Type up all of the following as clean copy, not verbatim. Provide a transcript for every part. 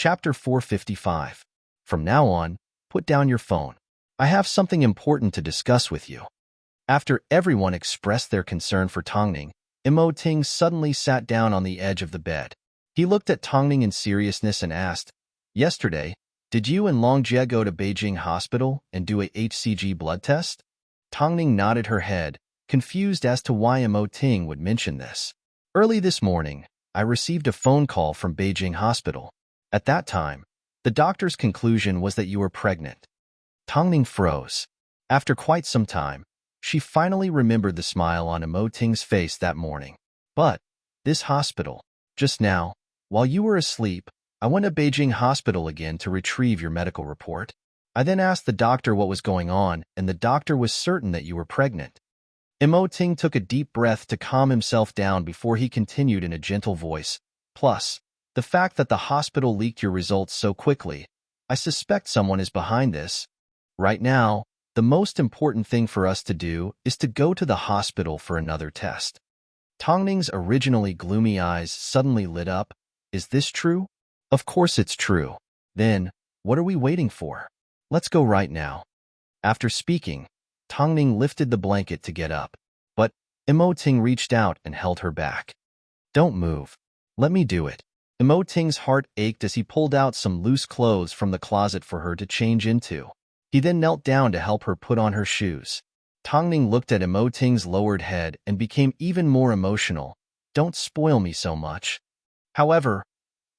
Chapter 455. From now on, put down your phone. I have something important to discuss with you. After everyone expressed their concern for Tongning, Ting suddenly sat down on the edge of the bed. He looked at Tongning in seriousness and asked, "Yesterday, did you and Longjie go to Beijing Hospital and do a HCG blood test?" Tongning nodded her head, confused as to why Ting would mention this. "Early this morning, I received a phone call from Beijing Hospital. At that time, the doctor's conclusion was that you were pregnant." Tongning froze. After quite some time, she finally remembered the smile on Ting's face that morning. "But, this hospital, just now, while you were asleep, I went to Beijing Hospital again to retrieve your medical report. I then asked the doctor what was going on, and the doctor was certain that you were pregnant." Ting took a deep breath to calm himself down before he continued in a gentle voice. "Plus, the fact that the hospital leaked your results so quickly, I suspect someone is behind this. Right now, the most important thing for us to do is to go to the hospital for another test." Tongning's originally gloomy eyes suddenly lit up. "Is this true?" "Of course it's true. Then, what are we waiting for? Let's go right now." After speaking, Tongning lifted the blanket to get up, but Ting reached out and held her back. "Don't move. Let me do it." Ting's heart ached as he pulled out some loose clothes from the closet for her to change into. He then knelt down to help her put on her shoes. Tongning looked at Ting's lowered head and became even more emotional. "Don't spoil me so much." However,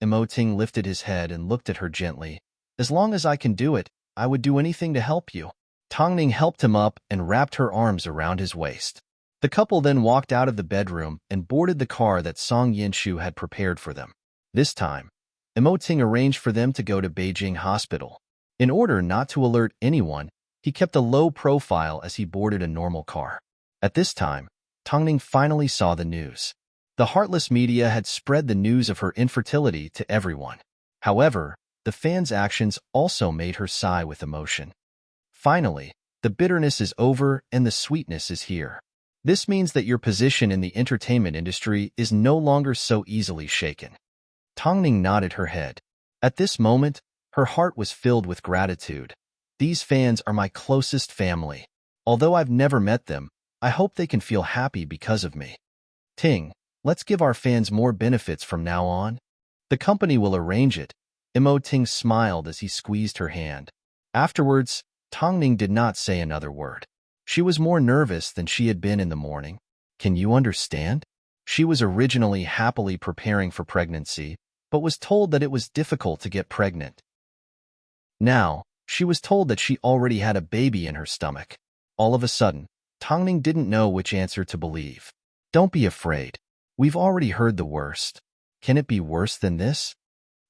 Ting lifted his head and looked at her gently. "As long as I can do it, I would do anything to help you." Tongning helped him up and wrapped her arms around his waist. The couple then walked out of the bedroom and boarded the car that Song Yinshu had prepared for them. This time, Ting arranged for them to go to Beijing Hospital. In order not to alert anyone, he kept a low profile as he boarded a normal car. At this time, Tongning finally saw the news. The heartless media had spread the news of her infertility to everyone. However, the fans' actions also made her sigh with emotion. Finally, the bitterness is over and the sweetness is here. This means that your position in the entertainment industry is no longer so easily shaken. Tongning nodded her head. At this moment, her heart was filled with gratitude. "These fans are my closest family. Although I've never met them, I hope they can feel happy because of me. Ting, let's give our fans more benefits from now on. The company will arrange it." Ting smiled as he squeezed her hand. Afterwards, Tongning did not say another word. She was more nervous than she had been in the morning. Can you understand? She was originally happily preparing for pregnancy, but was told that it was difficult to get pregnant. Now, she was told that she already had a baby in her stomach. All of a sudden, Tongning didn't know which answer to believe. "Don't be afraid. We've already heard the worst. Can it be worse than this?"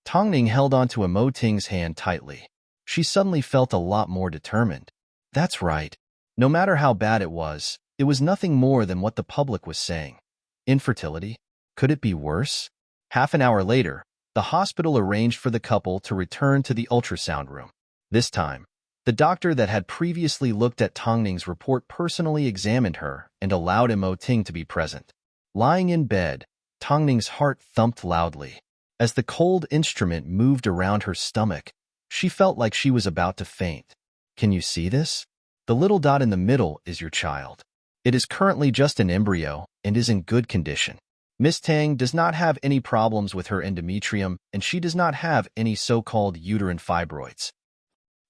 Tongning held onto Ting's hand tightly. She suddenly felt a lot more determined. That's right. No matter how bad it was nothing more than what the public was saying. Infertility? Could it be worse? Half an hour later, the hospital arranged for the couple to return to the ultrasound room. This time, the doctor that had previously looked at Tongning's report personally examined her and allowed Ting to be present. Lying in bed, Tongning's heart thumped loudly. As the cold instrument moved around her stomach, she felt like she was about to faint. Can you see this? The little dot in the middle is your child. It is currently just an embryo and is in good condition. Miss Tang does not have any problems with her endometrium, and she does not have any so-called uterine fibroids.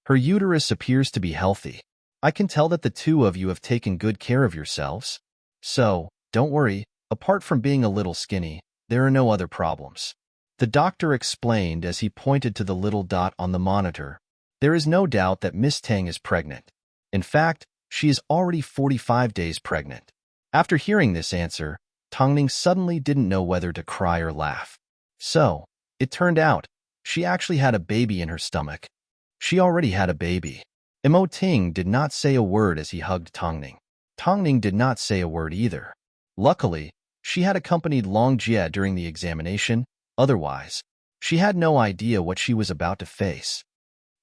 Her uterus appears to be healthy. I can tell that the two of you have taken good care of yourselves. So, don't worry, apart from being a little skinny, there are no other problems. The doctor explained as he pointed to the little dot on the monitor. There is no doubt that Miss Tang is pregnant. In fact, she is already 45 days pregnant. After hearing this answer, Tongning suddenly didn't know whether to cry or laugh. So, it turned out, she actually had a baby in her stomach. She already had a baby. Ting did not say a word as he hugged Tongning. Tongning did not say a word either. Luckily, she had accompanied Longjie during the examination. Otherwise, she had no idea what she was about to face.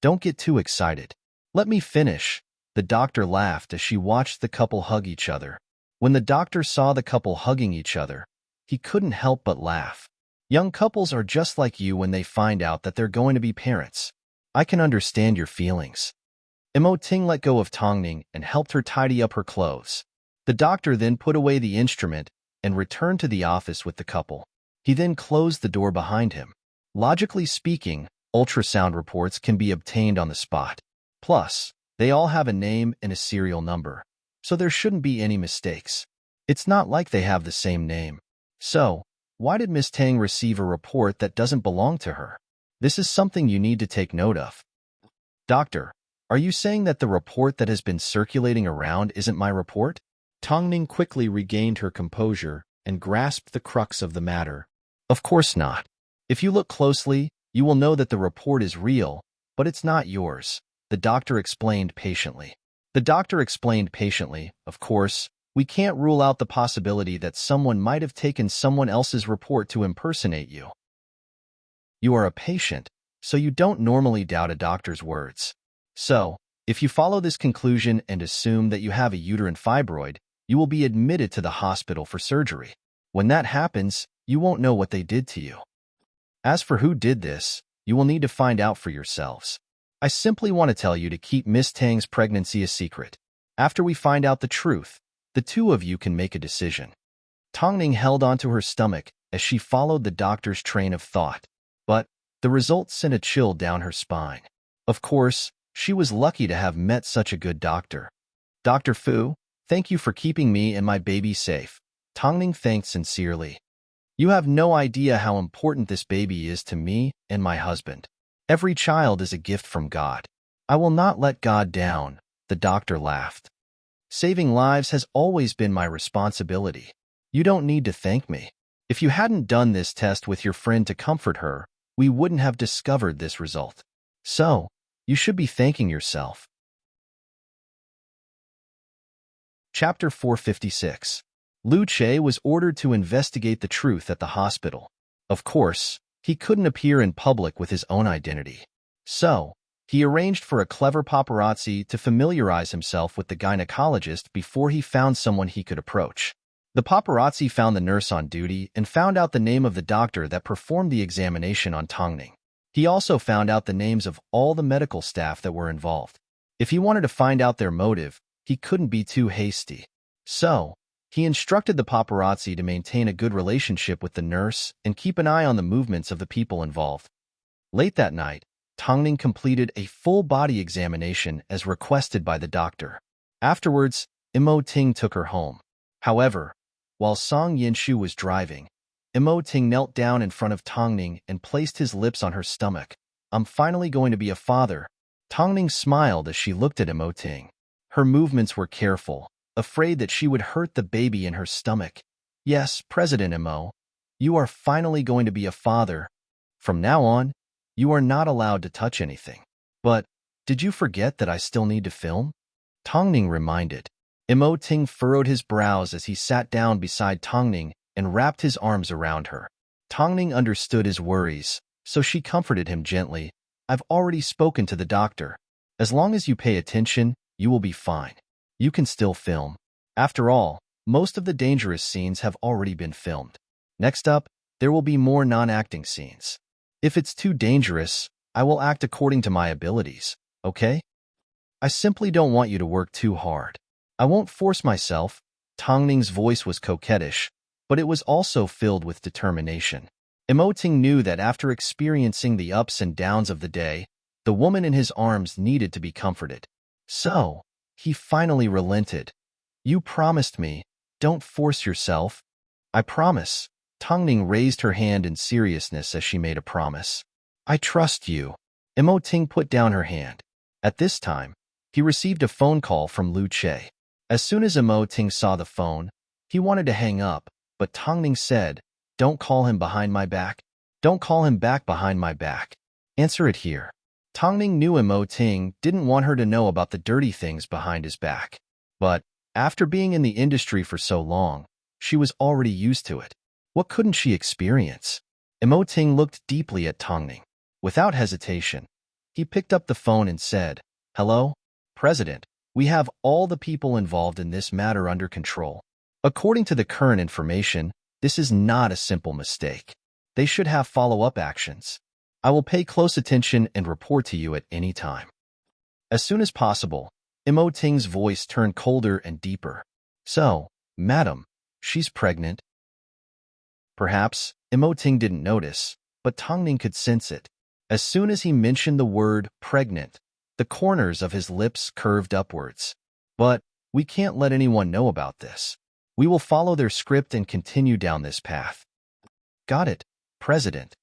Don't get too excited. Let me finish. The doctor laughed as she watched the couple hug each other. When the doctor saw the couple hugging each other, he couldn't help but laugh. Young couples are just like you when they find out that they're going to be parents. I can understand your feelings. Ting let go of Tongning and helped her tidy up her clothes. The doctor then put away the instrument and returned to the office with the couple. He then closed the door behind him. Logically speaking, ultrasound reports can be obtained on the spot. Plus, they all have a name and a serial number, so there shouldn't be any mistakes. It's not like they have the same name. So, why did Miss Tang receive a report that doesn't belong to her? This is something you need to take note of. Doctor, are you saying that the report that has been circulating around isn't my report? Tongning quickly regained her composure and grasped the crux of the matter. Of course not. If you look closely, you will know that the report is real, but it's not yours, the doctor explained patiently. Of course, we can't rule out the possibility that someone might have taken someone else's report to impersonate you. You are a patient, so you don't normally doubt a doctor's words. So, if you follow this conclusion and assume that you have a uterine fibroid, you will be admitted to the hospital for surgery. When that happens, you won't know what they did to you. As for who did this, you will need to find out for yourselves. I simply want to tell you to keep Miss Tang's pregnancy a secret. After we find out the truth, the two of you can make a decision. Tongning held onto her stomach as she followed the doctor's train of thought, but the result sent a chill down her spine. Of course, she was lucky to have met such a good doctor. Dr. Fu, thank you for keeping me and my baby safe. Tongning thanked sincerely. You have no idea how important this baby is to me and my husband. Every child is a gift from God. I will not let God down, the doctor laughed. Saving lives has always been my responsibility. You don't need to thank me. If you hadn't done this test with your friend to comfort her, we wouldn't have discovered this result. So, you should be thanking yourself. Chapter 456. Lu Che was ordered to investigate the truth at the hospital. Of course, he couldn't appear in public with his own identity. So, he arranged for a clever paparazzi to familiarize himself with the gynecologist before he found someone he could approach. The paparazzi found the nurse on duty and found out the name of the doctor that performed the examination on Tongning. He also found out the names of all the medical staff that were involved. If he wanted to find out their motive, he couldn't be too hasty. So, he instructed the paparazzi to maintain a good relationship with the nurse and keep an eye on the movements of the people involved. Late that night, Tongning completed a full-body examination as requested by the doctor. Afterwards, Ting took her home. However, while Song Yinshu was driving, Ting knelt down in front of Tongning and placed his lips on her stomach. I'm finally going to be a father. Tongning smiled as she looked at Ting. Her movements were careful, afraid that she would hurt the baby in her stomach. Yes, President Imo, you are finally going to be a father. From now on, you are not allowed to touch anything. But, did you forget that I still need to film? Tongning reminded. Ting furrowed his brows as he sat down beside Tongning and wrapped his arms around her. Tongning understood his worries, so she comforted him gently. I've already spoken to the doctor. As long as you pay attention, you will be fine. You can still film. After all, most of the dangerous scenes have already been filmed. Next up, there will be more non-acting scenes. If it's too dangerous, I will act according to my abilities, okay? I simply don't want you to work too hard. I won't force myself. Tongning's voice was coquettish, but it was also filled with determination. Ting knew that after experiencing the ups and downs of the day, the woman in his arms needed to be comforted. So, he finally relented. You promised me. Don't force yourself. I promise. Tongning raised her hand in seriousness as she made a promise. I trust you. Ting put down her hand. At this time, he received a phone call from Lu Che. As soon as Ting saw the phone, he wanted to hang up, but Tongning said, Don't call him behind my back. Don't call him back behind my back. Answer it here. Tongning knew Ting didn't want her to know about the dirty things behind his back. But, after being in the industry for so long, she was already used to it. What couldn't she experience? Ting looked deeply at Tongning. Without hesitation, he picked up the phone and said, Hello, President. We have all the people involved in this matter under control. According to the current information, this is not a simple mistake. They should have follow-up actions. I will pay close attention and report to you at any time. As soon as possible, Ting's voice turned colder and deeper. So, madam, she's pregnant. Perhaps Ting didn't notice, but Tongning could sense it. As soon as he mentioned the word pregnant, the corners of his lips curved upwards. But we can't let anyone know about this. We will follow their script and continue down this path. Got it, President.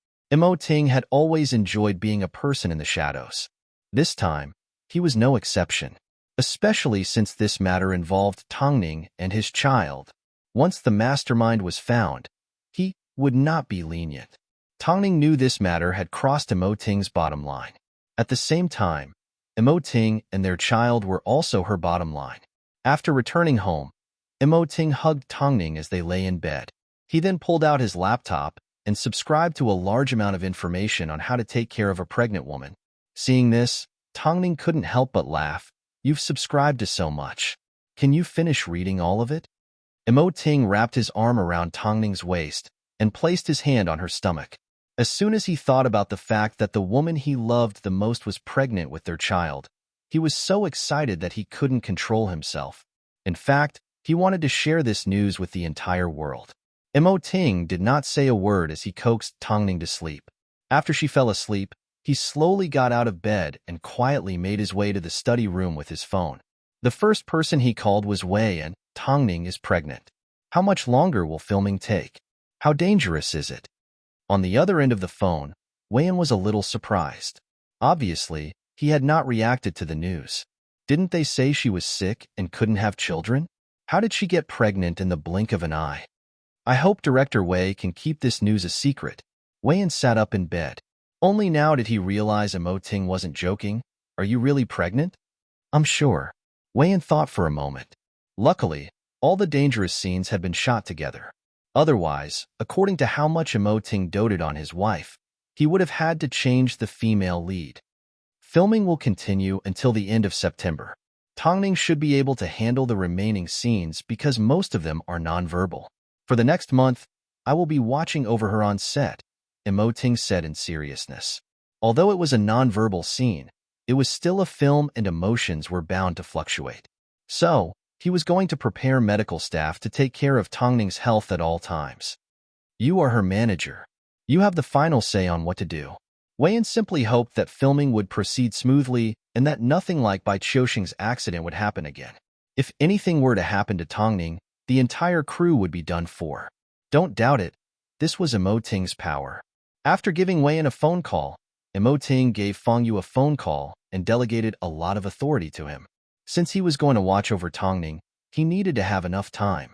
Ting had always enjoyed being a person in the shadows. This time, he was no exception, especially since this matter involved Tongning and his child. Once the mastermind was found, he would not be lenient. Tongning knew this matter had crossed Ting's bottom line. At the same time, Ting and their child were also her bottom line. After returning home, Ting hugged Tongning as they lay in bed. He then pulled out his laptop and subscribed to a large amount of information on how to take care of a pregnant woman. Seeing this, Tongning couldn't help but laugh. You've subscribed to so much. Can you finish reading all of it? Ting wrapped his arm around Tongning's waist and placed his hand on her stomach. As soon as he thought about the fact that the woman he loved the most was pregnant with their child, he was so excited that he couldn't control himself. In fact, he wanted to share this news with the entire world. Ting did not say a word as he coaxed Tongning to sleep. After she fell asleep, he slowly got out of bed and quietly made his way to the study room with his phone. The first person he called was Wei, and Tongning is pregnant. How much longer will filming take? How dangerous is it? On the other end of the phone, Wei was a little surprised. Obviously, he had not reacted to the news. Didn't they say she was sick and couldn't have children? How did she get pregnant in the blink of an eye? I hope Director Wei can keep this news a secret. Wei sat up in bed. Only now did he realize Ting wasn't joking. Are you really pregnant? I'm sure. Wei thought for a moment. Luckily, all the dangerous scenes had been shot together. Otherwise, according to how much Ting doted on his wife, he would have had to change the female lead. Filming will continue until the end of September. Tongning should be able to handle the remaining scenes because most of them are nonverbal. For the next month, I will be watching over her on set, Ting said in seriousness. Although it was a nonverbal scene, it was still a film and emotions were bound to fluctuate. So, he was going to prepare medical staff to take care of Tongning's health at all times. You are her manager. You have the final say on what to do. Wei simply hoped that filming would proceed smoothly and that nothing like Bai Qiuxing's accident would happen again. If anything were to happen to Tongning, the entire crew would be done for. Don't doubt it, this was Ting's power. After giving Wei a phone call, Ting gave Fangyu a phone call and delegated a lot of authority to him. Since he was going to watch over Tongning, he needed to have enough time.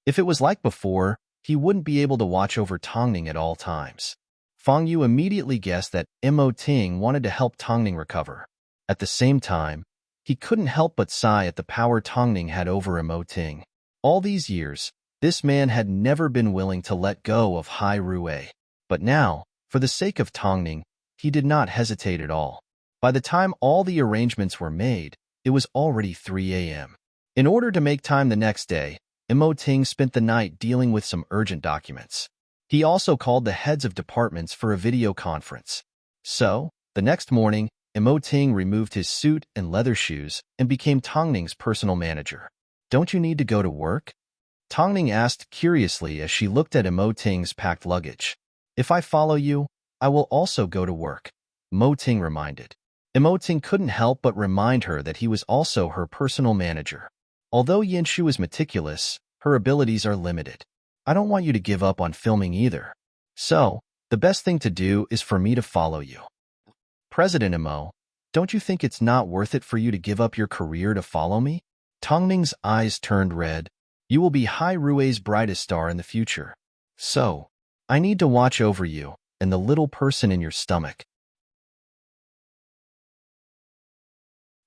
If it was like before, he wouldn't be able to watch over Tongning at all times. Fangyu immediately guessed that Ting wanted to help Tongning recover. At the same time, he couldn't help but sigh at the power Tongning had over Ting. All these years, this man had never been willing to let go of Hai Rui. But now, for the sake of Tongning, he did not hesitate at all. By the time all the arrangements were made, it was already 3 a.m. In order to make time the next day, Ting spent the night dealing with some urgent documents. He also called the heads of departments for a video conference. So, the next morning, Ting removed his suit and leather shoes and became Tongning's personal manager. Don't you need to go to work? Tongning asked curiously as she looked at Ting's packed luggage. If I follow you, I will also go to work, Ting reminded. Ting couldn't help but remind her that he was also her personal manager. Although Yanshu is meticulous, her abilities are limited. I don't want you to give up on filming either. So, the best thing to do is for me to follow you. President don't you think it's not worth it for you to give up your career to follow me? Tongning's eyes turned red. You will be Hai Rui's brightest star in the future. So, I need to watch over you and the little person in your stomach.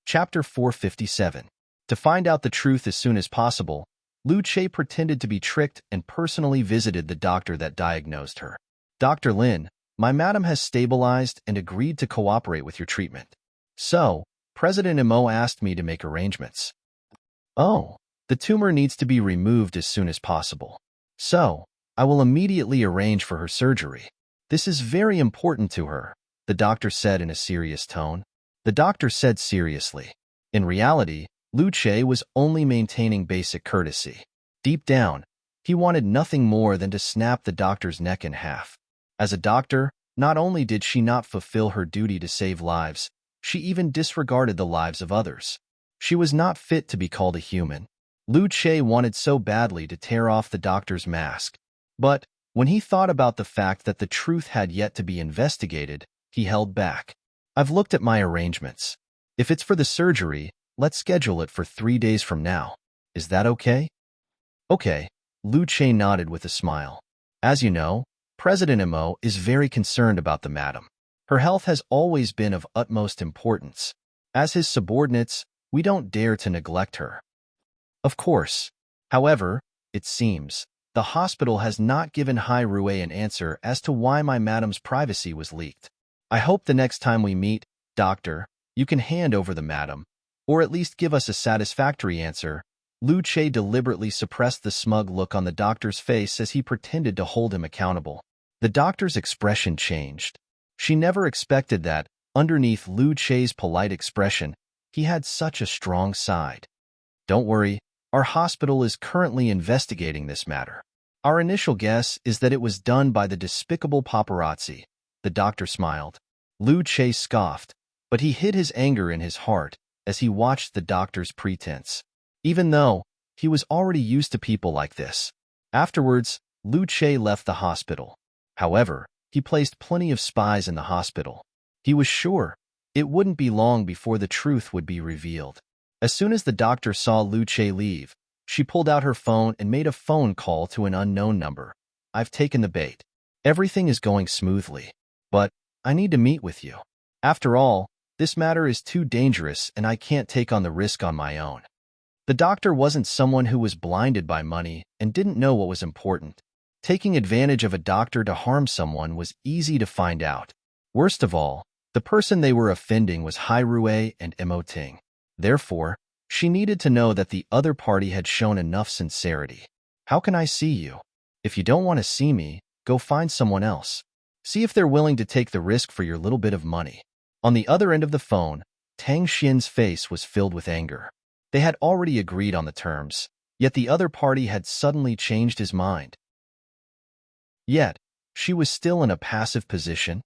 Chapter 457. To find out the truth as soon as possible, Lu Che pretended to be tricked and personally visited the doctor that diagnosed her. Dr. Lin, my madam has stabilized and agreed to cooperate with your treatment. So, President asked me to make arrangements. Oh, the tumor needs to be removed as soon as possible. So, I will immediately arrange for her surgery. This is very important to her, the doctor said in a serious tone. The doctor said seriously. In reality, Luce was only maintaining basic courtesy. Deep down, he wanted nothing more than to snap the doctor's neck in half. As a doctor, not only did she not fulfill her duty to save lives, she even disregarded the lives of others. She was not fit to be called a human. Luce wanted so badly to tear off the doctor's mask. But when he thought about the fact that the truth had yet to be investigated, he held back. I've looked at my arrangements. If it's for the surgery, let's schedule it for 3 days from now. Is that okay? Okay, Luce nodded with a smile. As you know, President Imo is very concerned about the madam. Her health has always been of utmost importance. As his subordinates, we don't dare to neglect her. Of course. However, it seems, the hospital has not given Hai Rue an answer as to why my madam's privacy was leaked. I hope the next time we meet, doctor, you can hand over the madam, or at least give us a satisfactory answer. Luce deliberately suppressed the smug look on the doctor's face as he pretended to hold him accountable. The doctor's expression changed. She never expected that, underneath Luce's polite expression, he had such a strong side. Don't worry, our hospital is currently investigating this matter. Our initial guess is that it was done by the despicable paparazzi. The doctor smiled. Luce scoffed, but he hid his anger in his heart as he watched the doctor's pretense. Even though he was already used to people like this. Afterwards, Luce left the hospital. However, he placed plenty of spies in the hospital. He was sure it wouldn't be long before the truth would be revealed. As soon as the doctor saw Luce leave, she pulled out her phone and made a phone call to an unknown number. I've taken the bait. Everything is going smoothly. But I need to meet with you. After all, this matter is too dangerous and I can't take on the risk on my own. The doctor wasn't someone who was blinded by money and didn't know what was important. Taking advantage of a doctor to harm someone was easy to find out. Worst of all, the person they were offending was Hai Rue and Emoting. Therefore, she needed to know that the other party had shown enough sincerity. How can I see you? If you don't want to see me, go find someone else. See if they're willing to take the risk for your little bit of money. On the other end of the phone, Tang Xian's face was filled with anger. They had already agreed on the terms, yet the other party had suddenly changed his mind. Yet, she was still in a passive position.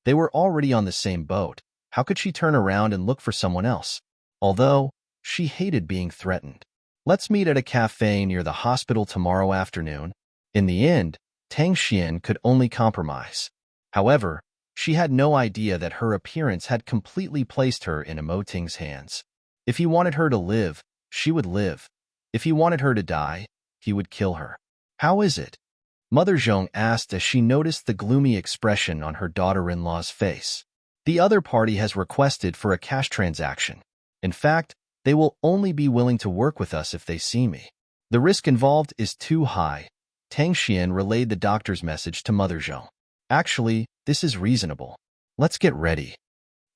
They were already on the same boat. How could she turn around and look for someone else? Although, she hated being threatened. Let's meet at a cafe near the hospital tomorrow afternoon. In the end, Tang Xian could only compromise. However, she had no idea that her appearance had completely placed her in Emoting's hands. If he wanted her to live, she would live. If he wanted her to die, he would kill her. How is it? Mother Zhong asked as she noticed the gloomy expression on her daughter-in-law's face. The other party has requested for a cash transaction. In fact, they will only be willing to work with us if they see me. The risk involved is too high. Tang Xian relayed the doctor's message to Mother Zhong. Actually, this is reasonable. Let's get ready.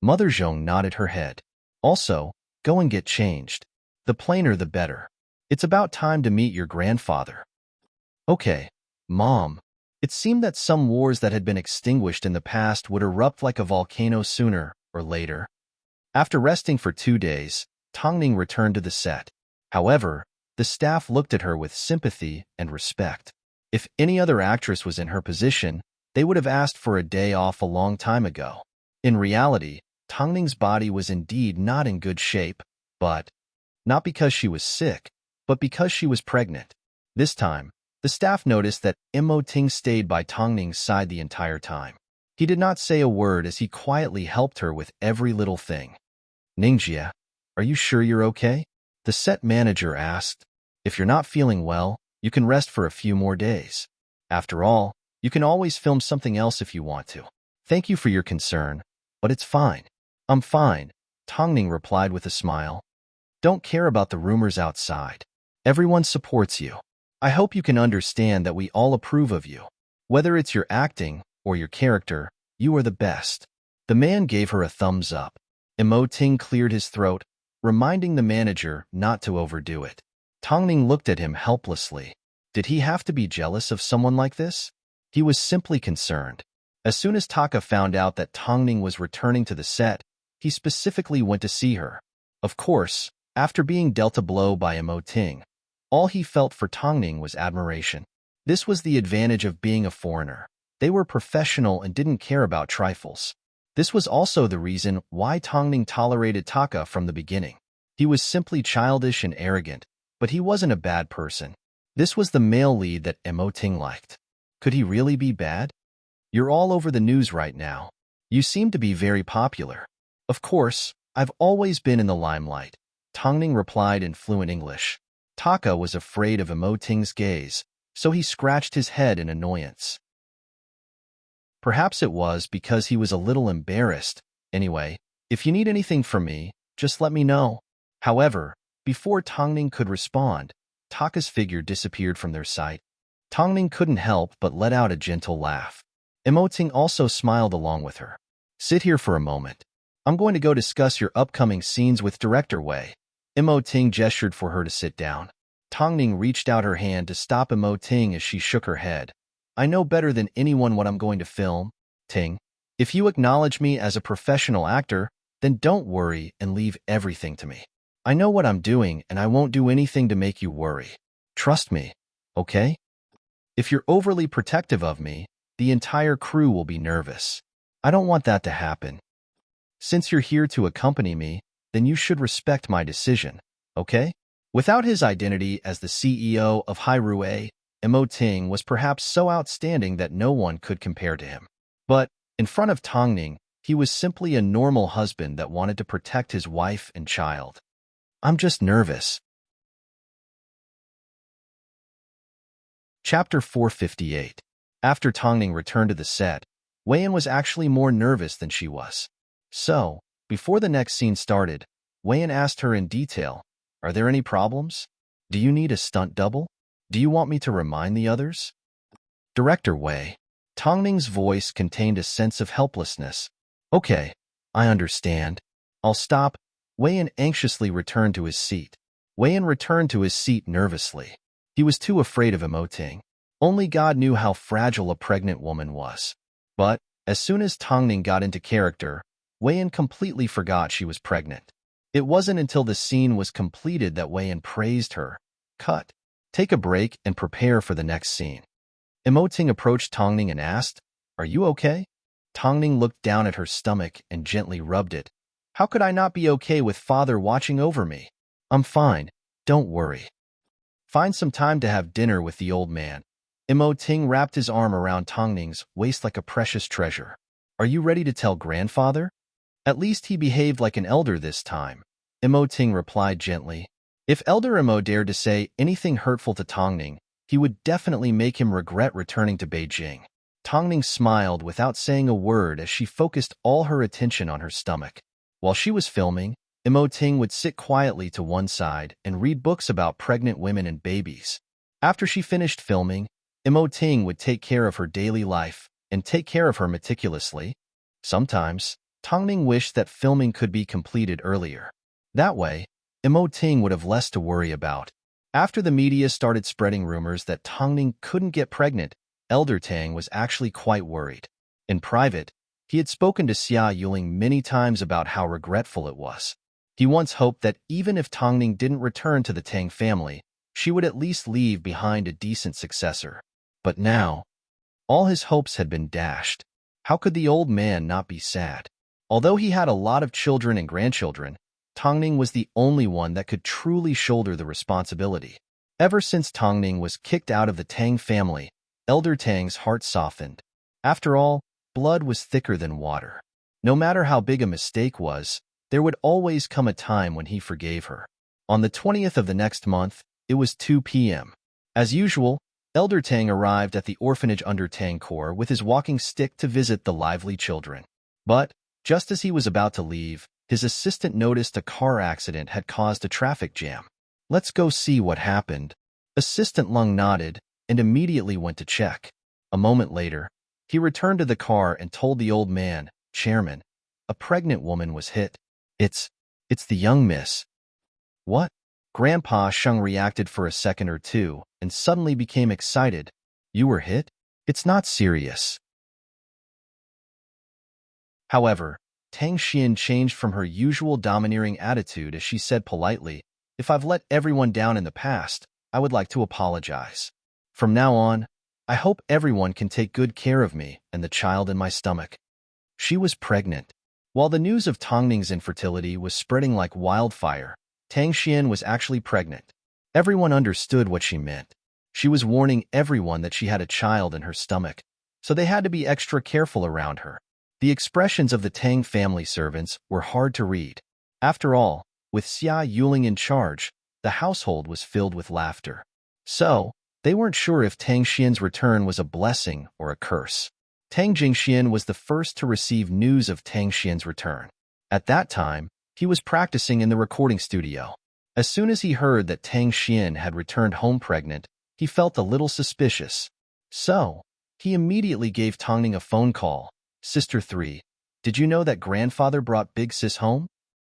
Mother Zhong nodded her head. Also, go and get changed. The plainer the better. It's about time to meet your grandfather. Okay, Mom. It seemed that some wars that had been extinguished in the past would erupt like a volcano sooner or later. After resting for 2 days, Tongning returned to the set. However, the staff looked at her with sympathy and respect. If any other actress was in her position, they would have asked for a day off a long time ago. In reality, Tongning's body was indeed not in good shape, but not because she was sick, but because she was pregnant. This time, the staff noticed that Emoting stayed by Tongning's side the entire time. He did not say a word as he quietly helped her with every little thing. Ningjia, are you sure you're okay? The set manager asked. If you're not feeling well, you can rest for a few more days. After all, you can always film something else if you want to. Thank you for your concern, but it's fine. I'm fine, Tongning replied with a smile. Don't care about the rumors outside. Everyone supports you. I hope you can understand that we all approve of you. Whether it's your acting or your character, you are the best. The man gave her a thumbs up. Emoting cleared his throat, reminding the manager not to overdo it. Tongning looked at him helplessly. Did he have to be jealous of someone like this? He was simply concerned. As soon as Taka found out that Tongning was returning to the set, he specifically went to see her. Of course, after being dealt a blow by Ting, all he felt for Tongning was admiration. This was the advantage of being a foreigner. They were professional and didn't care about trifles. This was also the reason why Tongning tolerated Taka from the beginning. He was simply childish and arrogant, but he wasn't a bad person. This was the male lead that Ting liked. Could he really be bad? You're all over the news right now. You seem to be very popular. Of course, I've always been in the limelight, Tongning replied in fluent English. Taka was afraid of Ting's gaze, so he scratched his head in annoyance. Perhaps it was because he was a little embarrassed. Anyway, if you need anything from me, just let me know. However, before Tongning could respond, Taka's figure disappeared from their sight. Tongning couldn't help but let out a gentle laugh. Ting also smiled along with her. Sit here for a moment. I'm going to go discuss your upcoming scenes with Director Wei. Ting gestured for her to sit down. Tongning reached out her hand to stop Ting as she shook her head. I know better than anyone what I'm going to film, Ting. If you acknowledge me as a professional actor, then don't worry and leave everything to me. I know what I'm doing and I won't do anything to make you worry. Trust me, okay? If you're overly protective of me, the entire crew will be nervous. I don't want that to happen. Since you're here to accompany me, then you should respect my decision, okay? Without his identity as the CEO of Hirue, Ting was perhaps so outstanding that no one could compare to him. But, in front of Tongning, he was simply a normal husband that wanted to protect his wife and child. I'm just nervous. Chapter 458. After Tongning returned to the set, Weian was actually more nervous than she was. So, before the next scene started, Weian asked her in detail, "Are there any problems? Do you need a stunt double? Do you want me to remind the others?" Director Wei. Tongning's voice contained a sense of helplessness. Okay, I understand. I'll stop. Weian anxiously returned to his seat. Weian returned to his seat nervously. He was too afraid of Ting. Only God knew how fragile a pregnant woman was. But, as soon as Tongning got into character, Weian completely forgot she was pregnant. It wasn't until the scene was completed that Weian praised her. Cut. Take a break and prepare for the next scene. Ting approached Tongning and asked, "Are you okay?" Tongning looked down at her stomach and gently rubbed it. How could I not be okay with father watching over me? I'm fine. Don't worry. Find some time to have dinner with the old man. Ting wrapped his arm around Tongning's waist like a precious treasure. Are you ready to tell grandfather? At least he behaved like an elder this time. Ting replied gently. If Elder Imo dared to say anything hurtful to Tongning, he would definitely make him regret returning to Beijing. Tongning smiled without saying a word as she focused all her attention on her stomach. While she was filming, Ting would sit quietly to one side and read books about pregnant women and babies. After she finished filming, Ting would take care of her daily life and take care of her meticulously. Sometimes, Tongning wished that filming could be completed earlier. That way, Ting would have less to worry about. After the media started spreading rumors that Tongning couldn't get pregnant, Elder Tang was actually quite worried. In private, he had spoken to Xia Yuling many times about how regretful it was. He once hoped that even if Tongning didn't return to the Tang family, she would at least leave behind a decent successor. But now, all his hopes had been dashed. How could the old man not be sad? Although he had a lot of children and grandchildren, Tongning was the only one that could truly shoulder the responsibility. Ever since Tongning was kicked out of the Tang family, Elder Tang's heart softened. After all, blood was thicker than water. No matter how big a mistake was, there would always come a time when he forgave her. On the 20th of the next month, it was 2 p.m. As usual, Elder Tang arrived at the orphanage under Tang Court with his walking stick to visit the lively children. But, just as he was about to leave, his assistant noticed a car accident had caused a traffic jam. Let's go see what happened. Assistant Lung nodded and immediately went to check. A moment later, he returned to the car and told the old man, "Chairman, a pregnant woman was hit. It's the young miss." What? Grandpa Sheng reacted for a second or two and suddenly became excited. You were hit? It's not serious. However, Tang Xian changed from her usual domineering attitude as she said politely, if I've let everyone down in the past, I would like to apologize. From now on, I hope everyone can take good care of me and the child in my stomach. She was pregnant. While the news of Tang Ning's infertility was spreading like wildfire, Tang Xian was actually pregnant. Everyone understood what she meant. She was warning everyone that she had a child in her stomach, so they had to be extra careful around her. The expressions of the Tang family servants were hard to read. After all, with Xia Yuling in charge, the household was filled with laughter. So, they weren't sure if Tang Xian's return was a blessing or a curse. Tang Jingxian was the first to receive news of Tang Xian's return. At that time, he was practicing in the recording studio. As soon as he heard that Tang Xian had returned home pregnant, he felt a little suspicious. So, he immediately gave Tang Ning a phone call. Sister 3, did you know that grandfather brought Big Sis home?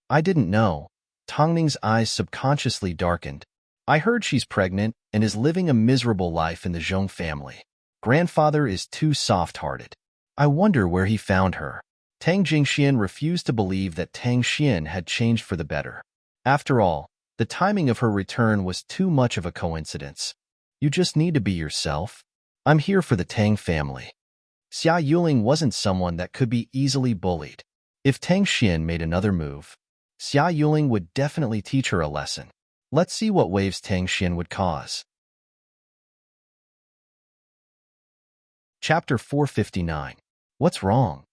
I didn't know. Tang Ning's eyes subconsciously darkened. I heard she's pregnant and is living a miserable life in the Zhong family. Grandfather is too soft-hearted. I wonder where he found her. Tang Jingxian refused to believe that Tang Xian had changed for the better. After all, the timing of her return was too much of a coincidence. You just need to be yourself. I'm here for the Tang family. Xia Yuling wasn't someone that could be easily bullied. If Tang Xian made another move, Xia Yuling would definitely teach her a lesson. Let's see what waves Tang Xian would cause. Chapter 459. What's wrong?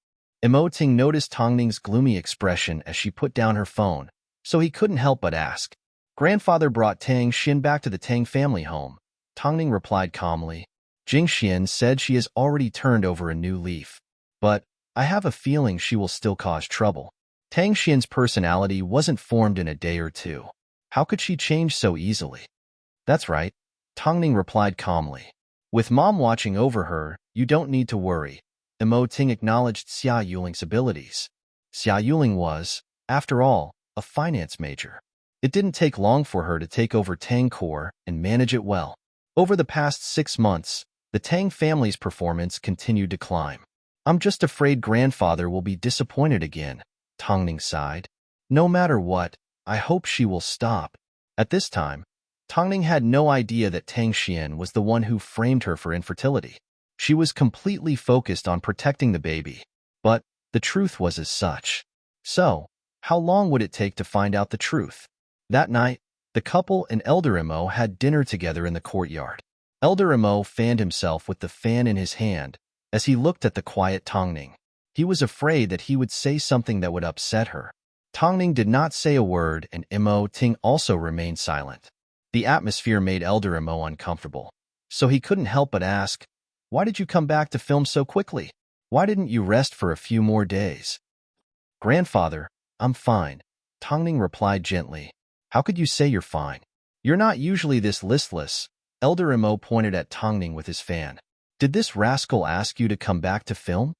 Ting noticed Tang Ning's gloomy expression as she put down her phone, so he couldn't help but ask. Grandfather brought Tang Xian back to the Tang family home. Tang Ning replied calmly. Jingxian said she has already turned over a new leaf. But I have a feeling she will still cause trouble. Tang Xian's personality wasn't formed in a day or two. How could she change so easily? That's right, Tang Ning replied calmly. With Mom watching over her, you don't need to worry. Ting acknowledged Xia Yuling's abilities. Xia Yuling was, after all, a finance major. It didn't take long for her to take over Tang Core and manage it well. Over the past 6 months, the Tang family's performance continued to climb. I'm just afraid grandfather will be disappointed again, Tang Ning sighed. No matter what, I hope she will stop. At this time, Tang Ning had no idea that Tang Xian was the one who framed her for infertility. She was completely focused on protecting the baby. But the truth was as such. So, how long would it take to find out the truth? That night, the couple and Elder Imo had dinner together in the courtyard. Elder Imo fanned himself with the fan in his hand as he looked at the quiet Tang Ning. He was afraid that he would say something that would upset her. Tang Ning did not say a word and Ting also remained silent. The atmosphere made Elder Imo uncomfortable, so he couldn't help but ask, why did you come back to film so quickly? Why didn't you rest for a few more days? Grandfather, I'm fine, Tang Ning replied gently. How could you say you're fine? You're not usually this listless. Elder Imo pointed at Tang Ning with his fan. Did this rascal ask you to come back to film?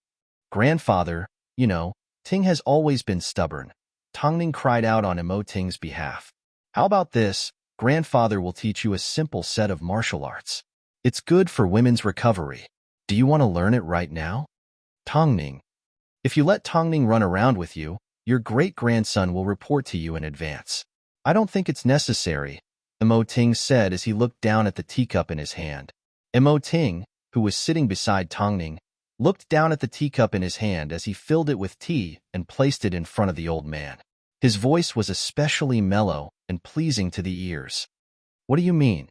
Grandfather, you know, Ting has always been stubborn. Tang Ning cried out on Ting's behalf. How about this? Grandfather will teach you a simple set of martial arts. It's good for women's recovery. Do you want to learn it right now? Tang Ning. If you let Tang Ning run around with you, your great-grandson will report to you in advance. I don't think it's necessary, Ting said as he looked down at the teacup in his hand. Ting, who was sitting beside Tang Ning, looked down at the teacup in his hand as he filled it with tea and placed it in front of the old man. His voice was especially mellow and pleasing to the ears. What do you mean?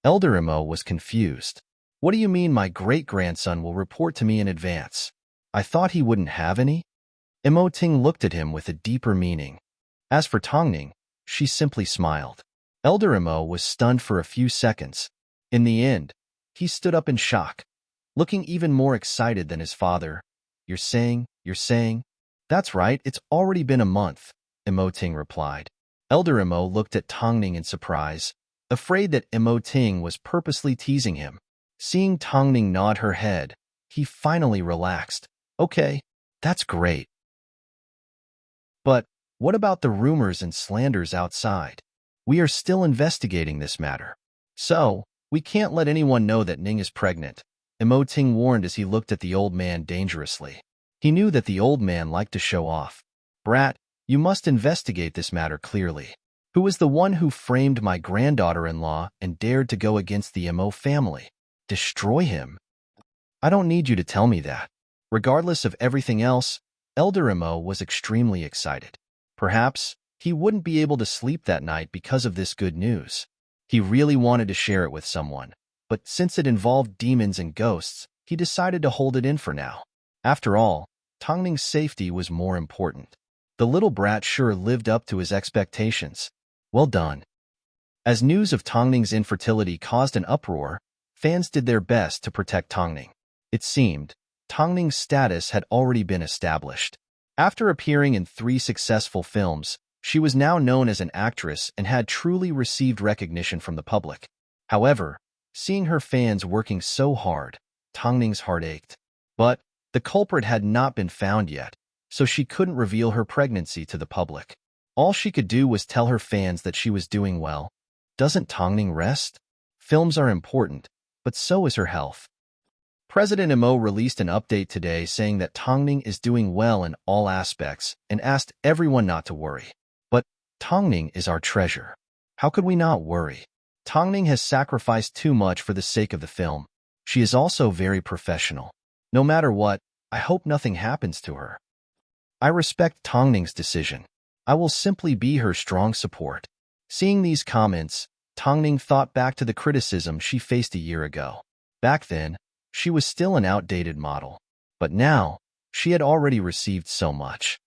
Elder Imo was confused. What do you mean my great-grandson will report to me in advance? I thought he wouldn't have any? Ting looked at him with a deeper meaning. As for Tang Ning, she simply smiled. Elder Imo was stunned for a few seconds. In the end, he stood up in shock, looking even more excited than his father. You're saying? That's right, it's already been a month, Ting replied. Elder Imo looked at Tang Ning in surprise, afraid that Ting was purposely teasing him. Seeing Tang Ning nod her head, he finally relaxed. Okay, that's great. But what about the rumors and slanders outside? We are still investigating this matter. So, We can't let anyone know that Ning is pregnant, Ting warned as he looked at the old man dangerously. He knew that the old man liked to show off. Brat, you must investigate this matter clearly. Who was the one who framed my granddaughter-in-law and dared to go against the Mo family? Destroy him? I don't need you to tell me that. Regardless of everything else, Elder Mo was extremely excited. Perhaps he wouldn't be able to sleep that night because of this good news. He really wanted to share it with someone, but since it involved demons and ghosts, he decided to hold it in for now. After all, Tongning's safety was more important. The little brat sure lived up to his expectations. Well done. As news of Tongning's infertility caused an uproar, fans did their best to protect Tongning. It seemed, Tongning's status had already been established. After appearing in 3 successful films, she was now known as an actress and had truly received recognition from the public. However, seeing her fans working so hard, Tongning's heart ached. But the culprit had not been found yet, so she couldn't reveal her pregnancy to the public. All she could do was tell her fans that she was doing well. Doesn't Tongning rest? Films are important, but so is her health. President Mo released an update today saying that Tongning is doing well in all aspects and asked everyone not to worry. But Tongning is our treasure. How could we not worry? Tongning has sacrificed too much for the sake of the film. She is also very professional. No matter what, I hope nothing happens to her. I respect Tongning's decision. I will simply be her strong support. Seeing these comments, Tongning thought back to the criticism she faced a year ago. Back then, she was still an outdated model. But now, she had already received so much.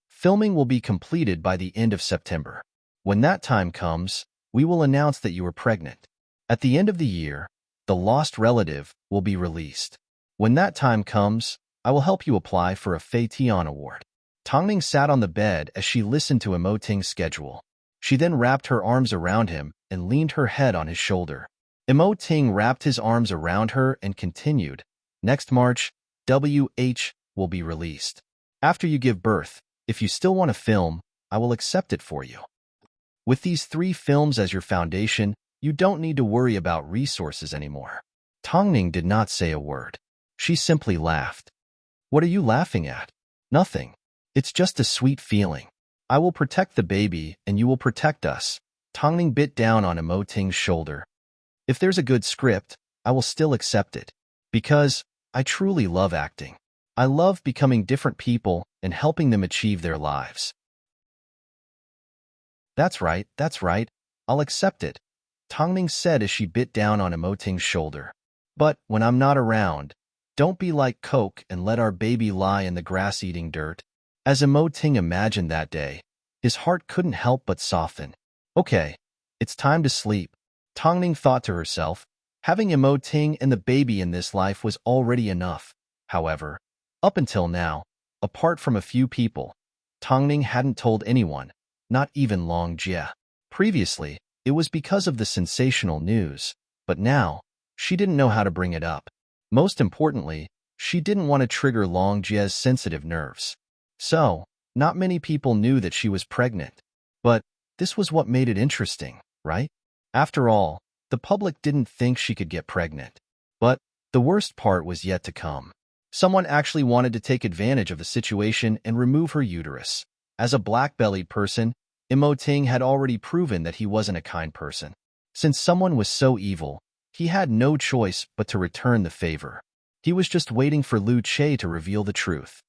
Filming will be completed by the end of September. When that time comes, we will announce that you are pregnant. At the end of the year, The Lost Relative will be released. When that time comes, I will help you apply for a Fei Tian award. Tongning sat on the bed as she listened to Ting's schedule. She then wrapped her arms around him and leaned her head on his shoulder. Ting wrapped his arms around her and continued, next March, WH will be released. After you give birth, if you still want to film, I will accept it for you. With these 3 films as your foundation, you don't need to worry about resources anymore. Tongning did not say a word. She simply laughed. What are you laughing at? Nothing. It's just a sweet feeling. I will protect the baby and you will protect us. Tongning bit down on Ting's shoulder. If there's a good script, I will still accept it. Because I truly love acting. I love becoming different people and helping them achieve their lives. That's right, I'll accept it, Tongning said as she bit down on Ting's shoulder. But when I'm not around, don't be like Coke and let our baby lie in the grass eating dirt. As Ting imagined that day, his heart couldn't help but soften. Okay, it's time to sleep, Tongning thought to herself. Having Ting and the baby in this life was already enough. However, up until now, apart from a few people, Tongning hadn't told anyone, not even Long Jie. Previously, it was because of the sensational news, but now, she didn't know how to bring it up. Most importantly, she didn't want to trigger Long Jie's sensitive nerves. So, not many people knew that she was pregnant. But this was what made it interesting, right? After all, the public didn't think she could get pregnant. But the worst part was yet to come. Someone actually wanted to take advantage of the situation and remove her uterus. As a black-bellied person, Ting had already proven that he wasn't a kind person. Since someone was so evil, he had no choice but to return the favor. He was just waiting for Lu Che to reveal the truth.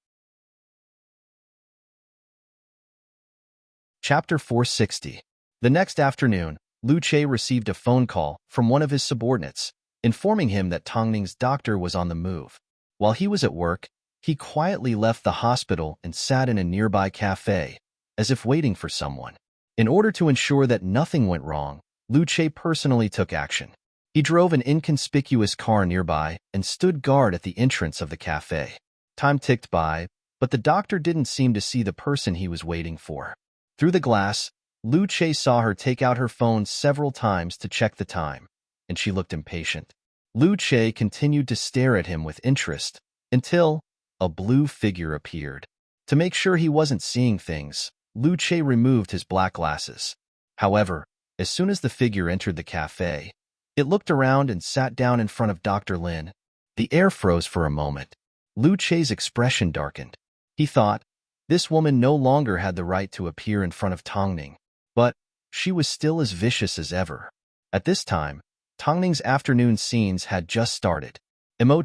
Chapter 460. The next afternoon, Lu Che received a phone call from one of his subordinates, informing him that Tongning's doctor was on the move. While he was at work, he quietly left the hospital and sat in a nearby cafe, as if waiting for someone. In order to ensure that nothing went wrong, Lu Che personally took action. He drove an inconspicuous car nearby and stood guard at the entrance of the cafe. Time ticked by, but the doctor didn't seem to see the person he was waiting for. Through the glass, Lu Che saw her take out her phone several times to check the time, and she looked impatient. Lu Che continued to stare at him with interest until a blue figure appeared. To make sure he wasn't seeing things, Lu Che removed his black glasses. However, as soon as the figure entered the cafe, It looked around and sat down in front of Dr. Lin. The air froze for a moment. Lu Che's expression darkened. He thought, this woman no longer had the right to appear in front of Tongning, but she was still as vicious as ever. At this time, Tongning's afternoon scenes had just started.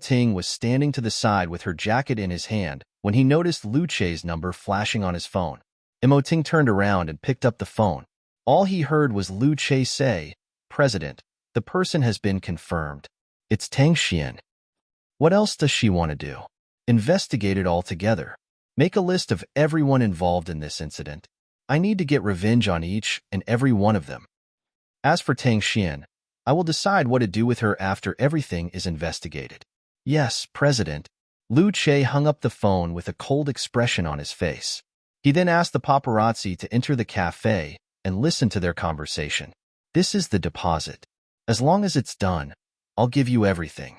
Ting was standing to the side with her jacket in his hand when he noticed Lu Che's number flashing on his phone. Ting turned around and picked up the phone. All he heard was Lu Che say, "President, the person has been confirmed. It's Tang Xian. What else does she want to do? Investigate it all together. Make a list of everyone involved in this incident. I need to get revenge on each and every one of them. As for Tang Xian, I will decide what to do with her after everything is investigated." "Yes, President." Lu Che hung up the phone with a cold expression on his face. He then asked the paparazzi to enter the cafe and listen to their conversation. "This is the deposit. As long as it's done, I'll give you everything."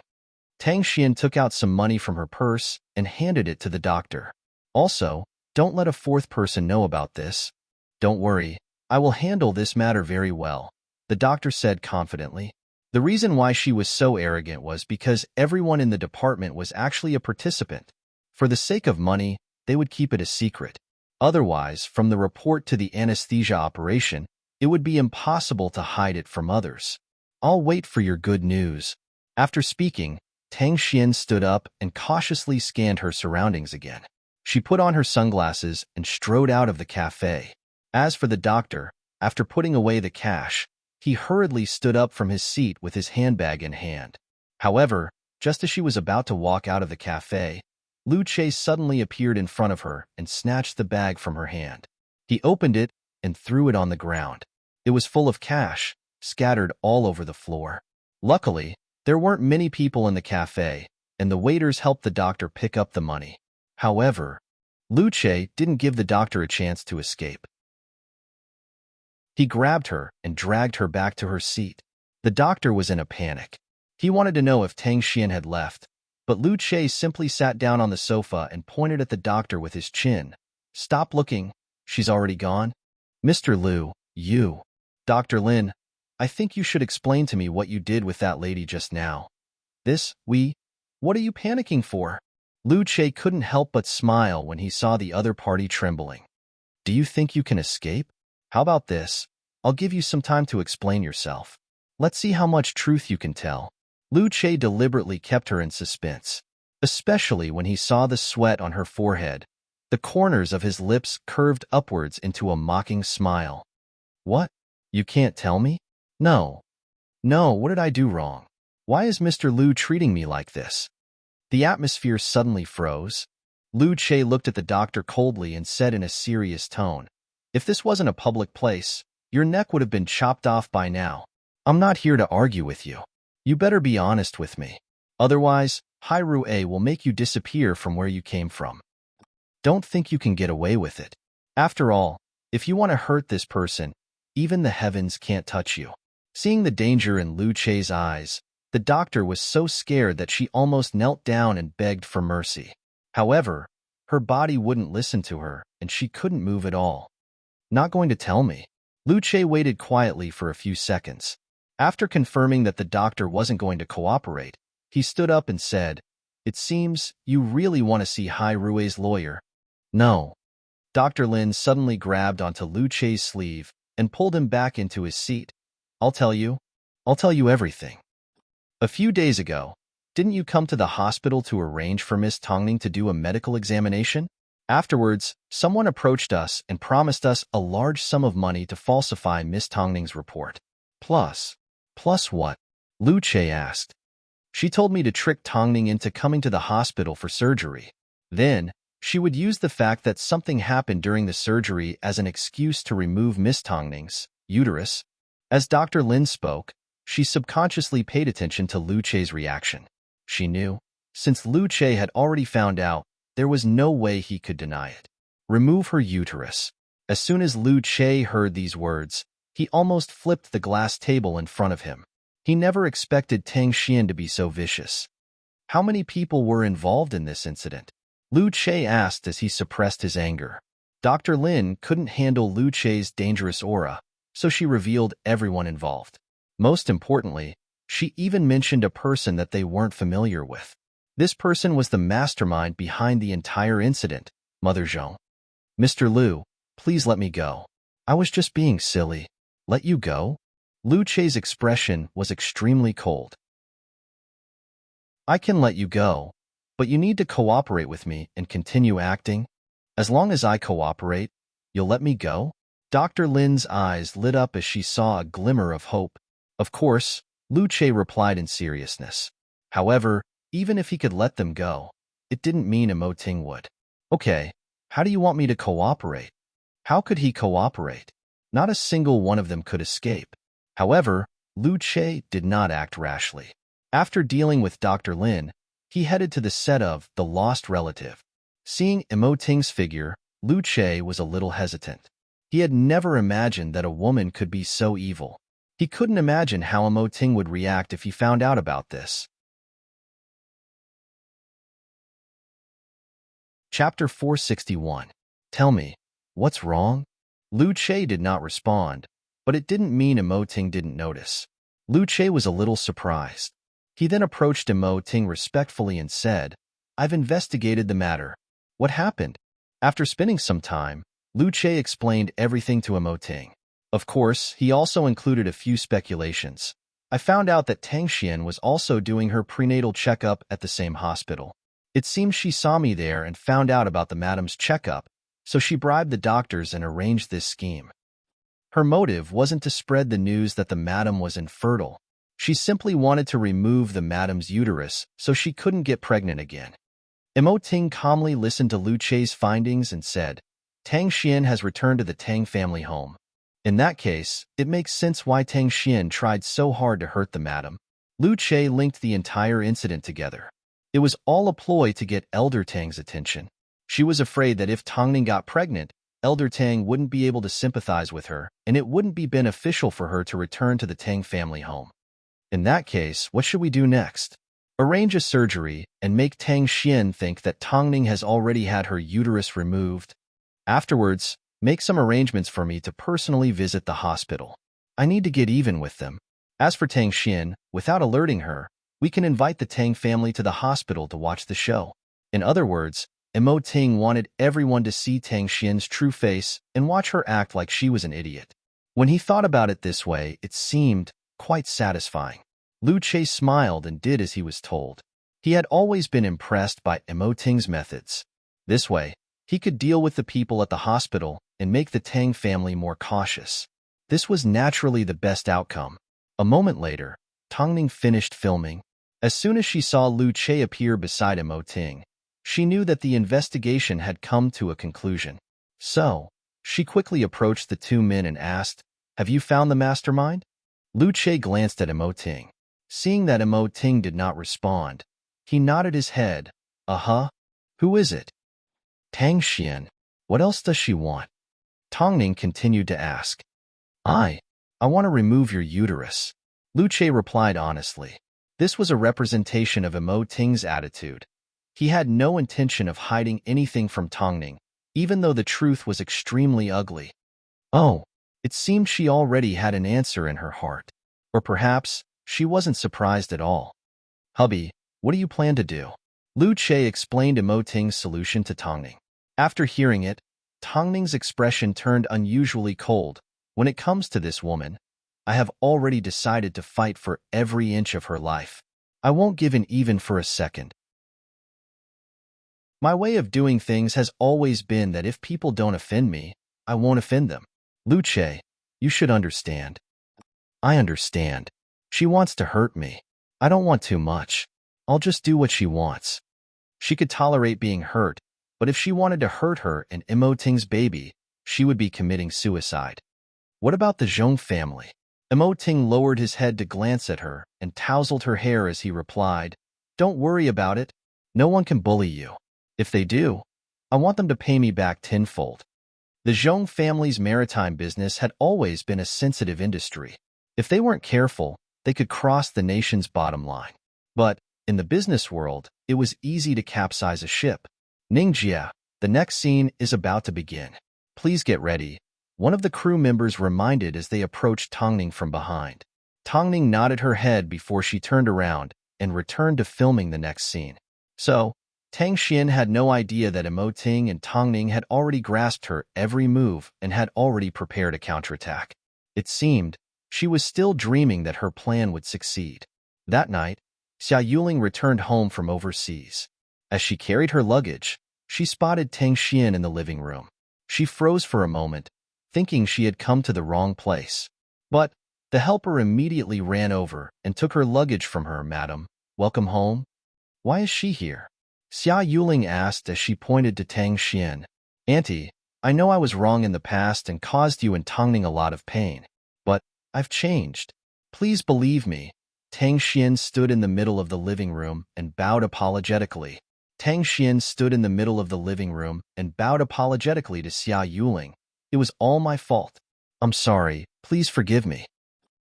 Tang Xian took out some money from her purse and handed it to the doctor. "Also, don't let a fourth person know about this. Don't worry, I will handle this matter very well," the doctor said confidently. The reason why she was so arrogant was because everyone in the department was actually a participant. For the sake of money, they would keep it a secret. Otherwise, from the report to the anesthesia operation, it would be impossible to hide it from others. "I'll wait for your good news." After speaking, Tang Xian stood up and cautiously scanned her surroundings again. She put on her sunglasses and strode out of the cafe. As for the doctor, after putting away the cash, he hurriedly stood up from his seat with his handbag in hand. However, just as she was about to walk out of the cafe, Lu Che suddenly appeared in front of her and snatched the bag from her hand. He opened it and threw it on the ground. It was full of cash, scattered all over the floor. Luckily, there weren't many people in the cafe, and the waiters helped the doctor pick up the money. However, Lu Che didn't give the doctor a chance to escape. He grabbed her and dragged her back to her seat. The doctor was in a panic. He wanted to know if Tang Xian had left, but Lu Che simply sat down on the sofa and pointed at the doctor with his chin. "Stop looking. She's already gone." "Mr. Lu, you." "Dr. Lin, I think you should explain to me what you did with that lady just now." What are you panicking for?" Lu Che couldn't help but smile when he saw the other party trembling. "Do you think you can escape? How about this? I'll give you some time to explain yourself. Let's see how much truth you can tell." Lu Che deliberately kept her in suspense, especially when he saw the sweat on her forehead. The corners of his lips curved upwards into a mocking smile. "What? You can't tell me?" No, what did I do wrong? Why is Mr. Lu treating me like this?" The atmosphere suddenly froze. Lu Che looked at the doctor coldly and said in a serious tone, "If this wasn't a public place, your neck would have been chopped off by now. I'm not here to argue with you. You better be honest with me. Otherwise, Hai Rui will make you disappear from where you came from. Don't think you can get away with it. After all, if you want to hurt this person, even the heavens can't touch you." Seeing the danger in Lu Che's eyes, the doctor was so scared that she almost knelt down and begged for mercy. However, her body wouldn't listen to her, and she couldn't move at all. "Not going to tell me?" Lu Che waited quietly for a few seconds. After confirming that the doctor wasn't going to cooperate, he stood up and said, "It seems you really want to see Hai Rui's lawyer." "No." Dr. Lin suddenly grabbed onto Lu Che's sleeve and pulled him back into his seat. I'll tell you everything. A few days ago, didn't you come to the hospital to arrange for Miss Tongning to do a medical examination? Afterwards, someone approached us and promised us a large sum of money to falsify Miss Tongning's report. Plus what? Lu Che asked. "She told me to trick Tongning into coming to the hospital for surgery. Then, she would use the fact that something happened during the surgery as an excuse to remove Miss Tongning's uterus." As Dr. Lin spoke, she subconsciously paid attention to Lu Che's reaction. She knew, since Lu Che had already found out, there was no way he could deny it. Remove her uterus. As soon as Lu Che heard these words, he almost flipped the glass table in front of him. He never expected Tang Xian to be so vicious. How many people were involved in this incident? Lu Che asked as he suppressed his anger. Dr. Lin couldn't handle Lu Che's dangerous aura, so she revealed everyone involved. Most importantly, She even mentioned a person that they weren't familiar with. This person was the mastermind behind the entire incident, Mother Zhong. Mr. Liu, please let me go. I was just being silly. Let you go? Lu Che's expression was extremely cold. I can let you go, but you need to cooperate with me and continue acting. As long as I cooperate, you'll let me go? Dr. Lin's eyes lit up as she saw a glimmer of hope. Of course, Lu Che replied in seriousness. However, even if he could let them go, it didn't mean Emoting would. Okay, how do you want me to cooperate? How could he cooperate? Not a single one of them could escape. However, Lu Che did not act rashly. After dealing with Dr. Lin, he headed to the set of The Lost Relative. Seeing Emoting's figure, Lu Che was a little hesitant. He had never imagined that a woman could be so evil. He couldn't imagine how Emoting would react if he found out about this. Chapter 461. Tell me, what's wrong? Lu Che did not respond, but it didn't mean Emoting didn't notice. Lu Che was a little surprised. He then approached Emoting respectfully and said, I've investigated the matter. What happened? After spending some time, Lu Che explained everything to Emoting. Of course, he also included a few speculations. I found out that Tang Xian was also doing her prenatal checkup at the same hospital. It seems she saw me there and found out about the madam's checkup, so she bribed the doctors and arranged this scheme. Her motive wasn't to spread the news that the madam was infertile. She simply wanted to remove the madam's uterus so she couldn't get pregnant again. Emoting calmly listened to Lu Che's findings and said, Tang Xian has returned to the Tang family home. In that case, it makes sense why Tang Xian tried so hard to hurt the madam. Lu Che linked the entire incident together. It was all a ploy to get Elder Tang's attention. She was afraid that if Tongning got pregnant, Elder Tang wouldn't be able to sympathize with her, and it wouldn't be beneficial for her to return to the Tang family home. In that case, what should we do next? Arrange a surgery and make Tang Xian think that Tongning has already had her uterus removed. Afterwards, make some arrangements for me to personally visit the hospital. I need to get even with them. As for Tang Xian, without alerting her, we can invite the Tang family to the hospital to watch the show. In other words, Emoting wanted everyone to see Tang Xian's true face and watch her act like she was an idiot. When he thought about it this way, it seemed quite satisfying. Lu Che smiled and did as he was told. He had always been impressed by Emoting's methods. This way, he could deal with the people at the hospital and make the Tang family more cautious. This was naturally the best outcome. A moment later, Tongning finished filming. As soon as she saw Lu Che appear beside Emoting, she knew that the investigation had come to a conclusion. So, she quickly approached the two men and asked, Have you found the mastermind? Lu Che glanced at Emoting. Seeing that Emoting did not respond, he nodded his head. Uh-huh. Who is it? Tang Xian. What else does she want? Tongning continued to ask. I want to remove your uterus. Lu Che replied honestly. This was a representation of Emoting's attitude. He had no intention of hiding anything from Tongning, even though the truth was extremely ugly. Oh, it seemed she already had an answer in her heart. Or perhaps, she wasn't surprised at all. Hubby, what do you plan to do? Lu Che explained Emoting's solution to Tongning. After hearing it, Tongning's expression turned unusually cold. When it comes to this woman, I have already decided to fight for every inch of her life. I won't give in even for a second. My way of doing things has always been that if people don't offend me, I won't offend them. Lu Che, you should understand. I understand. She wants to hurt me. I don't want too much. I'll just do what she wants. She could tolerate being hurt, but if she wanted to hurt her and Emoting's baby, she would be committing suicide. What about the Zhong family? Emoting lowered his head to glance at her and tousled her hair as he replied, Don't worry about it. No one can bully you. If they do, I want them to pay me back tenfold. The Zhong family's maritime business had always been a sensitive industry. If they weren't careful, they could cross the nation's bottom line. But, in the business world, it was easy to capsize a ship. Ningjia, the next scene is about to begin. Please get ready, one of the crew members reminded as they approached Tongning from behind. Tongning nodded her head before she turned around and returned to filming the next scene. So, Tang Xian had no idea that Emoting and Tongning had already grasped her every move and had already prepared a counterattack. It seemed she was still dreaming that her plan would succeed. That night, Xia Yuling returned home from overseas. As she carried her luggage, she spotted Tang Xian in the living room. She froze for a moment, thinking she had come to the wrong place. But the helper immediately ran over and took her luggage from her. "Madam, welcome home. Why is she here?" Xia Yuling asked as she pointed to Tang Xian. "Auntie, I know I was wrong in the past and caused you and Tongning a lot of pain. But I've changed. Please believe me." Tang Xian stood in the middle of the living room and bowed apologetically. Tang Xian stood in the middle of the living room and bowed apologetically to Xia Yuling. "It was all my fault. I'm sorry. Please forgive me."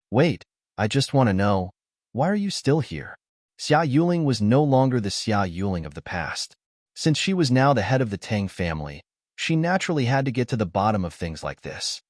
"Wait, I just want to know, why are you still here?" Xia Yuling was no longer the Xia Yuling of the past. Since she was now the head of the Tang family, she naturally had to get to the bottom of things like this.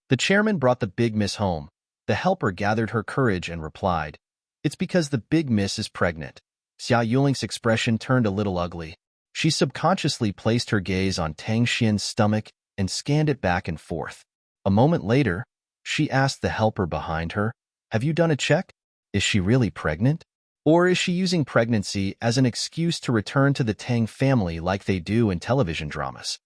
The chairman brought the big miss home. The helper gathered her courage and replied, "It's because the big miss is pregnant." Xia Yuling's expression turned a little ugly. She subconsciously placed her gaze on Tang Xian's stomach and scanned it back and forth. A moment later, she asked the helper behind her, "Have you done a check? Is she really pregnant? Or is she using pregnancy as an excuse to return to the Tang family like they do in television dramas?"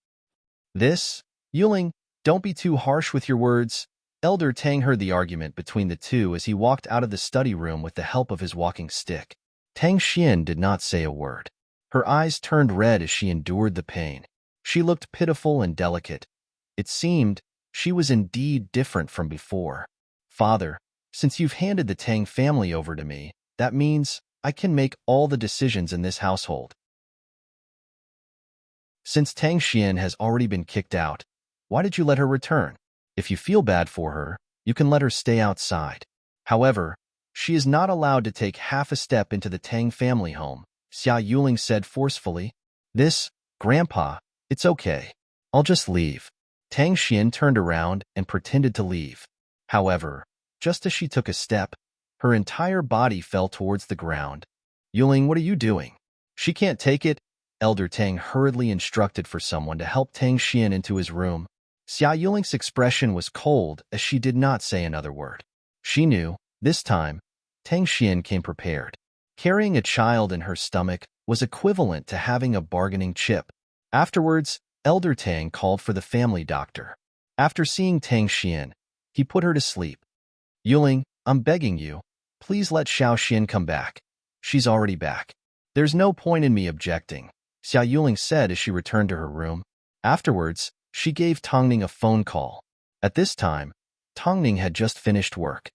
"This, Yuling, don't be too harsh with your words." Elder Tang heard the argument between the two as he walked out of the study room with the help of his walking stick. Tang Xian did not say a word. Her eyes turned red as she endured the pain. She looked pitiful and delicate. It seemed she was indeed different from before. "Father, since you've handed the Tang family over to me, that means I can make all the decisions in this household. Since Tang Xian has already been kicked out, why did you let her return? If you feel bad for her, you can let her stay outside. However, she is not allowed to take half a step into the Tang family home," Xia Yuling said forcefully. "This, Grandpa, it's okay. I'll just leave." Tang Xian turned around and pretended to leave. However, just as she took a step, her entire body fell towards the ground. "Yuling, what are you doing? She can't take it." Elder Tang hurriedly instructed for someone to help Tang Xian into his room. Xia Yuling's expression was cold as she did not say another word. She knew, this time, Tang Xian came prepared. Carrying a child in her stomach was equivalent to having a bargaining chip. Afterwards, Elder Tang called for the family doctor. After seeing Tang Xian, he put her to sleep. "Yuling, I'm begging you, please let Xiao Xian come back. She's already back. There's no point in me objecting," Xia Yuling said as she returned to her room. Afterwards, she gave Tongning a phone call. At this time, Tongning had just finished work.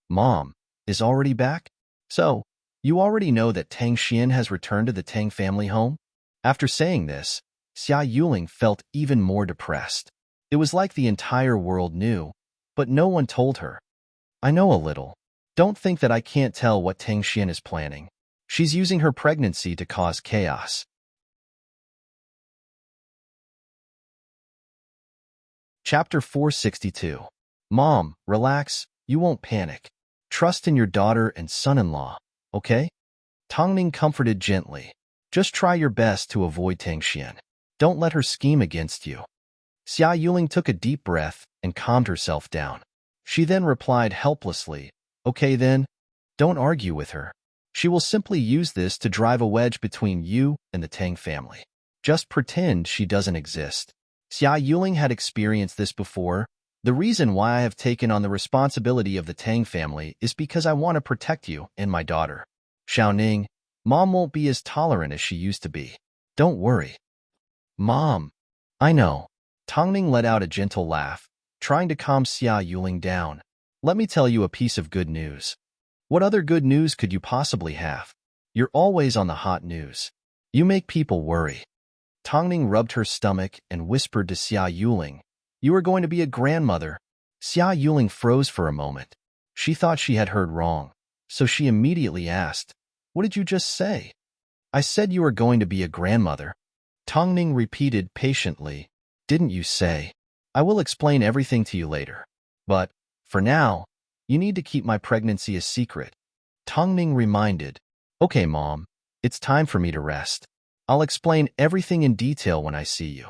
"Mom, is already back? So, you already know that Tang Xian has returned to the Tang family home?" After saying this, Xia Yuling felt even more depressed. It was like the entire world knew, but no one told her. "I know a little. Don't think that I can't tell what Tang Xian is planning. She's using her pregnancy to cause chaos." Chapter 462. Mom, relax, you won't panic. Trust in your daughter and son-in-law, okay? Tongning comforted gently. Just try your best to avoid Tang Xian. Don't let her scheme against you. Xia Yuling took a deep breath and calmed herself down. She then replied helplessly, "Okay then, don't argue with her. She will simply use this to drive a wedge between you and the Tang family. Just pretend she doesn't exist." Xia Yuling had experienced this before. "The reason why I have taken on the responsibility of the Tang family is because I want to protect you and my daughter. Xiaoning, Mom won't be as tolerant as she used to be. Don't worry." "Mom, I know." Tongning let out a gentle laugh, trying to calm Xia Yuling down. "Let me tell you a piece of good news." "What other good news could you possibly have? You're always on the hot news. You make people worry." Tongning rubbed her stomach and whispered to Xia Yuling, "You are going to be a grandmother." Xia Yuling froze for a moment. She thought she had heard wrong, so she immediately asked, "What did you just say?" "I said you are going to be a grandmother." Tongning repeated patiently, "Didn't you say? I will explain everything to you later. But, for now, You need to keep my pregnancy a secret. Tongning reminded. Okay, Mom. It's time for me to rest. I'll explain everything in detail when I see you.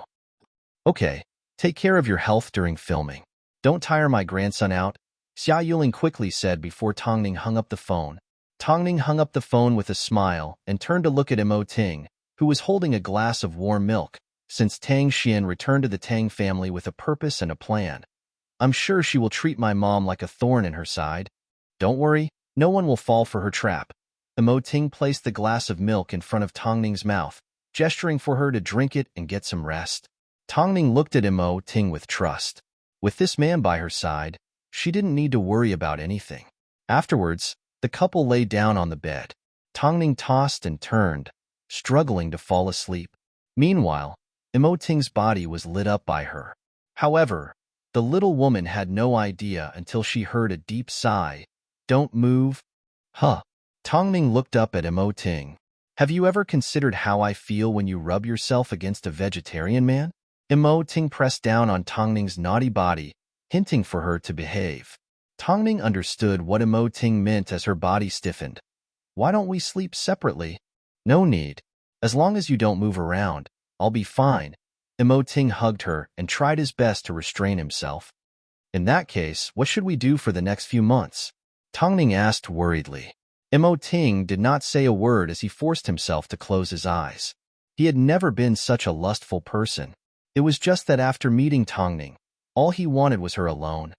Okay. Take care of your health during filming. Don't tire my grandson out, Xia Yuling quickly said before Tongning hung up the phone. Tongning hung up the phone with a smile and turned to look at Mo Ting, who was holding a glass of warm milk, since Tang Xian returned to the Tang family with a purpose and a plan. I'm sure she will treat my mom like a thorn in her side. Don't worry, no one will fall for her trap. Mo Ting placed the glass of milk in front of Tongning's mouth, gesturing for her to drink it and get some rest. Tongning looked at Mo Ting with trust. With this man by her side, she didn't need to worry about anything. Afterwards, the couple lay down on the bed. Tongning tossed and turned, struggling to fall asleep. Meanwhile, Mo Ting's body was lit up by her. However, the little woman had no idea until she heard a deep sigh. Don't move. Huh. Tongning looked up at Mo Ting. Have you ever considered how I feel when you rub yourself against a vegetarian man? Mo Ting pressed down on Tongning's naughty body, hinting for her to behave. Tongning understood what Mo Ting meant as her body stiffened. Why don't we sleep separately? No need. As long as you don't move around, I'll be fine. Mo Ting hugged her and tried his best to restrain himself. In that case, what should we do for the next few months? Tongning asked worriedly. Mo Ting did not say a word as he forced himself to close his eyes. He had never been such a lustful person. It was just that after meeting Tongning, all he wanted was her alone.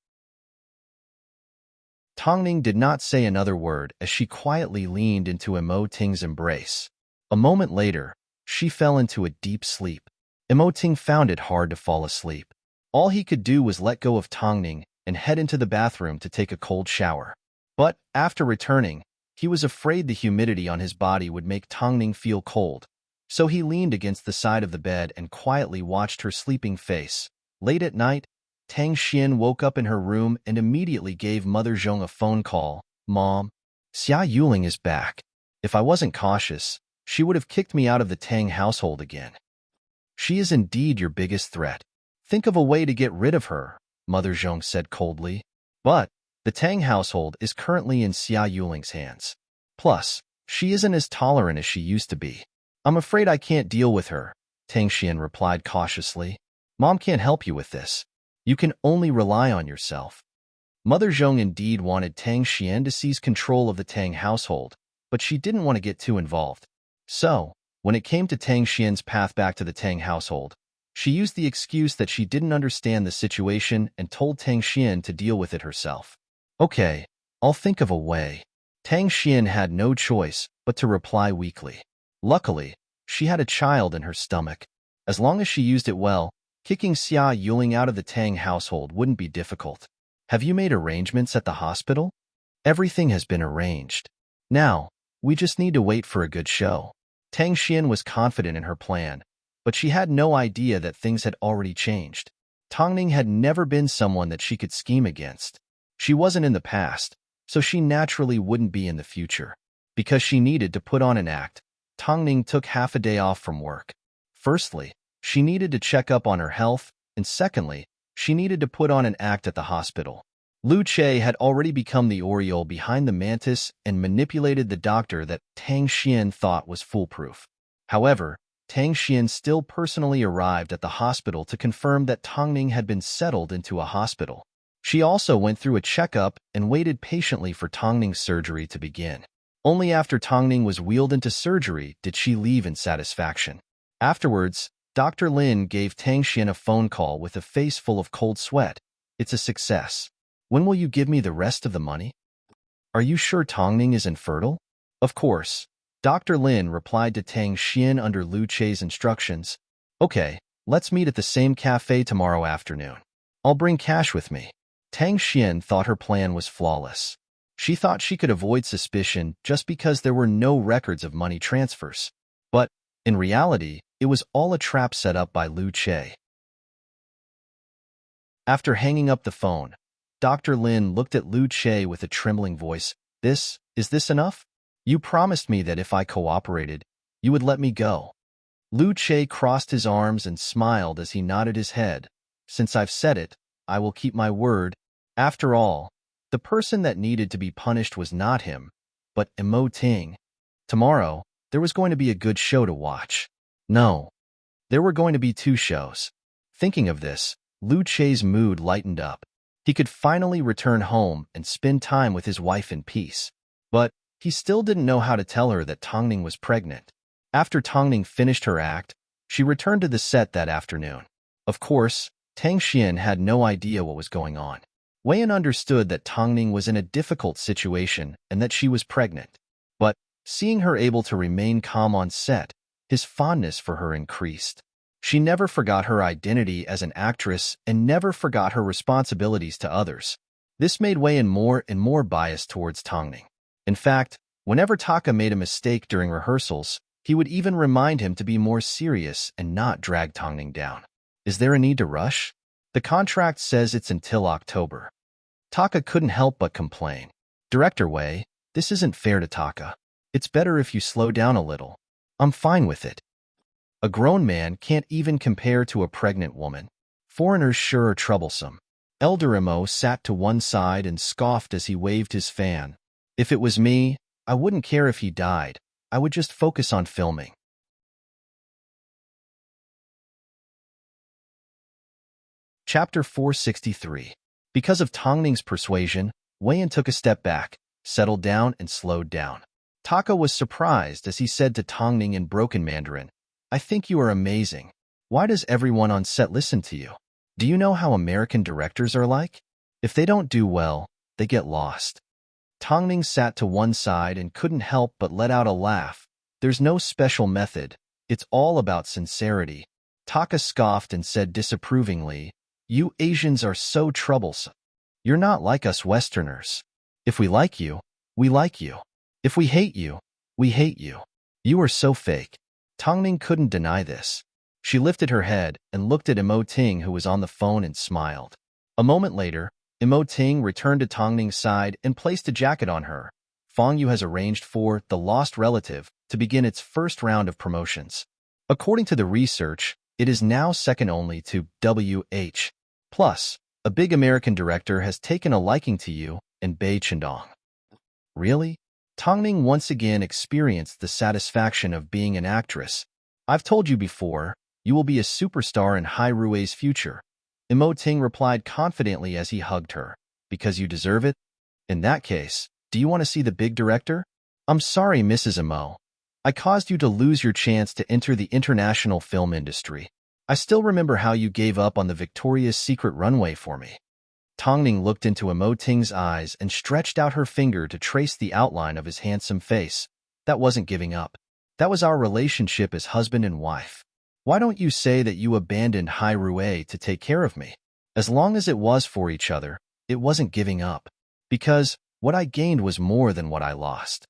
Tongning did not say another word as she quietly leaned into Mo Ting's embrace. A moment later, she fell into a deep sleep. Mo Ting found it hard to fall asleep. All he could do was let go of Tongning and head into the bathroom to take a cold shower. But after returning, he was afraid the humidity on his body would make Tongning feel cold. So he leaned against the side of the bed and quietly watched her sleeping face. Late at night, Tang Xian woke up in her room and immediately gave Mother Zhong a phone call. Mom, Xia Yuling is back. If I wasn't cautious, she would have kicked me out of the Tang household again. She is indeed your biggest threat. Think of a way to get rid of her, Mother Zhong said coldly. But the Tang household is currently in Xia Yuling's hands. Plus, she isn't as tolerant as she used to be. I'm afraid I can't deal with her, Tang Xian replied cautiously. Mom can't help you with this. You can only rely on yourself. Mother Zhong indeed wanted Tang Xian to seize control of the Tang household, but she didn't want to get too involved. So, when it came to Tang Xian's path back to the Tang household, she used the excuse that she didn't understand the situation and told Tang Xian to deal with it herself. Okay, I'll think of a way. Tang Xian had no choice but to reply weakly. Luckily, she had a child in her stomach. As long as she used it well, kicking Xia Yuling out of the Tang household wouldn't be difficult. Have you made arrangements at the hospital? Everything has been arranged. Now, we just need to wait for a good show. Tang Xian was confident in her plan, but she had no idea that things had already changed. Tongning had never been someone that she could scheme against. She wasn't in the past, so she naturally wouldn't be in the future. Because she needed to put on an act, Tongning took half a day off from work. Firstly, she needed to check up on her health, and secondly, she needed to put on an act at the hospital. Lu Che had already become the Oriole behind the mantis and manipulated the doctor that Tang Xian thought was foolproof. However, Tang Xian still personally arrived at the hospital to confirm that Tongning had been settled into a hospital. She also went through a checkup and waited patiently for Tongning's surgery to begin. Only after Tongning was wheeled into surgery did she leave in satisfaction. Afterwards, Dr. Lin gave Tang Xian a phone call with a face full of cold sweat. It's a success. When will you give me the rest of the money? Are you sure Tongning is infertile? Of course. Dr. Lin replied to Tang Xian under Lu Che's instructions. Okay, let's meet at the same cafe tomorrow afternoon. I'll bring cash with me. Tang Xian thought her plan was flawless. She thought she could avoid suspicion just because there were no records of money transfers. But, in reality, it was all a trap set up by Lu Che. After hanging up the phone, Dr. Lin looked at Lu Che with a trembling voice. Is this enough? You promised me that if I cooperated, you would let me go. Lu Che crossed his arms and smiled as he nodded his head. Since I've said it, I will keep my word. After all, The person that needed to be punished was not him, but Ting. Tomorrow, there was going to be a good show to watch. No, there were going to be 2 shows. Thinking of this, Lu Che's mood lightened up. He could finally return home and spend time with his wife in peace. But he still didn't know how to tell her that Tongning was pregnant. After Tongning finished her act, she returned to the set that afternoon. Of course, Tang Xian had no idea what was going on. Weiyan understood that Tongning was in a difficult situation and that she was pregnant. But seeing her able to remain calm on set, his fondness for her increased. She never forgot her identity as an actress and never forgot her responsibilities to others. This made Weiyan more and more biased towards Tongning. In fact, whenever Taka made a mistake during rehearsals, he would even remind him to be more serious and not drag Tongning down. Is there a need to rush? The contract says it's until October. Taka couldn't help but complain. Director Wei, this isn't fair to Taka. It's better if you slow down a little. I'm fine with it. A grown man can't even compare to a pregnant woman. Foreigners sure are troublesome. Elder Imo sat to one side and scoffed as he waved his fan. If it was me, I wouldn't care if he died. I would just focus on filming. Chapter 463. Because of Tongning's persuasion, Weiyan took a step back, settled down, and slowed down. Taka was surprised as he said to Tongning in broken Mandarin, I think you are amazing. Why does everyone on set listen to you? Do you know how American directors are like? If they don't do well, they get lost. Tongning sat to one side and couldn't help but let out a laugh. There's no special method. It's all about sincerity. Taka scoffed and said disapprovingly, You Asians are so troublesome. You're not like us Westerners. If we like you, we like you. If we hate you, we hate you. You are so fake. Tongning couldn't deny this. She lifted her head and looked at Ting, who was on the phone, and smiled. A moment later, Ting returned to Tongning's side and placed a jacket on her. Fong Yu has arranged for The Lost Relative to begin its first round of promotions. According to the research, it is now second only to WH. Plus, a big American director has taken a liking to you and Bei Chendong. Really? Tongning once again experienced the satisfaction of being an actress. I've told you before, you will be a superstar in Hai Rui's future. Ting replied confidently as he hugged her. Because you deserve it? In that case, do you want to see the big director? I'm sorry, Mrs. Imo. I caused you to lose your chance to enter the international film industry. I still remember how you gave up on the Victoria's Secret runway for me. Tongning looked into Ting's eyes and stretched out her finger to trace the outline of his handsome face. That wasn't giving up. That was our relationship as husband and wife. Why don't you say that you abandoned Hai Rui to take care of me? As long as it was for each other, it wasn't giving up. Because what I gained was more than what I lost.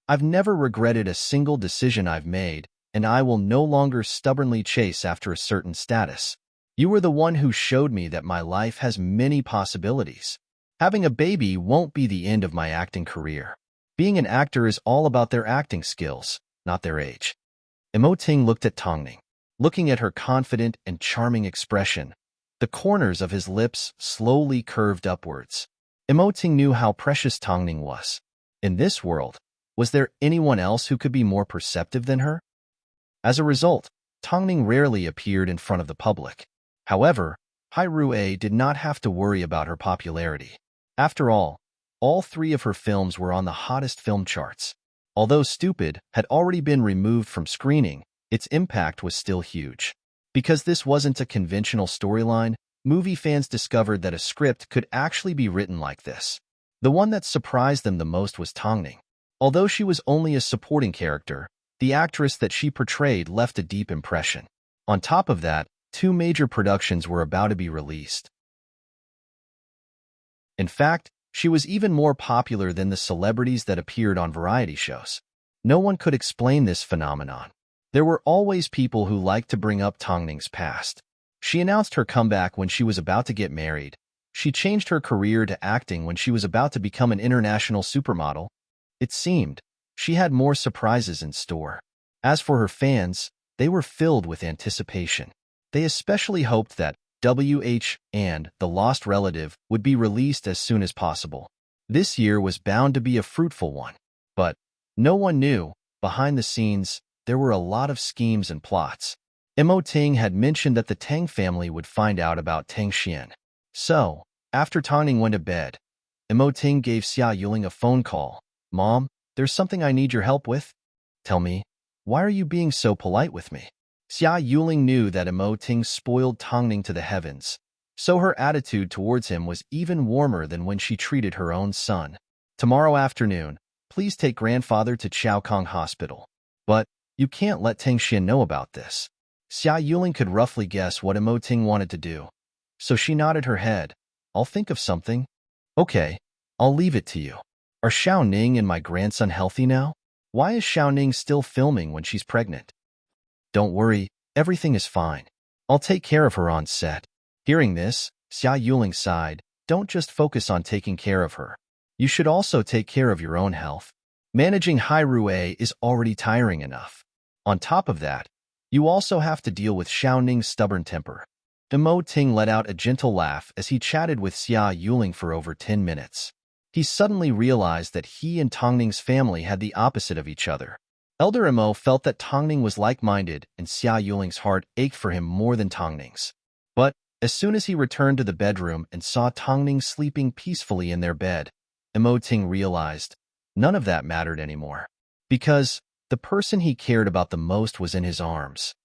I've never regretted a single decision I've made, and I will no longer stubbornly chase after a certain status. You were the one who showed me that my life has many possibilities. Having a baby won't be the end of my acting career. Being an actor is all about their acting skills, not their age. Ting looked at Tongning. Looking at her confident and charming expression, the corners of his lips slowly curved upwards. Ting knew how precious Tongning was. In this world, was there anyone else who could be more perceptive than her? As a result, Tongning rarely appeared in front of the public. However, Hai Rui did not have to worry about her popularity. After all 3 of her films were on the hottest film charts. Although Stupid had already been removed from screening, its impact was still huge. Because this wasn't a conventional storyline, movie fans discovered that a script could actually be written like this. The one that surprised them the most was Tongning. Although she was only a supporting character, the actress that she portrayed left a deep impression. On top of that, 2 major productions were about to be released. In fact, she was even more popular than the celebrities that appeared on variety shows. No one could explain this phenomenon. There were always people who liked to bring up Tongning's past. She announced her comeback when she was about to get married. She changed her career to acting when she was about to become an international supermodel. It seemed she had more surprises in store. As for her fans, they were filled with anticipation. They especially hoped that and The Lost Relative would be released as soon as possible. This year was bound to be a fruitful one. But no one knew, behind the scenes, there were a lot of schemes and plots. Mo Ting had mentioned that the Tang family would find out about Tang Xian. So, after Tangning went to bed, Mo Ting gave Xia Yuling a phone call. "Mom, there's something I need your help with." "Tell me, why are you being so polite with me?" Xia Yuling knew that Mo Ting spoiled Tangning to the heavens, so her attitude towards him was even warmer than when she treated her own son. "Tomorrow afternoon, please take grandfather to Chaokong Hospital. But you can't let Tang Xian know about this." Xia Yuling could roughly guess what Mo Ting wanted to do, so she nodded her head. "I'll think of something." "Okay, I'll leave it to you. Are Xiao Ning and my grandson healthy now? Why is Xiao Ning still filming when she's pregnant?" "Don't worry, everything is fine. I'll take care of her on set." Hearing this, Xia Yuling sighed. "Don't just focus on taking care of her. You should also take care of your own health. Managing Hai Rui is already tiring enough. On top of that, you also have to deal with Xiao Ning's stubborn temper." Mo Ting let out a gentle laugh as he chatted with Xia Yuling for over 10 minutes. He suddenly realized that he and Tangning's family had the opposite of each other. Elder Mo felt that Tangning was like-minded, and Xia Yuling's heart ached for him more than Tangning's. But as soon as he returned to the bedroom and saw Tangning sleeping peacefully in their bed, Mo Ting realized none of that mattered anymore, because the person he cared about the most was in his arms.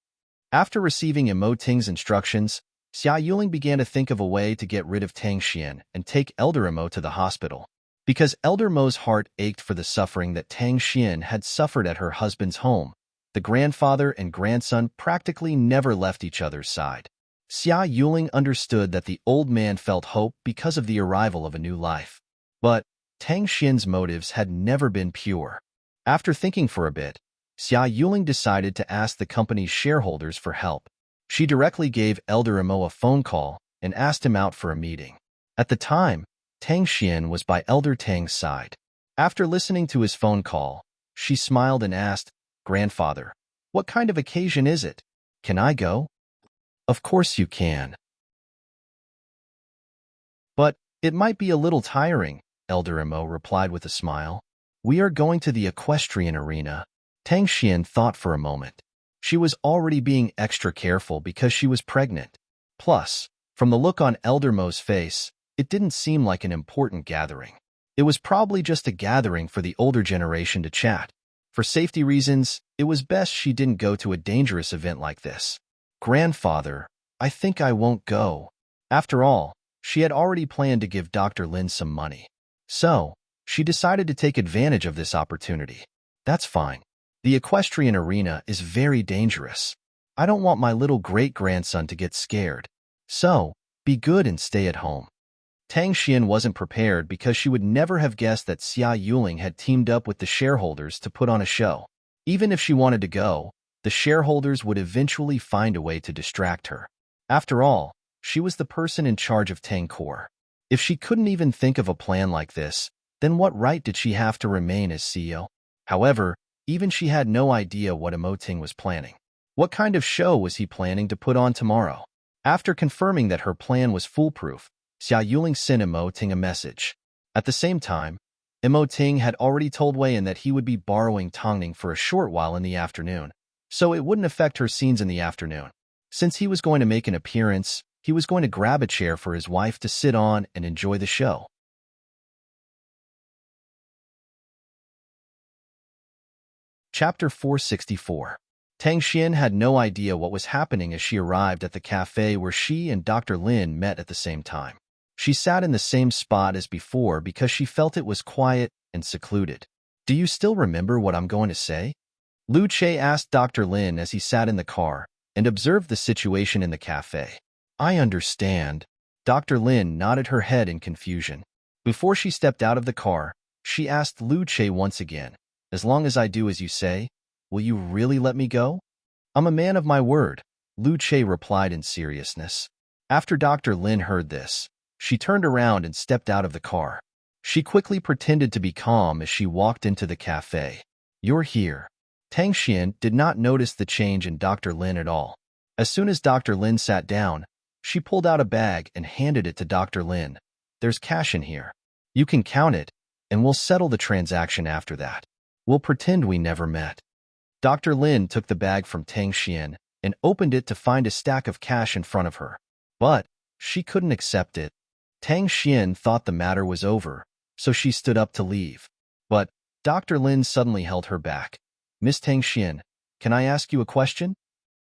After receiving Mo Ting's instructions, Xia Yuling began to think of a way to get rid of Tang Xian and take Elder Mo to the hospital. Because Elder Mo's heart ached for the suffering that Tang Xian had suffered at her husband's home, the grandfather and grandson practically never left each other's side. Xia Yuling understood that the old man felt hope because of the arrival of a new life. But Tang Xian's motives had never been pure. After thinking for a bit, Xia Yuling decided to ask the company's shareholders for help. She directly gave Elder Mo a phone call and asked him out for a meeting. At the time, Tang Xian was by Elder Tang's side. After listening to his phone call, she smiled and asked, "Grandfather, what kind of occasion is it? Can I go?" "Of course you can. But it might be a little tiring," Elder Mo replied with a smile. "We are going to the equestrian arena." Tang Xian thought for a moment. She was already being extra careful because she was pregnant. Plus, from the look on Elder Mo's face, it didn't seem like an important gathering. It was probably just a gathering for the older generation to chat. For safety reasons, it was best she didn't go to a dangerous event like this. "Grandfather, I think I won't go." After all, she had already planned to give Dr. Lin some money. So, she decided to take advantage of this opportunity. "That's fine. The equestrian arena is very dangerous. I don't want my little great-grandson to get scared. So, be good and stay at home." Tang Xian wasn't prepared because she would never have guessed that Xia Yuling had teamed up with the shareholders to put on a show. Even if she wanted to go, the shareholders would eventually find a way to distract her. After all, she was the person in charge of Tang Core. If she couldn't even think of a plan like this, then what right did she have to remain as CEO? However, even she had no idea what Mo Ting was planning. What kind of show was he planning to put on tomorrow? After confirming that her plan was foolproof, Xia Yuling sent Mo Ting a message. At the same time, Mo Ting had already told Wei that he would be borrowing Tangning for a short while in the afternoon, so it wouldn't affect her scenes in the afternoon. Since he was going to make an appearance, he was going to grab a chair for his wife to sit on and enjoy the show. Chapter 464. Tang Xian had no idea what was happening as she arrived at the cafe where she and Dr. Lin met at the same time. She sat in the same spot as before because she felt it was quiet and secluded. "Do you still remember what I'm going to say?" Lu Che asked Dr. Lin as he sat in the car and observed the situation in the cafe. "I understand." Dr. Lin nodded her head in confusion. Before she stepped out of the car, she asked Lu Che once again, "As long as I do as you say, will you really let me go?" "I'm a man of my word," Lu Che replied in seriousness. After Dr. Lin heard this, she turned around and stepped out of the car. She quickly pretended to be calm as she walked into the cafe. "You're here." Tang Xian did not notice the change in Dr. Lin at all. As soon as Dr. Lin sat down, She pulled out a bag and handed it to Dr. Lin. There's cash in here. You can count it, and we'll settle the transaction after that. We'll pretend we never met. Dr. Lin took the bag from Tang Xian and opened it to find a stack of cash in front of her. But she couldn't accept it. Tang Xian thought the matter was over, so she stood up to leave. But Dr. Lin suddenly held her back. Miss Tang Xian, can I ask you a question?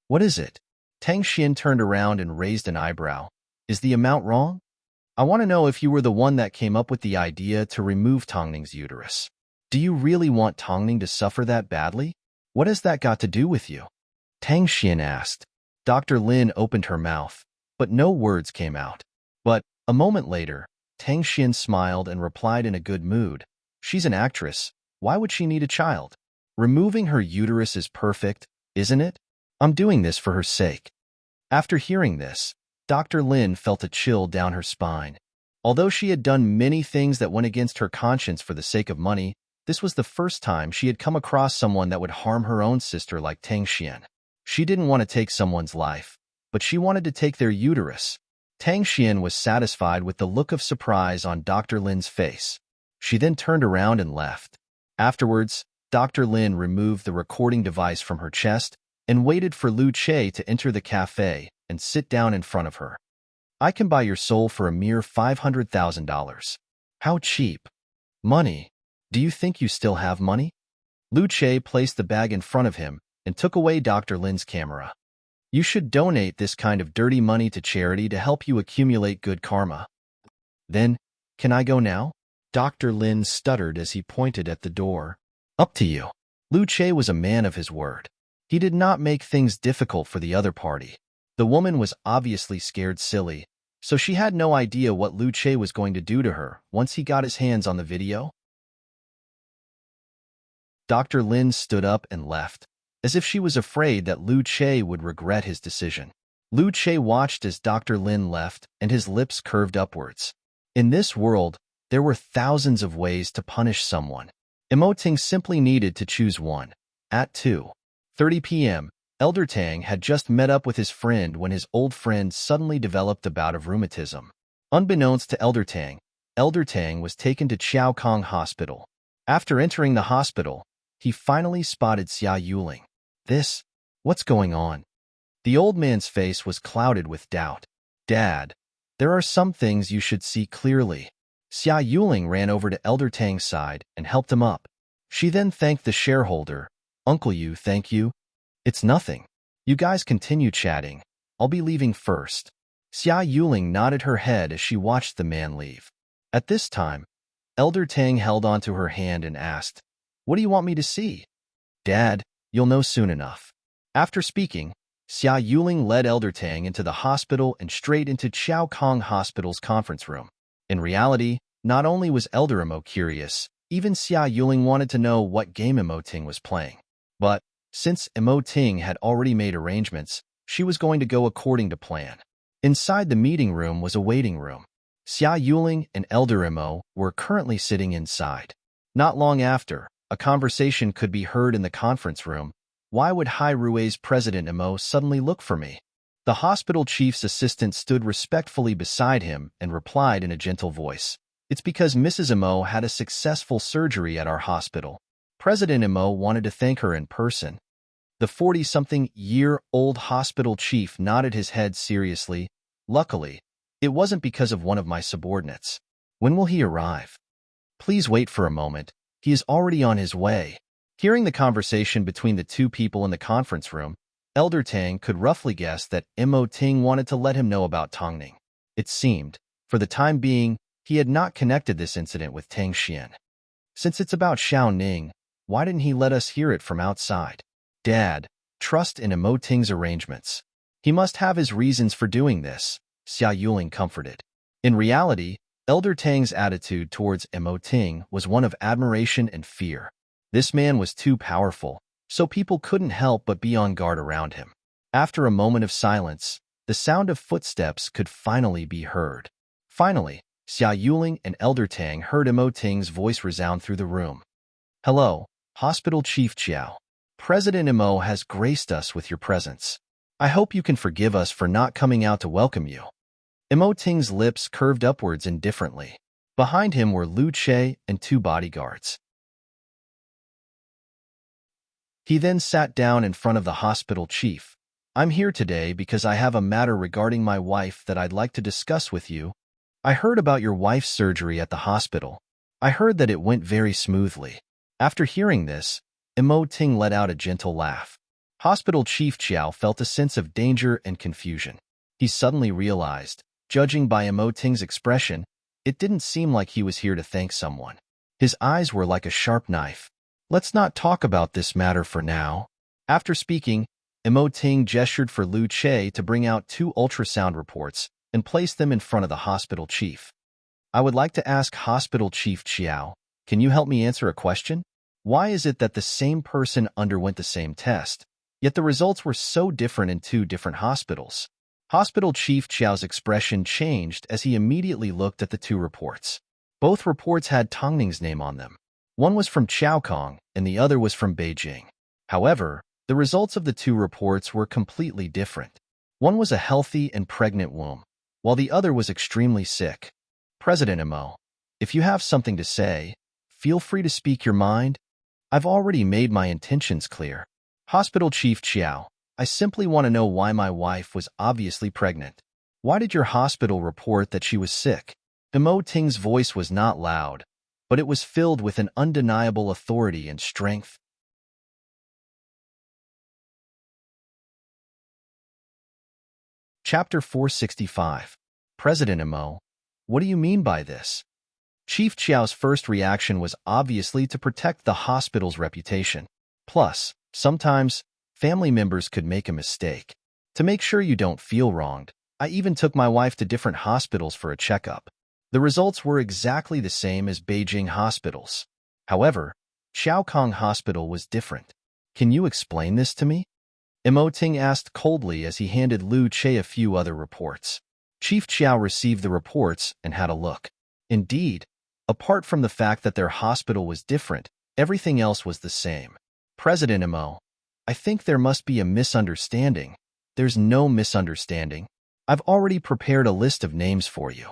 What is it? Tang Xian turned around and raised an eyebrow. Is the amount wrong? I want to know if you were the one that came up with the idea to remove Tongning's uterus. Do you really want Tongning to suffer that badly? What has that got to do with you? Tang Xian asked. Dr. Lin opened her mouth, but no words came out. But a moment later, Tang Xian smiled and replied in a good mood. She's an actress. Why would she need a child? Removing her uterus is perfect, isn't it? I'm doing this for her sake. After hearing this, Dr. Lin felt a chill down her spine. Although she had done many things that went against her conscience for the sake of money, this was the first time she had come across someone that would harm her own sister like Tang Xian. She didn't want to take someone's life, but she wanted to take their uterus. Tang Xian was satisfied with the look of surprise on Dr. Lin's face. She then turned around and left. Afterwards, Dr. Lin removed the recording device from her chest and waited for Lu Che to enter the cafe and sit down in front of her. I can buy your soul for a mere $500,000. How cheap. Money. Do you think you still have money? Lu Che placed the bag in front of him and took away Dr. Lin's camera. You should donate this kind of dirty money to charity to help you accumulate good karma. Then, can I go now? Dr. Lin stuttered as he pointed at the door. Up to you. Lu Che was a man of his word. He did not make things difficult for the other party. The woman was obviously scared silly, so she had no idea what Lu Che was going to do to her once he got his hands on the video. Dr. Lin stood up and left, as if she was afraid that Lu Che would regret his decision. Lu Che watched as Dr. Lin left, and his lips curved upwards. In this world, there were thousands of ways to punish someone. Emoting simply needed to choose one. At 2:30 p.m., Elder Tang had just met up with his friend when his old friend suddenly developed a bout of rheumatism. Unbeknownst to Elder Tang was taken to Chiao Kong Hospital. After entering the hospital, he finally spotted Xia Yuling. What's going on? The old man's face was clouded with doubt. Dad, there are some things you should see clearly. Xia Yuling ran over to Elder Tang's side and helped him up. She then thanked the shareholder. Uncle Yu, thank you. It's nothing. You guys continue chatting. I'll be leaving first. Xia Yuling nodded her head as she watched the man leave. At this time, Elder Tang held onto her hand and asked, What do you want me to see? Dad, you'll know soon enough. After speaking, Xia Yuling led Elder Tang into the hospital and straight into Chiao Kong Hospital's conference room. In reality, not only was Elder Imo curious, even Xia Yuling wanted to know what game Imo Ting was playing. But since Imo Ting had already made arrangements, she was going to go according to plan. Inside the meeting room was a waiting room. Xia Yuling and Elder Imo were currently sitting inside. Not long after, a conversation could be heard in the conference room. Why would Hai Rui's President Imo suddenly look for me? The hospital chief's assistant stood respectfully beside him and replied in a gentle voice. It's because Mrs. Imo had a successful surgery at our hospital. President Imo wanted to thank her in person. The 40-something-year-old hospital chief nodded his head seriously. Luckily, it wasn't because of one of my subordinates. When will he arrive? Please wait for a moment. He is already on his way. Hearing the conversation between the two people in the conference room, Elder Tang could roughly guess that Imo Ting wanted to let him know about Tongning. It seemed, for the time being, he had not connected this incident with Tang Xian. Since it's about Xiao Ning, why didn't he let us hear it from outside? Dad, trust in Imo Ting's arrangements. He must have his reasons for doing this, Xia Yuling comforted. In reality, Elder Tang's attitude towards Imo Ting was one of admiration and fear. This man was too powerful, so people couldn't help but be on guard around him. After a moment of silence, the sound of footsteps could finally be heard. Finally, Xia Yuling and Elder Tang heard Imo Ting's voice resound through the room. Hello, Hospital Chief Chiao. President Imo has graced us with your presence. I hope you can forgive us for not coming out to welcome you. Ting's lips curved upwards indifferently. Behind him were Lu Che and 2 bodyguards. He then sat down in front of the hospital chief. I'm here today because I have a matter regarding my wife that I'd like to discuss with you. I heard about your wife's surgery at the hospital. I heard that it went very smoothly. After hearing this, Ting let out a gentle laugh. Hospital Chief Chiao felt a sense of danger and confusion. He suddenly realized, judging by Ting's expression, it didn't seem like he was here to thank someone. His eyes were like a sharp knife. Let's not talk about this matter for now. After speaking, Ting gestured for Lu Che to bring out 2 ultrasound reports and place them in front of the hospital chief. I would like to ask Hospital Chief Chiao, can you help me answer a question? Why is it that the same person underwent the same test, yet the results were so different in 2 different hospitals? Hospital Chief Chiao's expression changed as he immediately looked at the 2 reports. Both reports had Tongning's name on them. One was from Chaokong and the other was from Beijing. However, the results of the 2 reports were completely different. One was a healthy and pregnant womb, while the other was extremely sick. President Imo, if you have something to say, feel free to speak your mind. I've already made my intentions clear. Hospital Chief Chiao, I simply want to know why my wife was obviously pregnant. Why did your hospital report that she was sick? Ting's voice was not loud, but it was filled with an undeniable authority and strength. Chapter 465. President Imo, what do you mean by this? Chief Chiao's first reaction was obviously to protect the hospital's reputation. Plus, sometimes, family members could make a mistake. To make sure you don't feel wronged, I even took my wife to different hospitals for a checkup. The results were exactly the same as Beijing hospitals. However, Chaokong Hospital was different. Can you explain this to me? Ting asked coldly as he handed Lu Che a few other reports. Chief Chiao received the reports and had a look. Indeed, apart from the fact that their hospital was different, everything else was the same. President Imo, I think there must be a misunderstanding. There's no misunderstanding. I've already prepared a list of names for you.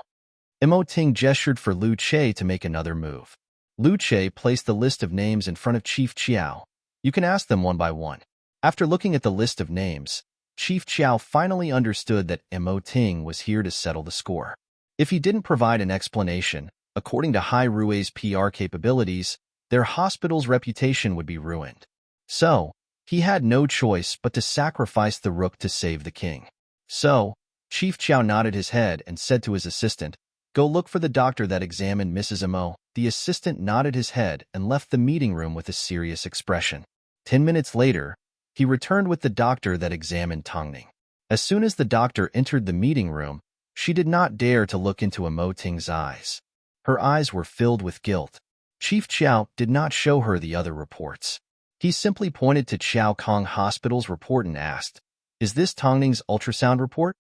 Ting gestured for Lu Che to make another move. Lu Che placed the list of names in front of Chief Chiao. You can ask them one by one. After looking at the list of names, Chief Chiao finally understood that Ting was here to settle the score. If he didn't provide an explanation, according to Hai Rui's PR capabilities, their hospital's reputation would be ruined. So, he had no choice but to sacrifice the rook to save the king. So, Chief Chiao nodded his head and said to his assistant, "Go look for the doctor that examined Mrs. Imo." The assistant nodded his head and left the meeting room with a serious expression. 10 minutes later, he returned with the doctor that examined Tongning. As soon as the doctor entered the meeting room, she did not dare to look into Ting's eyes. Her eyes were filled with guilt. Chief Chiao did not show her the other reports. He simply pointed to Chaokong Hospital's report and asked, "Is this Tongning's ultrasound report?"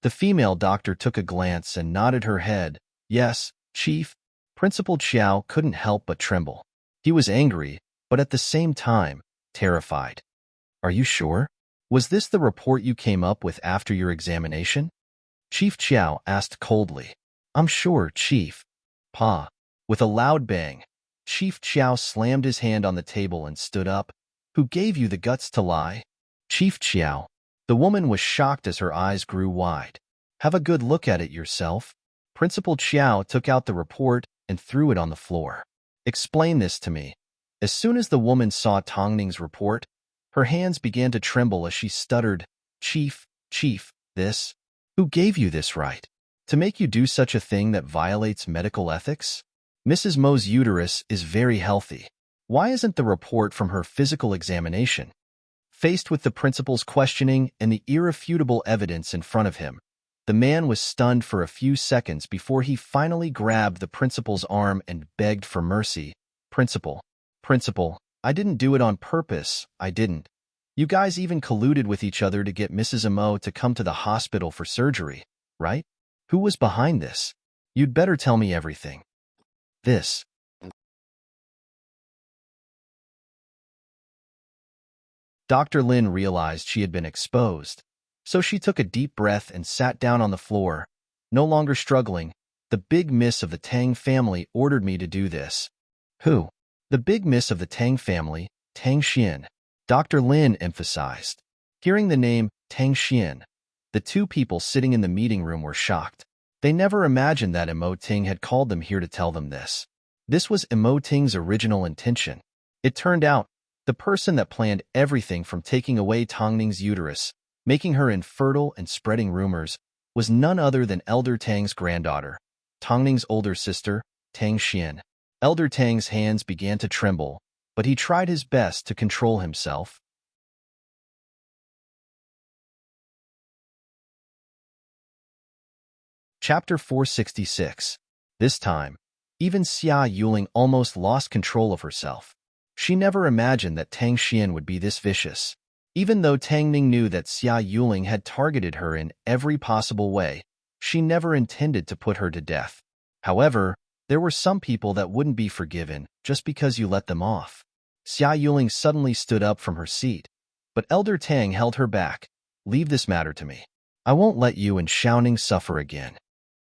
The female doctor took a glance and nodded her head. "Yes, Chief." Principal Chiao couldn't help but tremble. He was angry, but at the same time, terrified. "Are you sure? Was this the report you came up with after your examination?" Chief Chiao asked coldly. "I'm sure, Chief." Pa. With a loud bang, Chief Chiao slammed his hand on the table and stood up. "Who gave you the guts to lie?" "Chief Chiao." The woman was shocked as her eyes grew wide. "Have a good look at it yourself." Principal Chiao took out the report and threw it on the floor. "Explain this to me." As soon as the woman saw Tongning's report, her hands began to tremble as she stuttered, Chief, this? Who gave you this right? To make you do such a thing that violates medical ethics? Mrs. Mo's uterus is very healthy. Why isn't the report from her physical examination?" Faced with the principal's questioning and the irrefutable evidence in front of him, the man was stunned for a few seconds before he finally grabbed the principal's arm and begged for mercy. Principal, I didn't do it on purpose, I didn't. You guys even colluded with each other to get Mrs. Mo to come to the hospital for surgery, right? Who was behind this? You'd better tell me everything." This. Dr. Lin realized she had been exposed, so she took a deep breath and sat down on the floor. No longer struggling, the big miss of the Tang family ordered me to do this. Who? The big miss of the Tang family, Tang Xian. Dr. Lin emphasized. Hearing the name Tang Xian, the two people sitting in the meeting room were shocked. They never imagined that Imo Ting had called them here to tell them this. This was Imo Ting's original intention. It turned out, the person that planned everything from taking away Tongning's uterus, making her infertile and spreading rumors, was none other than Elder Tang's granddaughter, Tongning's older sister, Tang Xian. Elder Tang's hands began to tremble, but he tried his best to control himself. Chapter 466. This time, even Xia Yuling almost lost control of herself. She never imagined that Tang Xian would be this vicious. Even though Tang Ning knew that Xia Yuling had targeted her in every possible way, she never intended to put her to death. However, there were some people that wouldn't be forgiven just because you let them off. Xia Yuling suddenly stood up from her seat, but Elder Tang held her back. Leave this matter to me. I won't let you and Xiaoning suffer again.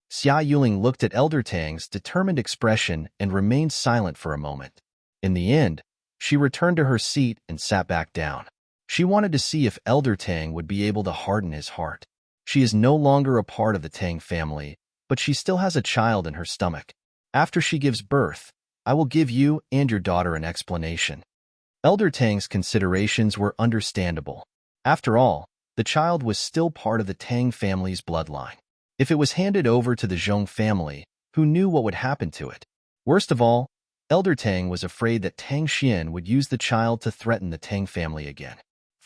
Xia Yuling looked at Elder Tang's determined expression and remained silent for a moment. In the end, she returned to her seat and sat back down. She wanted to see if Elder Tang would be able to harden his heart. She is no longer a part of the Tang family, but she still has a child in her stomach. After she gives birth, I will give you and your daughter an explanation. Elder Tang's considerations were understandable. After all, the child was still part of the Tang family's bloodline. If it was handed over to the Zhong family, who knew what would happen to it? Worst of all, Elder Tang was afraid that Tang Xian would use the child to threaten the Tang family again.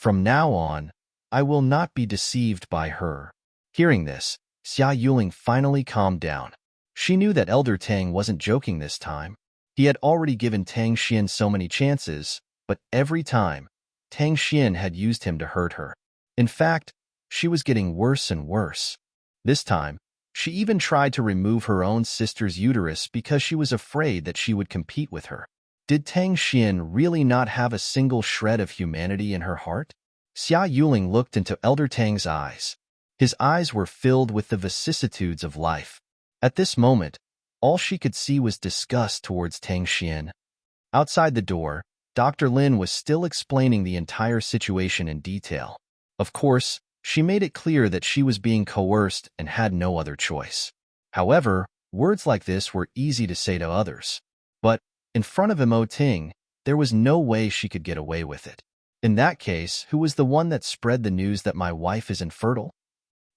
From now on, I will not be deceived by her. Hearing this, Xia Yuling finally calmed down. She knew that Elder Tang wasn't joking this time. He had already given Tang Xian so many chances, but every time, Tang Xian had used him to hurt her. In fact, she was getting worse and worse. This time, she even tried to remove her own sister's uterus because she was afraid that she would compete with her. Did Tang Xian really not have a single shred of humanity in her heart? Xia Yuling looked into Elder Tang's eyes. His eyes were filled with the vicissitudes of life. At this moment, all she could see was disgust towards Tang Xian. Outside the door, Dr. Lin was still explaining the entire situation in detail. Of course, she made it clear that she was being coerced and had no other choice. However, words like this were easy to say to others. But, in front of Imo Ting, there was no way she could get away with it. In that case, who was the one that spread the news that my wife is infertile?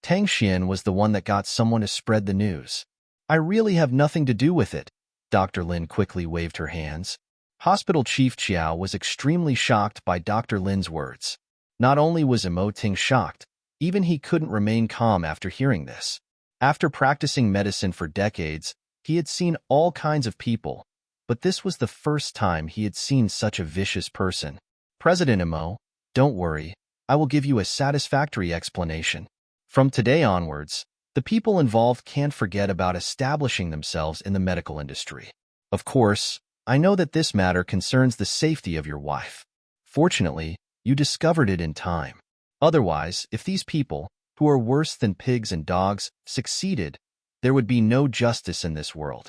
Tang Xian was the one that got someone to spread the news. I really have nothing to do with it. Dr. Lin quickly waved her hands. Hospital Chief Chiao was extremely shocked by Dr. Lin's words. Not only was Imo Ting shocked, even he couldn't remain calm after hearing this. After practicing medicine for decades, he had seen all kinds of people, but this was the first time he had seen such a vicious person. President Imo, don't worry, I will give you a satisfactory explanation. From today onwards, the people involved can't forget about establishing themselves in the medical industry. Of course, I know that this matter concerns the safety of your wife. Fortunately, you discovered it in time. Otherwise, if these people, who are worse than pigs and dogs, succeeded, there would be no justice in this world.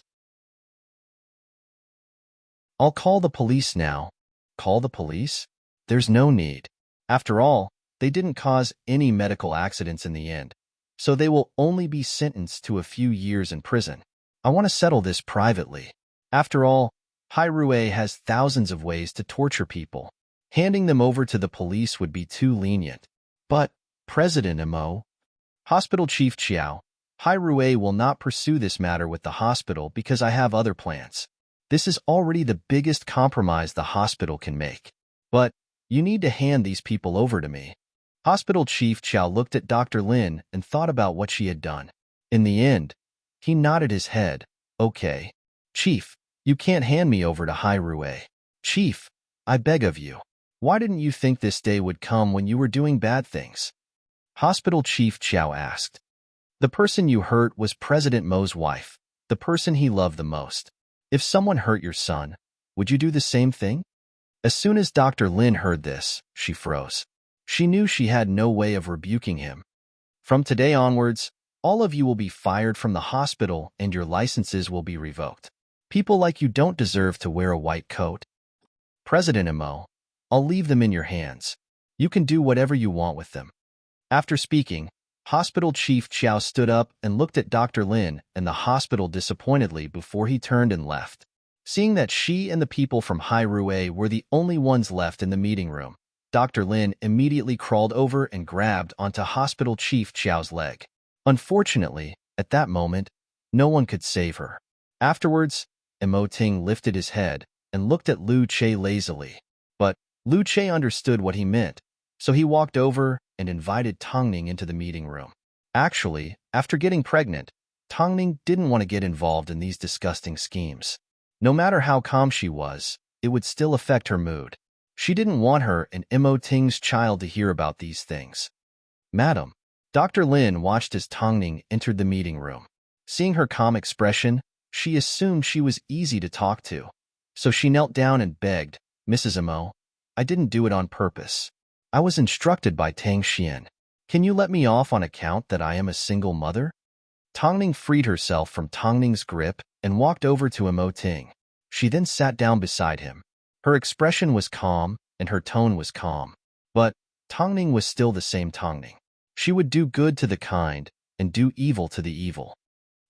I'll call the police now. Call the police? There's no need. After all, they didn't cause any medical accidents in the end, so they will only be sentenced to a few years in prison. I want to settle this privately. After all, Hai Rue has thousands of ways to torture people. Handing them over to the police would be too lenient. But, President Imo, Hospital Chief Chiao, Hai Rue will not pursue this matter with the hospital because I have other plans. This is already the biggest compromise the hospital can make. But, you need to hand these people over to me. Hospital Chief Chiao looked at Dr. Lin and thought about what she had done. In the end, he nodded his head. Okay. Chief, you can't hand me over to Hai Rue. Chief, I beg of you. Why didn't you think this day would come when you were doing bad things? Hospital Chief Chiao asked. The person you hurt was President Mo's wife, the person he loved the most. If someone hurt your son, would you do the same thing? As soon as Dr. Lin heard this, she froze. She knew she had no way of rebuking him. From today onwards, All of you will be fired from the hospital and your licenses will be revoked. People like you don't deserve to wear a white coat. President Imo, I'll leave them in your hands. You can do whatever you want with them. After speaking, Hospital Chief Chow stood up and looked at Dr. Lin and the hospital disappointedly before he turned and left. Seeing that she and the people from Hairue were the only ones left in the meeting room, Dr. Lin immediately crawled over and grabbed onto Hospital Chief Chow's leg. Unfortunately, at that moment, no one could save her. Afterwards, Imo Ting lifted his head and looked at Lu Che lazily. But Lu Che understood what he meant, so he walked over and invited Tongning into the meeting room. Actually, after getting pregnant, Tongning didn't want to get involved in these disgusting schemes. No matter how calm she was, it would still affect her mood. She didn't want her and Imo Ting's child to hear about these things. Madam, Dr. Lin watched as Tongning entered the meeting room. Seeing her calm expression, she assumed she was easy to talk to. So she knelt down and begged, Mrs. Imo, I didn't do it on purpose. I was instructed by Tang Xian. Can you let me off on account that I am a single mother? Tongning freed herself from Tongning's grip and walked over to Imo Ting. She then sat down beside him. Her expression was calm and her tone was calm. But Tongning was still the same Tongning. She would do good to the kind and do evil to the evil.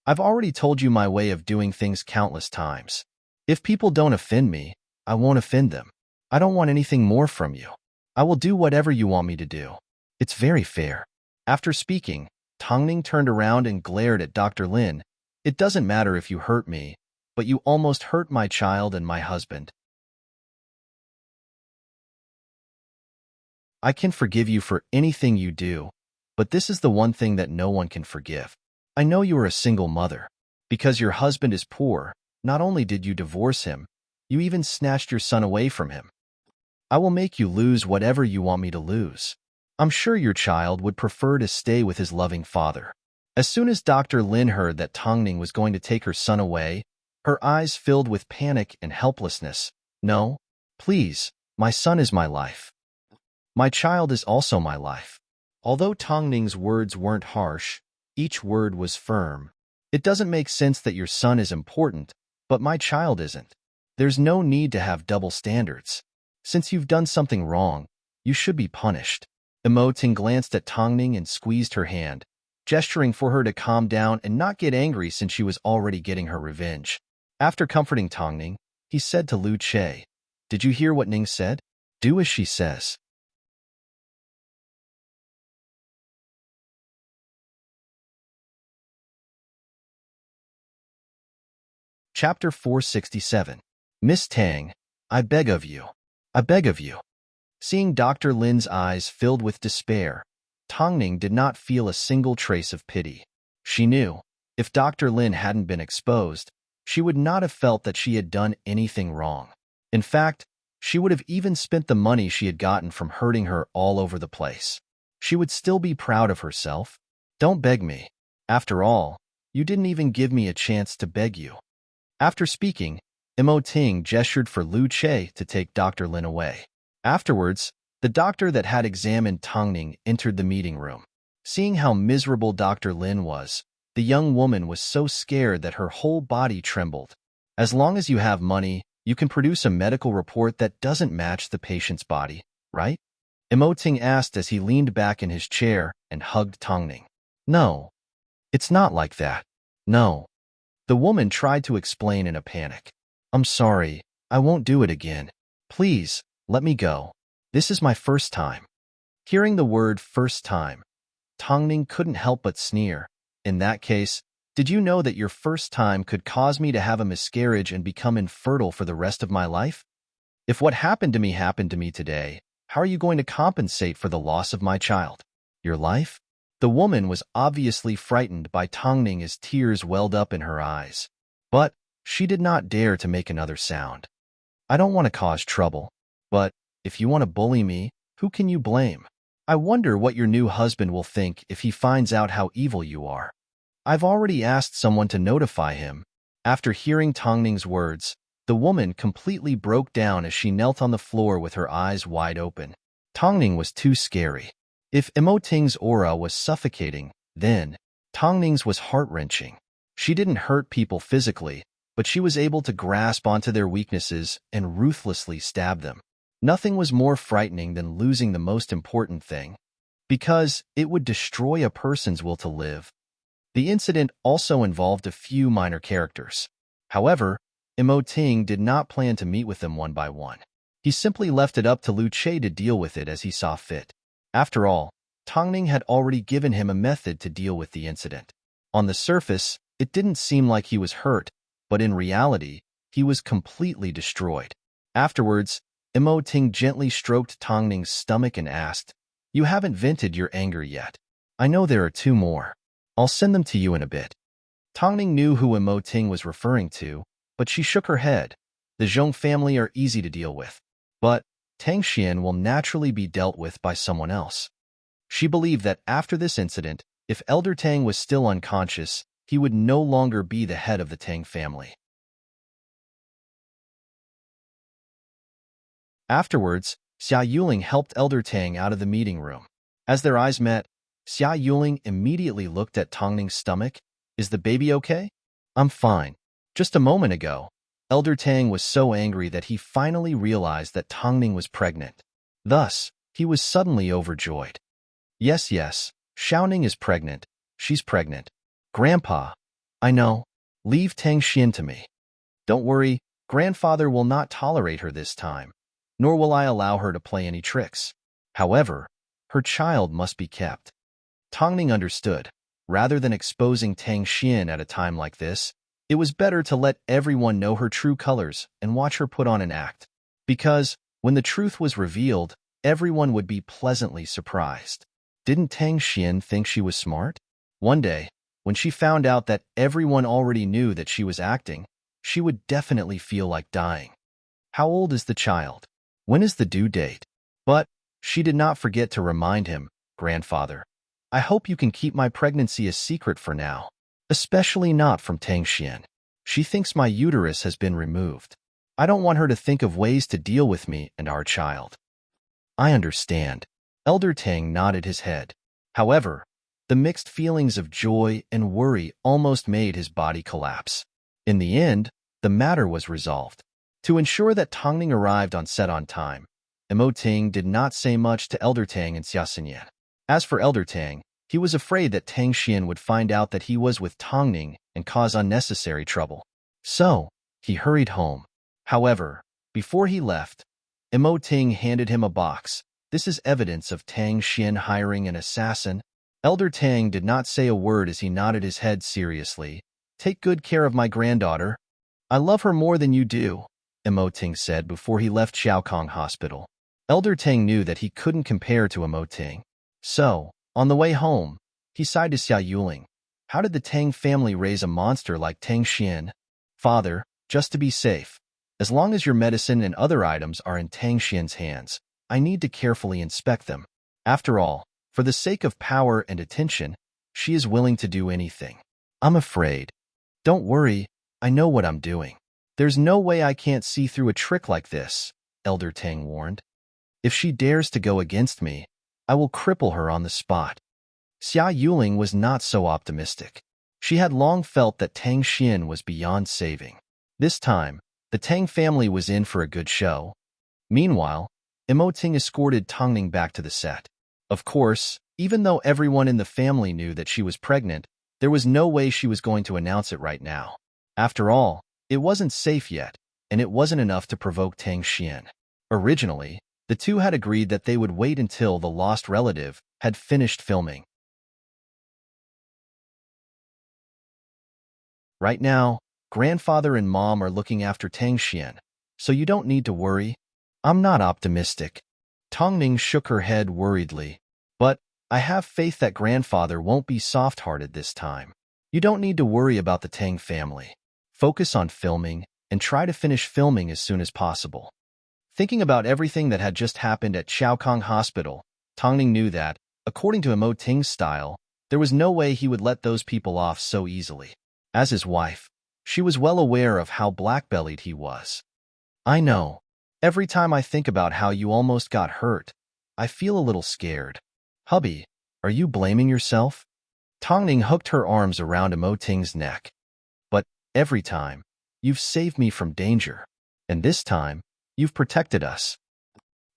I've already told you my way of doing things countless times. If people don't offend me, I won't offend them. I don't want anything more from you. I will do whatever you want me to do. It's very fair. After speaking, Tongning turned around and glared at Dr. Lin. It doesn't matter if you hurt me, but you almost hurt my child and my husband. I can forgive you for anything you do, but this is the one thing that no one can forgive. I know you are a single mother. Because your husband is poor, not only did you divorce him, you even snatched your son away from him. I will make you lose whatever you want me to lose. I'm sure your child would prefer to stay with his loving father. As soon as Dr. Lin heard that Tongning was going to take her son away, her eyes filled with panic and helplessness. No, please, my son is my life. My child is also my life. Although Tongning's words weren't harsh, each word was firm. It doesn't make sense that your son is important, but my child isn't. There's no need to have double standards. Since you've done something wrong, you should be punished. Imo Ting glanced at Tongning and squeezed her hand, gesturing for her to calm down and not get angry since she was already getting her revenge. After comforting Tongning, he said to Lu Che, Did you hear what Ning said? Do as she says. Chapter 467. Miss Tang, I beg of you. I beg of you. Seeing Dr. Lin's eyes filled with despair, Tongning did not feel a single trace of pity. She knew, if Dr. Lin hadn't been exposed, she would not have felt that she had done anything wrong. In fact, she would have even spent the money she had gotten from hurting her all over the place. She would still be proud of herself. Don't beg me. After all, you didn't even give me a chance to beg you. After speaking, Imo Ting gestured for Lu Che to take Dr. Lin away. Afterwards, the doctor that had examined Tongning entered the meeting room. Seeing how miserable Dr. Lin was, the young woman was so scared that her whole body trembled. As long as you have money, you can produce a medical report that doesn't match the patient's body, right? Imo Ting asked as he leaned back in his chair and hugged Tongning. No, it's not like that. No. The woman tried to explain in a panic. I'm sorry, I won't do it again. Please, let me go. This is my first time. Hearing the word first time, Tongning couldn't help but sneer. In that case, did you know that your first time could cause me to have a miscarriage and become infertile for the rest of my life? If what happened to me today, how are you going to compensate for the loss of my child? Your life? The woman was obviously frightened by Tongning as tears welled up in her eyes. But she did not dare to make another sound. I don't want to cause trouble, but if you want to bully me, who can you blame? I wonder what your new husband will think if he finds out how evil you are. I've already asked someone to notify him. After hearing Tongning's words, the woman completely broke down as she knelt on the floor with her eyes wide open. Tongning was too scary. If Imo Ting's aura was suffocating, then Tongning's was heart-wrenching. She didn't hurt people physically, but she was able to grasp onto their weaknesses and ruthlessly stab them. Nothing was more frightening than losing the most important thing, because it would destroy a person's will to live. The incident also involved a few minor characters. However, Immerse did not plan to meet with them one by one. He simply left it up to Lu Che to deal with it as he saw fit. After all, Tongning had already given him a method to deal with the incident. On the surface, it didn't seem like he was hurt, but in reality, he was completely destroyed. Afterwards, Immerse gently stroked Tongning's stomach and asked, "You haven't vented your anger yet. I know there are 2 more. I'll send them to you in a bit." Tongning knew who Immerse was referring to, but she shook her head. The Zhong family are easy to deal with, but Tang Xian will naturally be dealt with by someone else. She believed that after this incident, if Elder Tang was still unconscious, he would no longer be the head of the Tang family. Afterwards, Xia Yuling helped Elder Tang out of the meeting room. As their eyes met, Xia Yuling immediately looked at Tongning's stomach. "Is the baby okay?" "I'm fine." Just a moment ago, Elder Tang was so angry that he finally realized that Tongning was pregnant. Thus, he was suddenly overjoyed. Yes, Xiaoning is pregnant. She's pregnant. Grandpa, I know. Leave Tang Xian to me. Don't worry, grandfather will not tolerate her this time, nor will I allow her to play any tricks. However, her child must be kept. Tongning understood. Rather than exposing Tang Xian at a time like this, it was better to let everyone know her true colors and watch her put on an act. Because, when the truth was revealed, everyone would be pleasantly surprised. Didn't Tang Xian think she was smart? One day, when she found out that everyone already knew that she was acting, she would definitely feel like dying. How old is the child? When is the due date? But she did not forget to remind him, "Grandfather, I hope you can keep my pregnancy a secret for now, especially not from Tang Xian. She thinks my uterus has been removed. I don't want her to think of ways to deal with me and our child." "I understand." Elder Tang nodded his head. However, the mixed feelings of joy and worry almost made his body collapse. In the end, the matter was resolved. To ensure that Tongning arrived on set on time, Immerse did not say much to Elder Tang and Xia Xinyan. As for Elder Tang, he was afraid that Tang Xian would find out that he was with Tongning and cause unnecessary trouble. So, he hurried home. However, before he left, Immerse handed him a box. "This is evidence of Tang Xian hiring an assassin." Elder Tang did not say a word as he nodded his head seriously. "Take good care of my granddaughter. I love her more than you do," Immerse said before he left Xiaokong Hospital. Elder Tang knew that he couldn't compare to Immerse. So, on the way home, he sighed to Xia Yuling. How did the Tang family raise a monster like Tang Xian? "Father, just to be safe, as long as your medicine and other items are in Tang Xian's hands, I need to carefully inspect them. After all, for the sake of power and attention, she is willing to do anything. I'm afraid." "Don't worry, I know what I'm doing. There's no way I can't see through a trick like this," Elder Tang warned. "If she dares to go against me, I will cripple her on the spot." Xia Yuling was not so optimistic. She had long felt that Tang Xian was beyond saving. This time, the Tang family was in for a good show. Meanwhile, Immerse escorted Tongning back to the set. Of course, even though everyone in the family knew that she was pregnant, there was no way she was going to announce it right now. After all, it wasn't safe yet, and it wasn't enough to provoke Tang Xian. Originally, the two had agreed that they would wait until The Lost Relative had finished filming. Right now, grandfather and mom are looking after Tang Xian, so you don't need to worry. I'm not optimistic. Tongning shook her head worriedly. But I have faith that grandfather won't be soft-hearted this time. You don't need to worry about the Tang family. Focus on filming and try to finish filming as soon as possible. Thinking about everything that had just happened at Xiaokong Hospital, Tongning knew that, according to Immerse's style, there was no way he would let those people off so easily. As his wife, she was well aware of how black-bellied he was. "I know. Every time I think about how you almost got hurt, I feel a little scared. Hubby, are you blaming yourself?" Tongning hooked her arms around Emoting's neck. But every time, you've saved me from danger. And this time, you've protected us.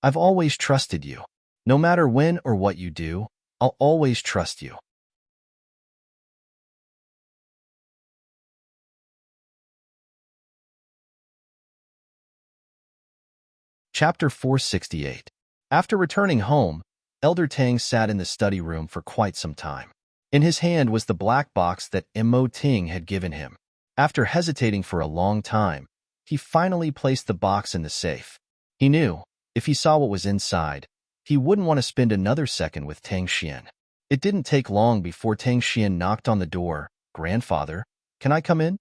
I've always trusted you. No matter when or what you do, I'll always trust you. Chapter 468. After returning home, Elder Tang sat in the study room for quite some time. In his hand was the black box that Ting had given him. After hesitating for a long time, he finally placed the box in the safe. He knew, if he saw what was inside, he wouldn't want to spend another second with Tang Xian. It didn't take long before Tang Xian knocked on the door. "Grandfather, can I come in?"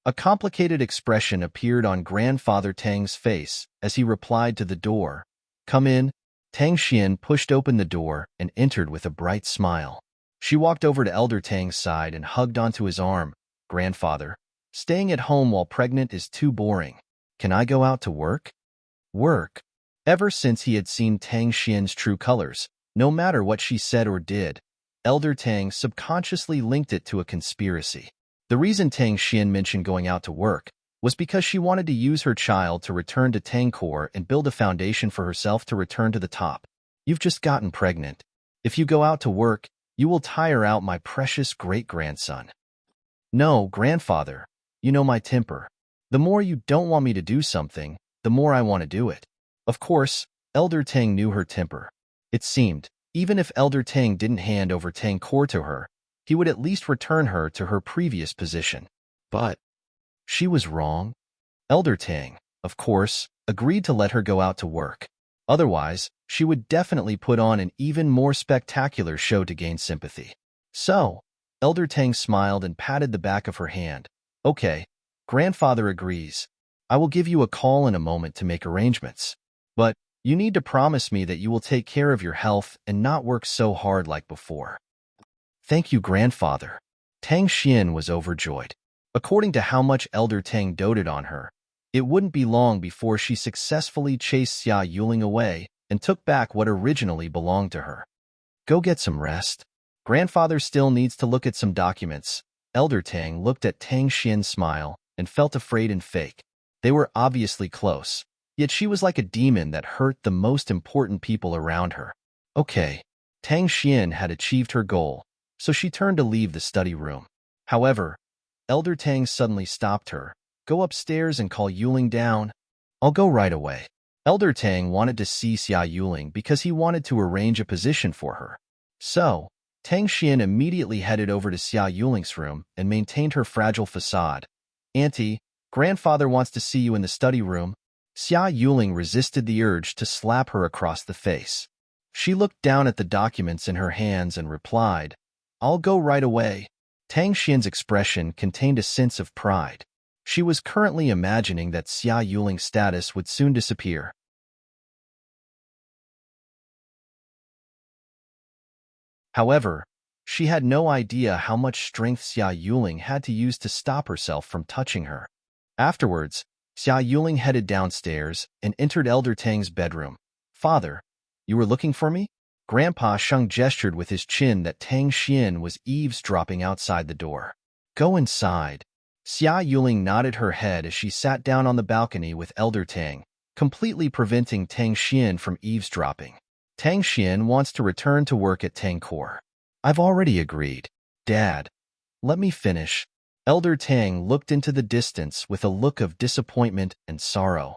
A complicated expression appeared on Grandfather Tang's face as he replied to the door. "Come in." Tang Xian pushed open the door and entered with a bright smile. She walked over to Elder Tang's side and hugged onto his arm. "Grandfather, staying at home while pregnant is too boring. Can I go out to work?" Work? Ever since he had seen Tang Xian's true colors, no matter what she said or did, Elder Tang subconsciously linked it to a conspiracy. The reason Tang Xian mentioned going out to work was because she wanted to use her child to return to Tangkor and build a foundation for herself to return to the top. "You've just gotten pregnant. If you go out to work, you will tire out my precious great-grandson." "No, grandfather, you know my temper. The more you don't want me to do something, the more I want to do it." Of course, Elder Tang knew her temper. It seemed, even if Elder Tang didn't hand over Tangkor to her, he would at least return her to her previous position. But she was wrong. Elder Tang, of course, agreed to let her go out to work. Otherwise, she would definitely put on an even more spectacular show to gain sympathy. So, Elder Tang smiled and patted the back of her hand. "Okay, grandfather agrees. I will give you a call in a moment to make arrangements. But you need to promise me that you will take care of your health and not work so hard like before." "Thank you, grandfather." Tang Xian was overjoyed. According to how much Elder Tang doted on her, it wouldn't be long before she successfully chased Xia Yuling away and took back what originally belonged to her. "Go get some rest. Grandfather still needs to look at some documents." Elder Tang looked at Tang Xian's smile and felt afraid and fake. They were obviously close, yet she was like a demon that hurt the most important people around her. Okay, Tang Xian had achieved her goal, so she turned to leave the study room. However, Elder Tang suddenly stopped her. "Go upstairs and call Yuling down." "I'll go right away." Elder Tang wanted to see Xia Yuling because he wanted to arrange a position for her. So, Tang Xian immediately headed over to Xia Yuling's room and maintained her fragile facade. "Auntie, grandfather wants to see you in the study room." Xia Yuling resisted the urge to slap her across the face. She looked down at the documents in her hands and replied, "I'll go right away." Tang Xian's expression contained a sense of pride. She was currently imagining that Xia Yuling's status would soon disappear. However, she had no idea how much strength Xia Yuling had to use to stop herself from touching her. Afterwards, Xia Yuling headed downstairs and entered Elder Tang's bedroom. "Father, you were looking for me?" Grandpa Sheng gestured with his chin that Tang Xian was eavesdropping outside the door. "Go inside." Xia Yuling nodded her head as she sat down on the balcony with Elder Tang, completely preventing Tang Xian from eavesdropping. "Tang Xian wants to return to work at Tangkor." "I've already agreed." "Dad, let me finish." Elder Tang looked into the distance with a look of disappointment and sorrow.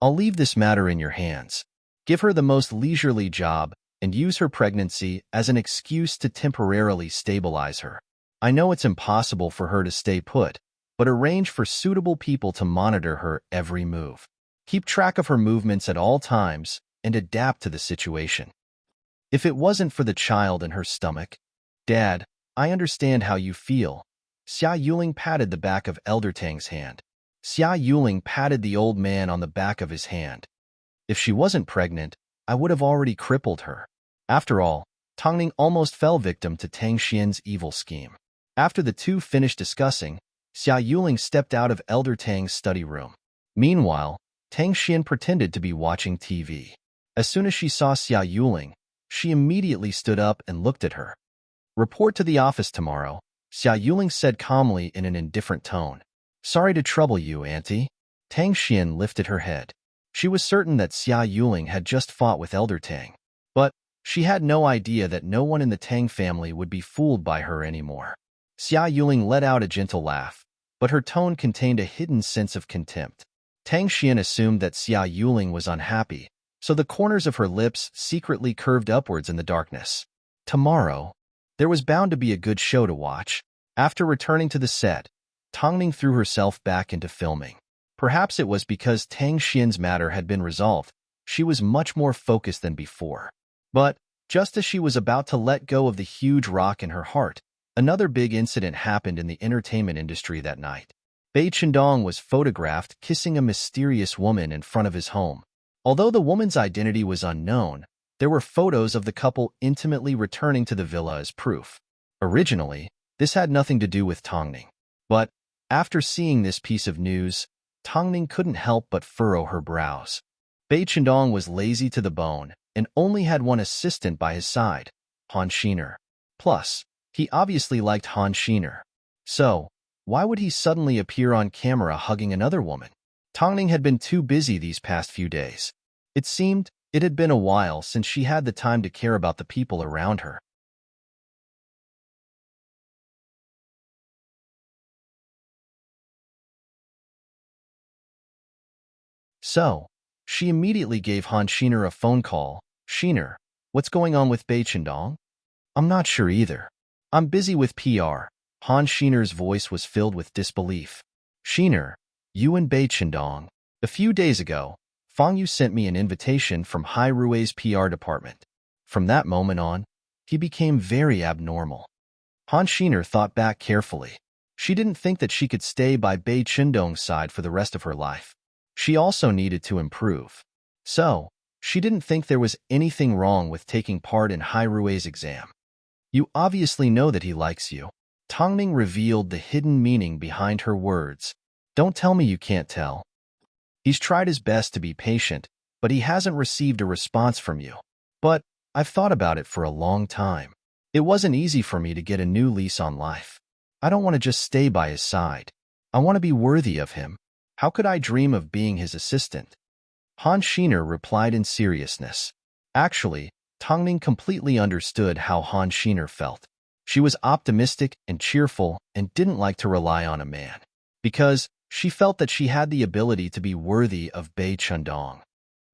"I'll leave this matter in your hands. Give her the most leisurely job and use her pregnancy as an excuse to temporarily stabilize her. I know it's impossible for her to stay put, but arrange for suitable people to monitor her every move. Keep track of her movements at all times and adapt to the situation. If it wasn't for the child in her stomach..." "Dad, I understand how you feel." Xia Yuling patted the back of Elder Tang's hand. Xia Yuling patted the old man on the back of his hand. "If she wasn't pregnant, I would have already crippled her." After all, Tongning almost fell victim to Tang Xian's evil scheme. After the two finished discussing, Xia Yuling stepped out of Elder Tang's study room. Meanwhile, Tang Xian pretended to be watching TV. As soon as she saw Xia Yuling, she immediately stood up and looked at her. Report to the office tomorrow, Xia Yuling said calmly in an indifferent tone. Sorry to trouble you, Auntie. Tang Xian lifted her head. She was certain that Xia Yuling had just fought with Elder Tang. But she had no idea that no one in the Tang family would be fooled by her anymore. Xia Yuling let out a gentle laugh, but her tone contained a hidden sense of contempt. Tang Xian assumed that Xia Yuling was unhappy, so the corners of her lips secretly curved upwards in the darkness. Tomorrow, there was bound to be a good show to watch. After returning to the set, Tongning threw herself back into filming. Perhaps it was because Tang Xian's matter had been resolved. She was much more focused than before. But just as she was about to let go of the huge rock in her heart, another big incident happened in the entertainment industry that night. Bai Chendong was photographed kissing a mysterious woman in front of his home. Although the woman's identity was unknown, there were photos of the couple intimately returning to the villa as proof. Originally, this had nothing to do with Tongning. But after seeing this piece of news, Tongning couldn't help but furrow her brows. Bai Chendong was lazy to the bone and only had one assistant by his side, Han Shiner. Plus, he obviously liked Han Shiner. So, why would he suddenly appear on camera hugging another woman? Tongning had been too busy these past few days. It seemed it had been a while since she had the time to care about the people around her. So, she immediately gave Han Shiner a phone call. Shiner, what's going on with Bai Chendong? I'm not sure either. I'm busy with PR. Han Shiner's voice was filled with disbelief. Shiner, you and Bai Chendong. A few days ago, Fang Yu sent me an invitation from Hai Rui's PR department. From that moment on, he became very abnormal. Han Shiner thought back carefully. She didn't think that she could stay by Bai Chendong's side for the rest of her life. She also needed to improve. So, she didn't think there was anything wrong with taking part in Hai Rui's exam. You obviously know that he likes you. Tongning revealed the hidden meaning behind her words. Don't tell me you can't tell. He's tried his best to be patient, but he hasn't received a response from you. But I've thought about it for a long time. It wasn't easy for me to get a new lease on life. I don't want to just stay by his side. I want to be worthy of him. How could I dream of being his assistant? Han Shiner replied in seriousness. Actually, Tongning completely understood how Han Shiner felt. She was optimistic and cheerful and didn't like to rely on a man, because she felt that she had the ability to be worthy of Bai Chendong.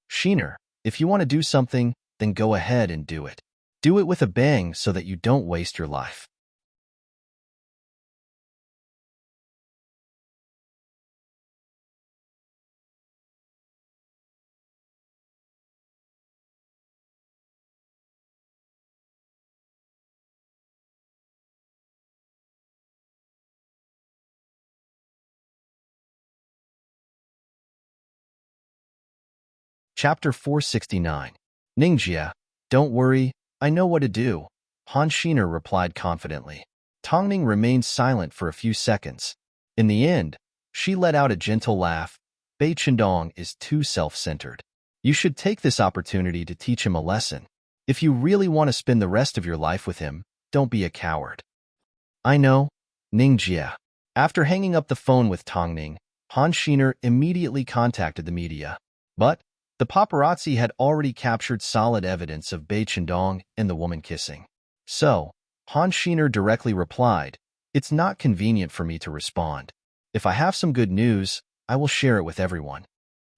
Shiner, if you want to do something, then go ahead and do it. Do it with a bang so that you don't waste your life. Chapter 469. Ningjia, don't worry, I know what to do, Han Shiner replied confidently. Tongning remained silent for a few seconds. In the end, she let out a gentle laugh. Bai Chendong is too self-centered. You should take this opportunity to teach him a lesson. If you really want to spend the rest of your life with him, don't be a coward. I know, Ningjia. After hanging up the phone with Tongning, Han Shiner immediately contacted the media. But the paparazzi had already captured solid evidence of Bai Chendong and the woman kissing. So, Han Shiner directly replied, it's not convenient for me to respond. If I have some good news, I will share it with everyone.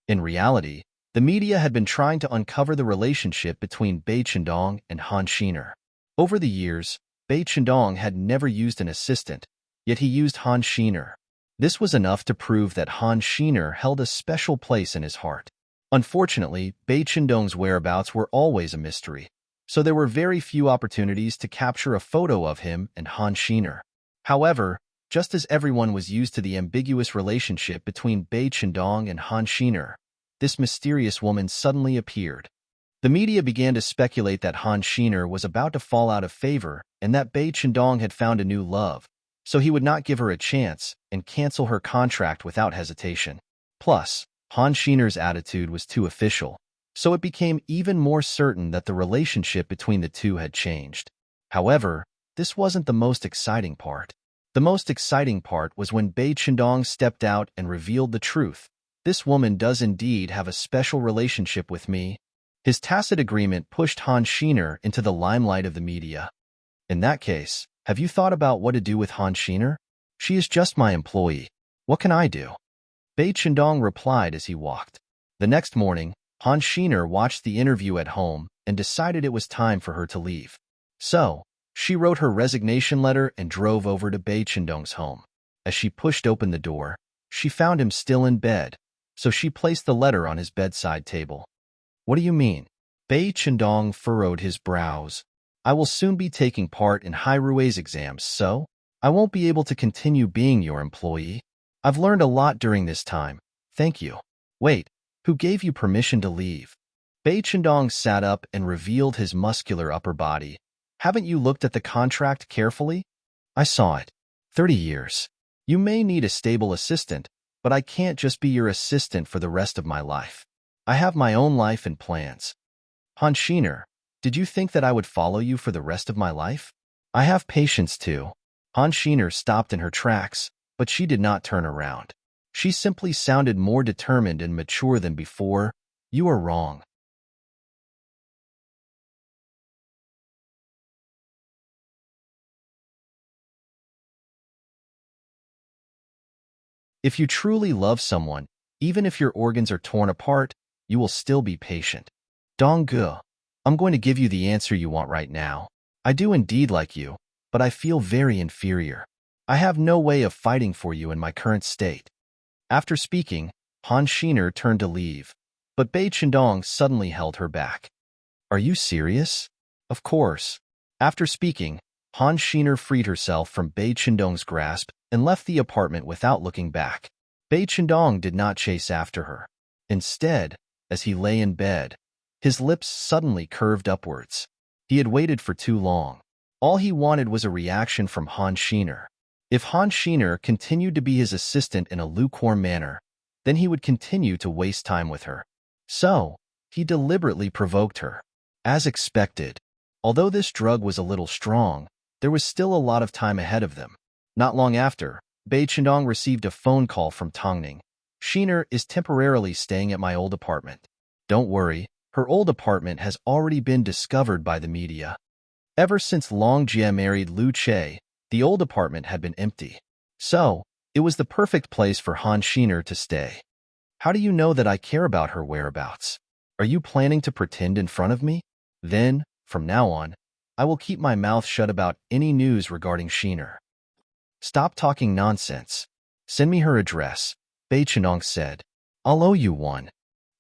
In reality, the media had been trying to uncover the relationship between Bai Chendong and Han Shiner. Over the years, Bai Chendong had never used an assistant, yet he used Han Shiner. This was enough to prove that Han Shiner held a special place in his heart. Unfortunately, Bai Chendong's whereabouts were always a mystery, so there were very few opportunities to capture a photo of him and Han Shiner. However, just as everyone was used to the ambiguous relationship between Bai Chendong and Han Shiner, this mysterious woman suddenly appeared. The media began to speculate that Han Shiner was about to fall out of favor and that Bai Chendong had found a new love, so he would not give her a chance and cancel her contract without hesitation. Plus, Han Shiner's attitude was too official, so it became even more certain that the relationship between the two had changed. However, this wasn't the most exciting part. The most exciting part was when Bei Chendong stepped out and revealed the truth. This woman does indeed have a special relationship with me. His tacit agreement pushed Han Shiner into the limelight of the media. In that case, have you thought about what to do with Han Shiner? She is just my employee. What can I do? Bei Chendong replied as he walked. The next morning, Han Shiner watched the interview at home and decided it was time for her to leave. So, she wrote her resignation letter and drove over to Bei Chendong's home. As she pushed open the door, she found him still in bed, so she placed the letter on his bedside table. What do you mean? Bei Chendong furrowed his brows. I will soon be taking part in Hairui's exams, so I won't be able to continue being your employee. I've learned a lot during this time. Thank you. Wait, who gave you permission to leave? Bei Chendong sat up and revealed his muscular upper body. Haven't you looked at the contract carefully? I saw it. 30 years. You may need a stable assistant, but I can't just be your assistant for the rest of my life. I have my own life and plans. Han Shiner, did you think that I would follow you for the rest of my life? I have patience too. Han Shiner stopped in her tracks, but she did not turn around. She simply sounded more determined and mature than before. You are wrong. If you truly love someone, even if your organs are torn apart, you will still be patient. Dongge, I'm going to give you the answer you want right now. I do indeed like you, but I feel very inferior. I have no way of fighting for you in my current state. After speaking, Han Shiner turned to leave, but Bei Chendong suddenly held her back. Are you serious? Of course. After speaking, Han Shiner freed herself from Bei Chendong's grasp and left the apartment without looking back. Bei Chendong did not chase after her. Instead, as he lay in bed, his lips suddenly curved upwards. He had waited for too long. All he wanted was a reaction from Han Shiner. If Han Shiner continued to be his assistant in a lukewarm manner, then he would continue to waste time with her. So, he deliberately provoked her. As expected, although this drug was a little strong, there was still a lot of time ahead of them. Not long after, Bei Chendong received a phone call from Tongning. Shiner is temporarily staying at my old apartment. Don't worry, her old apartment has already been discovered by the media. Ever since Long Jie married Lu Che, the old apartment had been empty. So, it was the perfect place for Han Shiner to stay. How do you know that I care about her whereabouts? Are you planning to pretend in front of me? Then, from now on, I will keep my mouth shut about any news regarding Shiner. Stop talking nonsense. Send me her address, Bei Chendong said. I'll owe you one.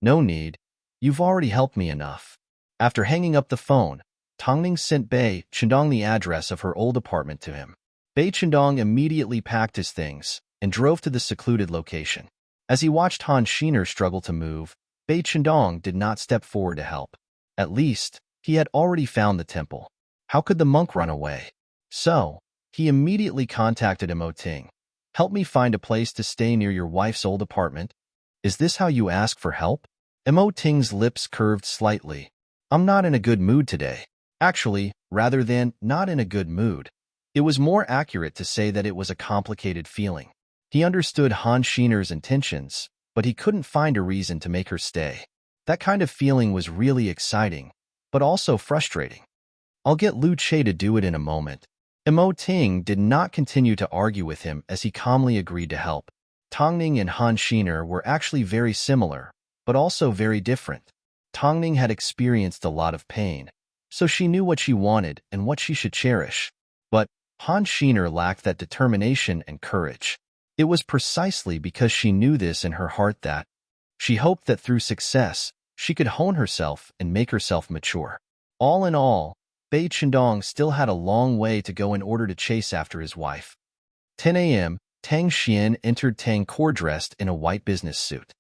No need. You've already helped me enough. After hanging up the phone, Tongning sent Bei Chendong the address of her old apartment to him. Bei Chendong immediately packed his things and drove to the secluded location. As he watched Han Shiner struggle to move, Bei Chendong did not step forward to help. At least, he had already found the temple. How could the monk run away? So, he immediately contacted Mo Ting. Help me find a place to stay near your wife's old apartment. Is this how you ask for help? Mo Ting's lips curved slightly. I'm not in a good mood today. Actually, rather than not in a good mood, it was more accurate to say that it was a complicated feeling. He understood Han Shiner's intentions, but he couldn't find a reason to make her stay. That kind of feeling was really exciting, but also frustrating. I'll get Lu Che to do it in a moment. Mo Ting did not continue to argue with him as he calmly agreed to help. Tongning and Han Shiner were actually very similar, but also very different. Tongning had experienced a lot of pain, so she knew what she wanted and what she should cherish. But Han Shiner lacked that determination and courage. It was precisely because she knew this in her heart that she hoped that through success, she could hone herself and make herself mature. All in all, Bei Chendong still had a long way to go in order to chase after his wife. 10 a.m., Tang Xian entered Tang Core dressed in a white business suit.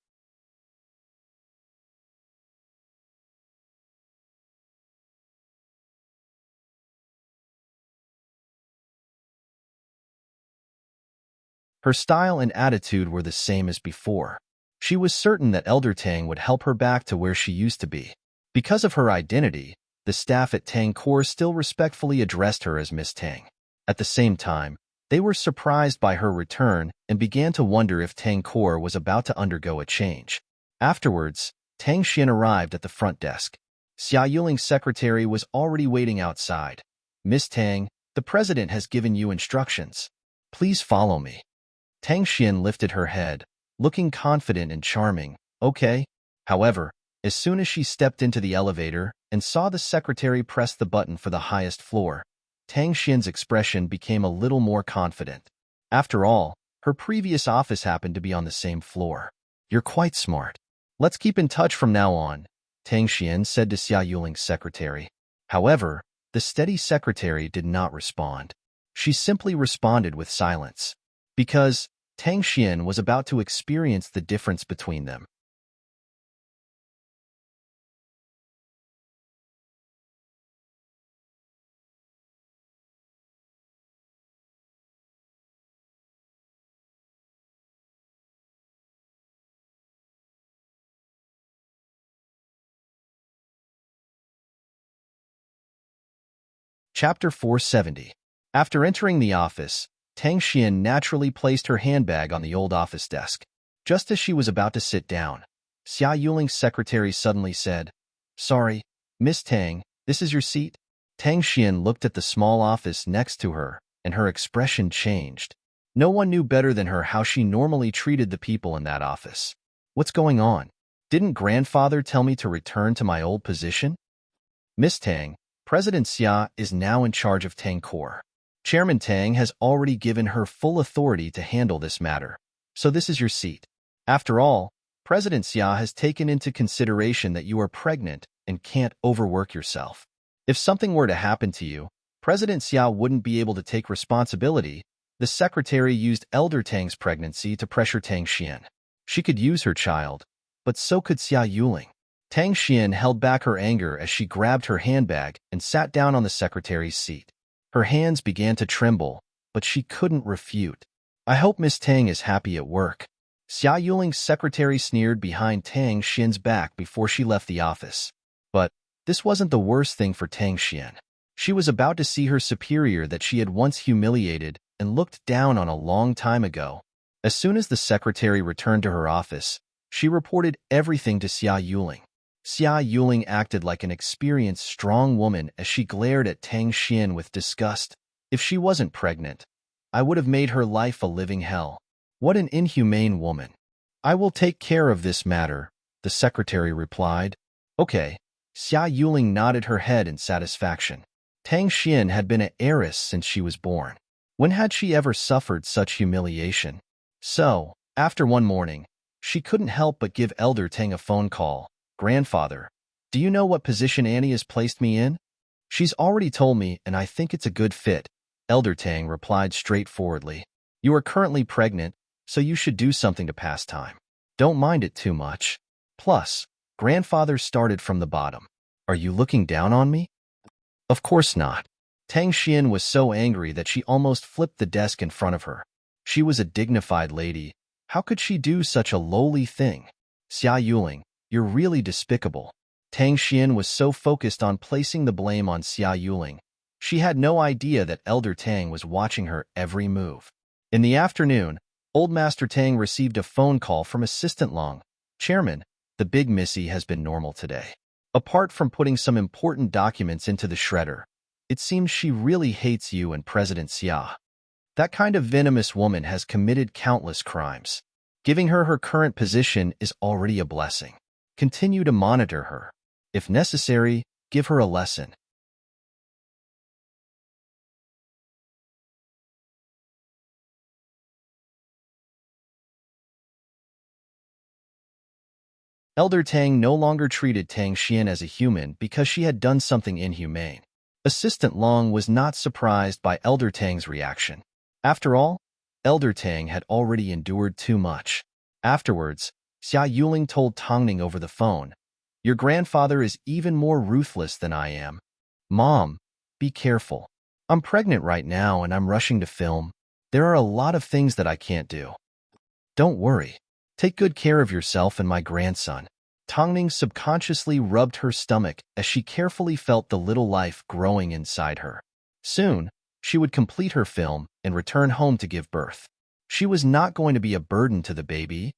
Her style and attitude were the same as before. She was certain that Elder Tang would help her back to where she used to be. Because of her identity, The staff at Tang Core still respectfully addressed her as Miss Tang. At the same time, they were surprised by her return and began to wonder if Tang Core was about to undergo a change. Afterwards, Tang Xian arrived at the front desk. Xia Yuling's secretary was already waiting outside. Miss Tang, the president has given you instructions. Please follow me. Tang Xian lifted her head, looking confident and charming. Okay. However, as soon as she stepped into the elevator and saw the secretary press the button for the highest floor, Tang Xian's expression became a little more confident. After all, her previous office happened to be on the same floor. You're quite smart. Let's keep in touch from now on, Tang Xian said to Xia Yuling's secretary. However, the steady secretary did not respond. She simply responded with silence, because Tang Xian was about to experience the difference between them. Chapter 470. After entering the office, Tang Xian naturally placed her handbag on the old office desk. Just as she was about to sit down, Xia Yuling's secretary suddenly said, "Sorry, Miss Tang, this is your seat?" Tang Xian looked at the small office next to her, and her expression changed. No one knew better than her how she normally treated the people in that office. What's going on? Didn't grandfather tell me to return to my old position? Miss Tang, President Xia is now in charge of Tang Core. Chairman Tang has already given her full authority to handle this matter, so this is your seat. After all, President Xia has taken into consideration that you are pregnant and can't overwork yourself. If something were to happen to you, President Xia wouldn't be able to take responsibility. The secretary used Elder Tang's pregnancy to pressure Tang Xian. She could use her child, but so could Xia Yuling. Tang Xian held back her anger as she grabbed her handbag and sat down on the secretary's seat. Her hands began to tremble, but she couldn't refute. I hope Miss Tang is happy at work. Xia Yuling's secretary sneered behind Tang Xian's back before she left the office. But this wasn't the worst thing for Tang Xian. She was about to see her superior that she had once humiliated and looked down on a long time ago. As soon as the secretary returned to her office, she reported everything to Xia Yuling. Xia Yuling acted like an experienced, strong woman as she glared at Tang Xian with disgust. If she wasn't pregnant, I would have made her life a living hell. What an inhumane woman. I will take care of this matter, the secretary replied. Okay. Xia Yuling nodded her head in satisfaction. Tang Xian had been an heiress since she was born. When had she ever suffered such humiliation? So, after one morning, she couldn't help but give Elder Tang a phone call. Grandfather, do you know what position Annie has placed me in? She's already told me, and I think it's a good fit, Elder Tang replied straightforwardly. You are currently pregnant, so you should do something to pass time. Don't mind it too much. Plus, grandfather started from the bottom. Are you looking down on me? Of course not. Tang Xian was so angry that she almost flipped the desk in front of her. She was a dignified lady. How could she do such a lowly thing? Xia Yuling, you're really despicable. Tang Xian was so focused on placing the blame on Xia Yuling. She had no idea that Elder Tang was watching her every move. In the afternoon, Old Master Tang received a phone call from Assistant Long. Chairman, the big missy has been normal today. Apart from putting some important documents into the shredder, it seems she really hates you and President Xia. That kind of venomous woman has committed countless crimes. Giving her her current position is already a blessing. Continue to monitor her. If necessary, give her a lesson. Elder Tang no longer treated Tang Xian as a human because she had done something inhumane. Assistant Long was not surprised by Elder Tang's reaction. After all, Elder Tang had already endured too much. Afterwards, Xia Yuling told Tongning over the phone, your grandfather is even more ruthless than I am. Mom, be careful. I'm pregnant right now and I'm rushing to film. There are a lot of things that I can't do. Don't worry. Take good care of yourself and my grandson. Tongning subconsciously rubbed her stomach as she carefully felt the little life growing inside her. Soon, she would complete her film and return home to give birth. She was not going to be a burden to the baby.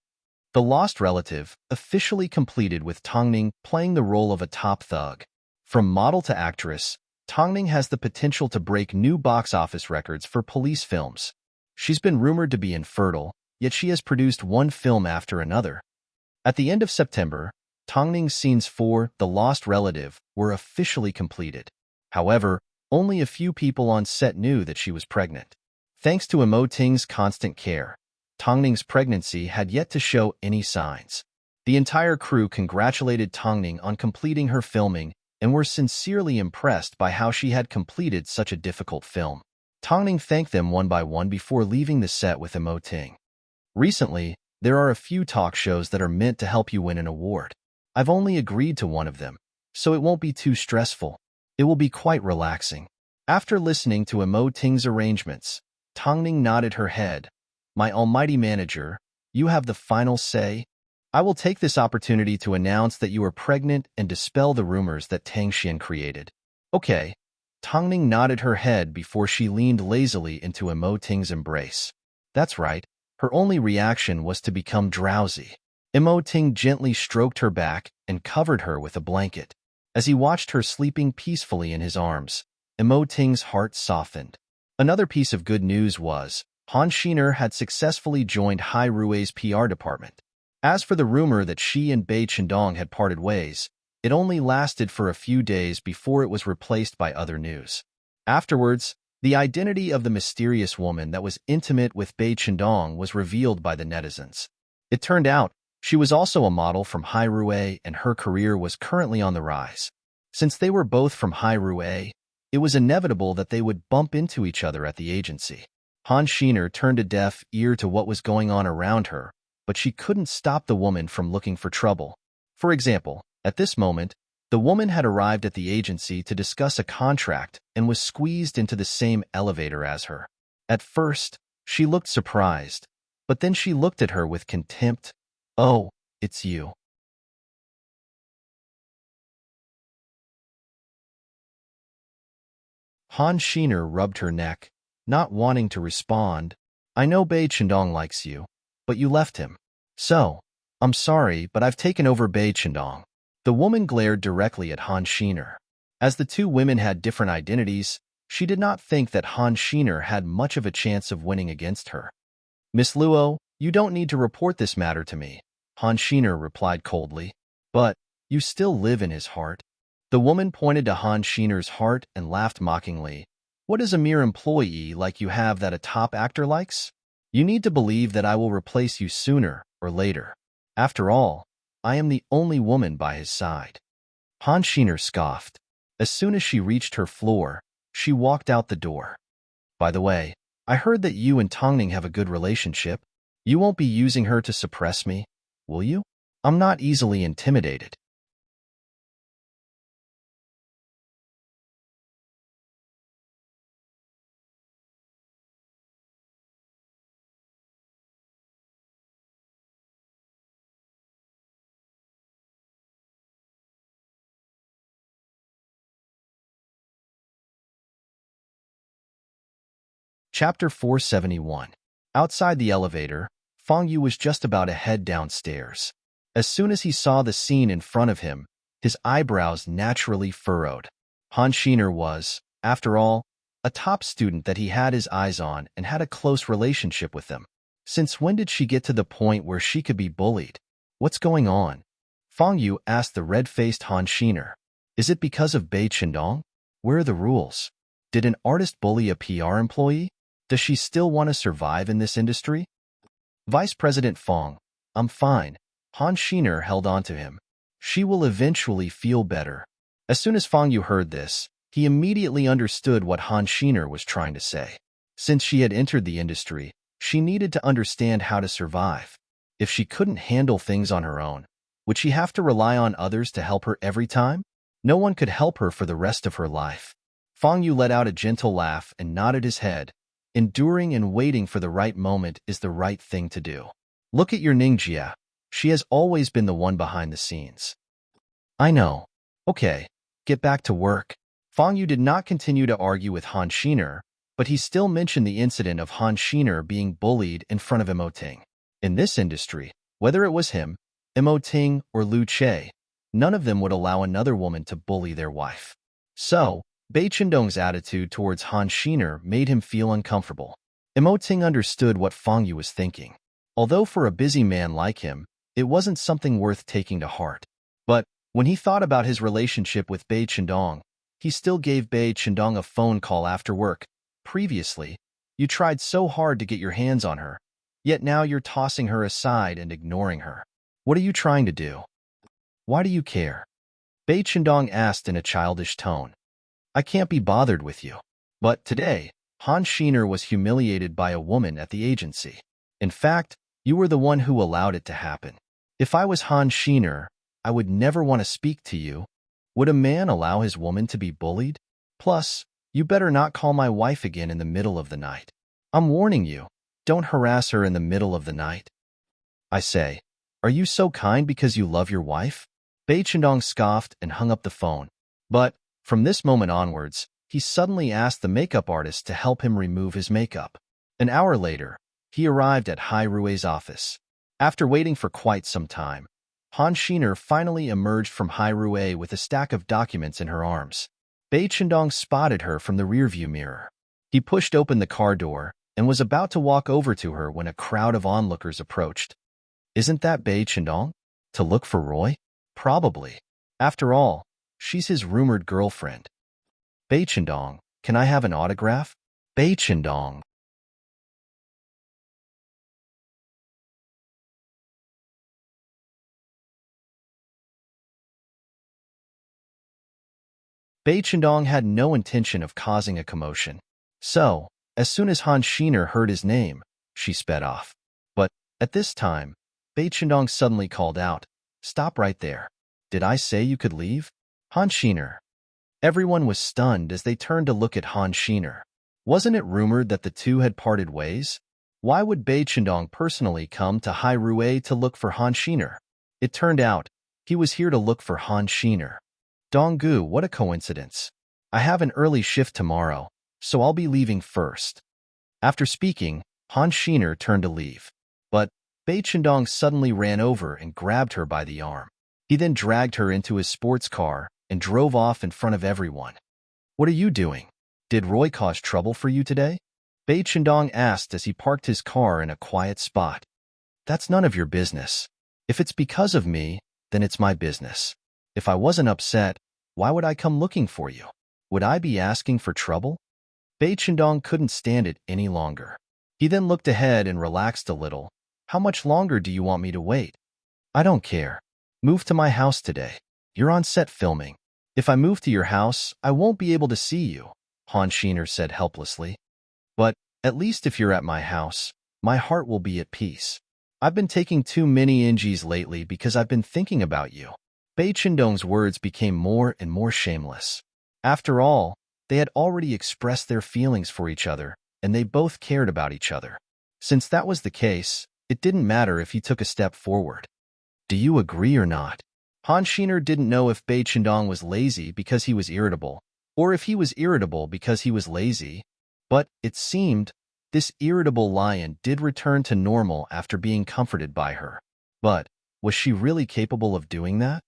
The Lost Relative officially completed with Tongning playing the role of a top thug. From model to actress, Tongning has the potential to break new box office records for police films. She's been rumored to be infertile, yet she has produced one film after another. At the end of September, Tongning's scenes for The Lost Relative were officially completed. However, only a few people on set knew that she was pregnant. Thanks to Ting's constant care, Tongning's pregnancy had yet to show any signs. The entire crew congratulated Tongning on completing her filming and were sincerely impressed by how she had completed such a difficult film. Tongning thanked them one by one before leaving the set with Ting. Recently, there are a few talk shows that are meant to help you win an award. I've only agreed to one of them, so it won't be too stressful. It will be quite relaxing. After listening to Ting's arrangements, Tongning nodded her head. My almighty manager, you have the final say. I will take this opportunity to announce that you are pregnant and dispel the rumors that Tang Xian created. Okay. Tongning nodded her head before she leaned lazily into Ting's embrace. That's right. Her only reaction was to become drowsy. Ting gently stroked her back and covered her with a blanket. As he watched her sleeping peacefully in his arms, Ting's heart softened. Another piece of good news was, Han Xiner had successfully joined Hai Rui's PR department. As for the rumor that she and Bai Chendong had parted ways, it only lasted for a few days before it was replaced by other news. Afterwards, the identity of the mysterious woman that was intimate with Bai Chendong was revealed by the netizens. It turned out, she was also a model from Hai Rui and her career was currently on the rise. Since they were both from Hai Rui, it was inevitable that they would bump into each other at the agency. Han Xiner turned a deaf ear to what was going on around her, but she couldn't stop the woman from looking for trouble. For example, at this moment, the woman had arrived at the agency to discuss a contract and was squeezed into the same elevator as her. At first, she looked surprised, but then she looked at her with contempt. Oh, it's you. Han Xiner rubbed her neck, not wanting to respond. I know Bai Chendong likes you, but you left him. So, I'm sorry, but I've taken over Bai Chendong. The woman glared directly at Han Xiner. As the two women had different identities, she did not think that Han Xiner had much of a chance of winning against her. Miss Luo, you don't need to report this matter to me, Han Xiner replied coldly. But, you still live in his heart. The woman pointed to Han Xiner's heart and laughed mockingly. What is a mere employee like you have that a top actor likes? You need to believe that I will replace you sooner or later. After all, I am the only woman by his side. Han Xiner scoffed. As soon as she reached her floor, she walked out the door. By the way, I heard that you and Tongning have a good relationship. You won't be using her to suppress me, will you? I'm not easily intimidated. Chapter 471. Outside the elevator, Feng Yu was just about to head downstairs. As soon as he saw the scene in front of him, his eyebrows naturally furrowed. Han Xiner was, after all, a top student that he had his eyes on and had a close relationship with them. Since when did she get to the point where she could be bullied? What's going on? Feng Yu asked the red-faced Han Xiner. Is it because of Bai Chendong? Where are the rules? Did an artist bully a PR employee? Does she still want to survive in this industry? Vice President Feng, I'm fine. Han Xiner held on to him. She will eventually feel better. As soon as Feng Yu heard this, he immediately understood what Han Xiner was trying to say. Since she had entered the industry, she needed to understand how to survive. If she couldn't handle things on her own, would she have to rely on others to help her every time? No one could help her for the rest of her life. Feng Yu let out a gentle laugh and nodded his head. Enduring and waiting for the right moment is the right thing to do. Look at your Ningjia. She has always been the one behind the scenes. I know. Okay, get back to work. Fang Yu did not continue to argue with Han Xiner, but he still mentioned the incident of Han Xiner being bullied in front of Immerse. In this industry, whether it was him, Immerse, or Lu Che, none of them would allow another woman to bully their wife. So, Bai Chendong's attitude towards Han Xiner made him feel uncomfortable. Immerse understood what Fang Yu was thinking. Although for a busy man like him, it wasn't something worth taking to heart. But when he thought about his relationship with Bai Chendong, he still gave Bai Chendong a phone call after work. Previously, you tried so hard to get your hands on her, yet now you're tossing her aside and ignoring her. What are you trying to do? Why do you care? Bai Chendong asked in a childish tone. I can't be bothered with you. But today, Han Xiner was humiliated by a woman at the agency. In fact, you were the one who allowed it to happen. If I was Han Xiner, I would never want to speak to you. Would a man allow his woman to be bullied? Plus, you better not call my wife again in the middle of the night. I'm warning you, don't harass her in the middle of the night. I say, are you so kind because you love your wife? Bai Chendong scoffed and hung up the phone. But, from this moment onwards, he suddenly asked the makeup artist to help him remove his makeup. An hour later, he arrived at Hai Rue's office. After waiting for quite some time, Han Xiner finally emerged from Hai Rue with a stack of documents in her arms. Bai Chendong spotted her from the rearview mirror. He pushed open the car door and was about to walk over to her when a crowd of onlookers approached. Isn't that Bai Chendong? To look for Roy? Probably. After all, she's his rumored girlfriend. Bai Chendong, can I have an autograph? Bai Chendong. Bai Chendong had no intention of causing a commotion. So, as soon as Han Xiner heard his name, she sped off. But, at this time, Bai Chendong suddenly called out, Stop right there. Did I say you could leave? Han Xiner. Everyone was stunned as they turned to look at Han Xiner. Wasn't it rumored that the two had parted ways? Why would Bai Chendong personally come to Hai Rue to look for Han Xiner? It turned out, he was here to look for Han Xiner. Donggu, what a coincidence. I have an early shift tomorrow, so I'll be leaving first. After speaking, Han Xiner turned to leave. But Bai Chendong suddenly ran over and grabbed her by the arm. He then dragged her into his sports car and drove off in front of everyone. What are you doing? Did Roy cause trouble for you today? Bai Chendong asked as he parked his car in a quiet spot. That's none of your business. If it's because of me, then it's my business. If I wasn't upset, why would I come looking for you? Would I be asking for trouble? Bai Chendong couldn't stand it any longer. He then looked ahead and relaxed a little. How much longer do you want me to wait? I don't care. Move to my house today. You're on set filming. If I move to your house, I won't be able to see you, Han Xiner said helplessly. But, at least if you're at my house, my heart will be at peace. I've been taking too many NGs lately because I've been thinking about you. Bai Chendong's words became more and more shameless. After all, they had already expressed their feelings for each other, and they both cared about each other. Since that was the case, it didn't matter if he took a step forward. Do you agree or not? Han Xiner didn't know if Bai Chendong was lazy because he was irritable, or if he was irritable because he was lazy. But, it seemed, this irritable lion did return to normal after being comforted by her. But, was she really capable of doing that?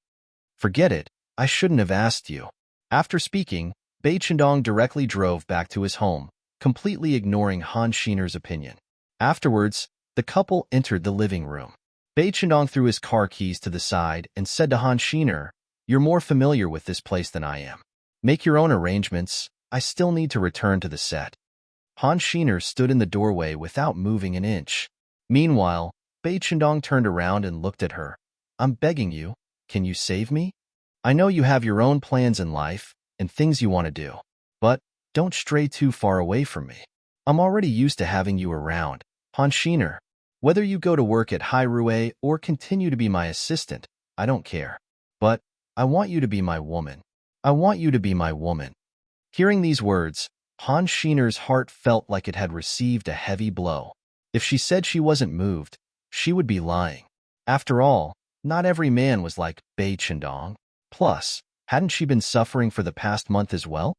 Forget it, I shouldn't have asked you. After speaking, Bai Chendong directly drove back to his home, completely ignoring Han Xiner's opinion. Afterwards, the couple entered the living room. Bai Chendong threw his car keys to the side and said to Han Xiner, You're more familiar with this place than I am. Make your own arrangements, I still need to return to the set. Han Xiner stood in the doorway without moving an inch. Meanwhile, Bai Chendong turned around and looked at her. I'm begging you, can you save me? I know you have your own plans in life and things you want to do, but don't stray too far away from me. I'm already used to having you around, Han Xiner. Whether you go to work at Hai Rue or continue to be my assistant, I don't care. But I want you to be my woman. I want you to be my woman. Hearing these words, Han Xiner's heart felt like it had received a heavy blow. If she said she wasn't moved, she would be lying. After all, not every man was like Bei Chendong. Plus, hadn't she been suffering for the past month as well?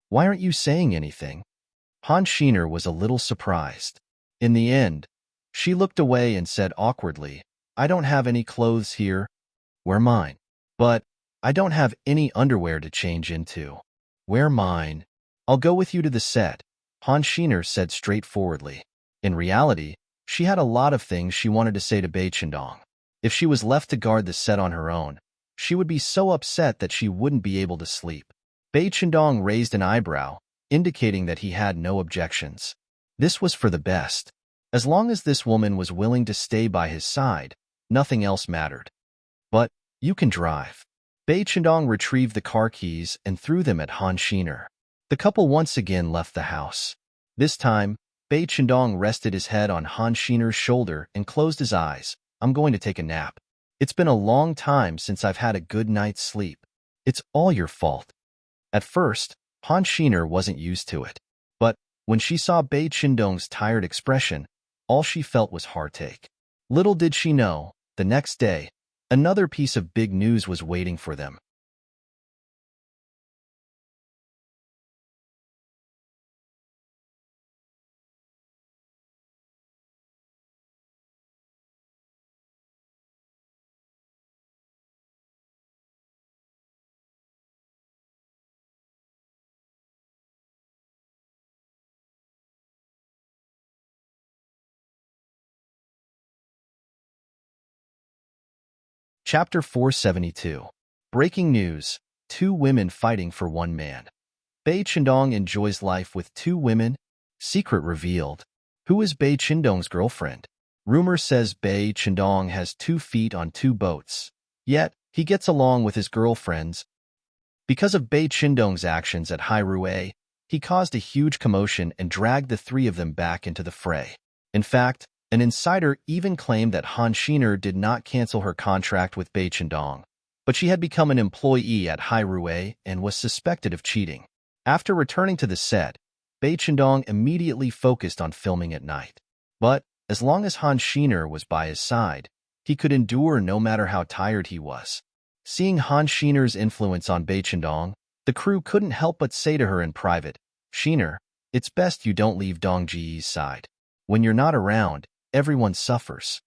Why aren't you saying anything? Han Shiner was a little surprised. In the end, she looked away and said awkwardly, I don't have any clothes here. Wear mine. But I don't have any underwear to change into. Wear mine. I'll go with you to the set, Han Shiner said straightforwardly. In reality, she had a lot of things she wanted to say to Bei Chendong. If she was left to guard the set on her own, she would be so upset that she wouldn't be able to sleep. Bei Chendong raised an eyebrow, indicating that he had no objections. This was for the best. As long as this woman was willing to stay by his side, nothing else mattered. But you can drive. Bei Chendong retrieved the car keys and threw them at Han Shiner. The couple once again left the house. This time, Bei Chendong rested his head on Han Shiner's shoulder and closed his eyes. I'm going to take a nap. It's been a long time since I've had a good night's sleep. It's all your fault. At first, Han Shiner wasn't used to it. But when she saw Bei Chendong's tired expression, all she felt was heartache. Little did she know, the next day, another piece of big news was waiting for them. Chapter 472. Breaking news. Two women fighting for one man. Bei Chendong enjoys life with two women. Secret revealed. Who is Bei Chendong's girlfriend? Rumor says Bei Chendong has 2 feet on 2 boats. Yet, he gets along with his girlfriends. Because of Bei Chendong's actions at Hai Rui, he caused a huge commotion and dragged the 3 of them back into the fray. In fact, an insider even claimed that Han Shiner did not cancel her contract with Bei Chendong, but she had become an employee at Hai Rui and was suspected of cheating. After returning to the set, Bei Chendong immediately focused on filming at night. But as long as Han Shiner was by his side, he could endure no matter how tired he was. Seeing Han Shiner's influence on Bei Chendong, the crew couldn't help but say to her in private, Shiner, it's best you don't leave Dong Ji's side. When you're not around, everyone suffers.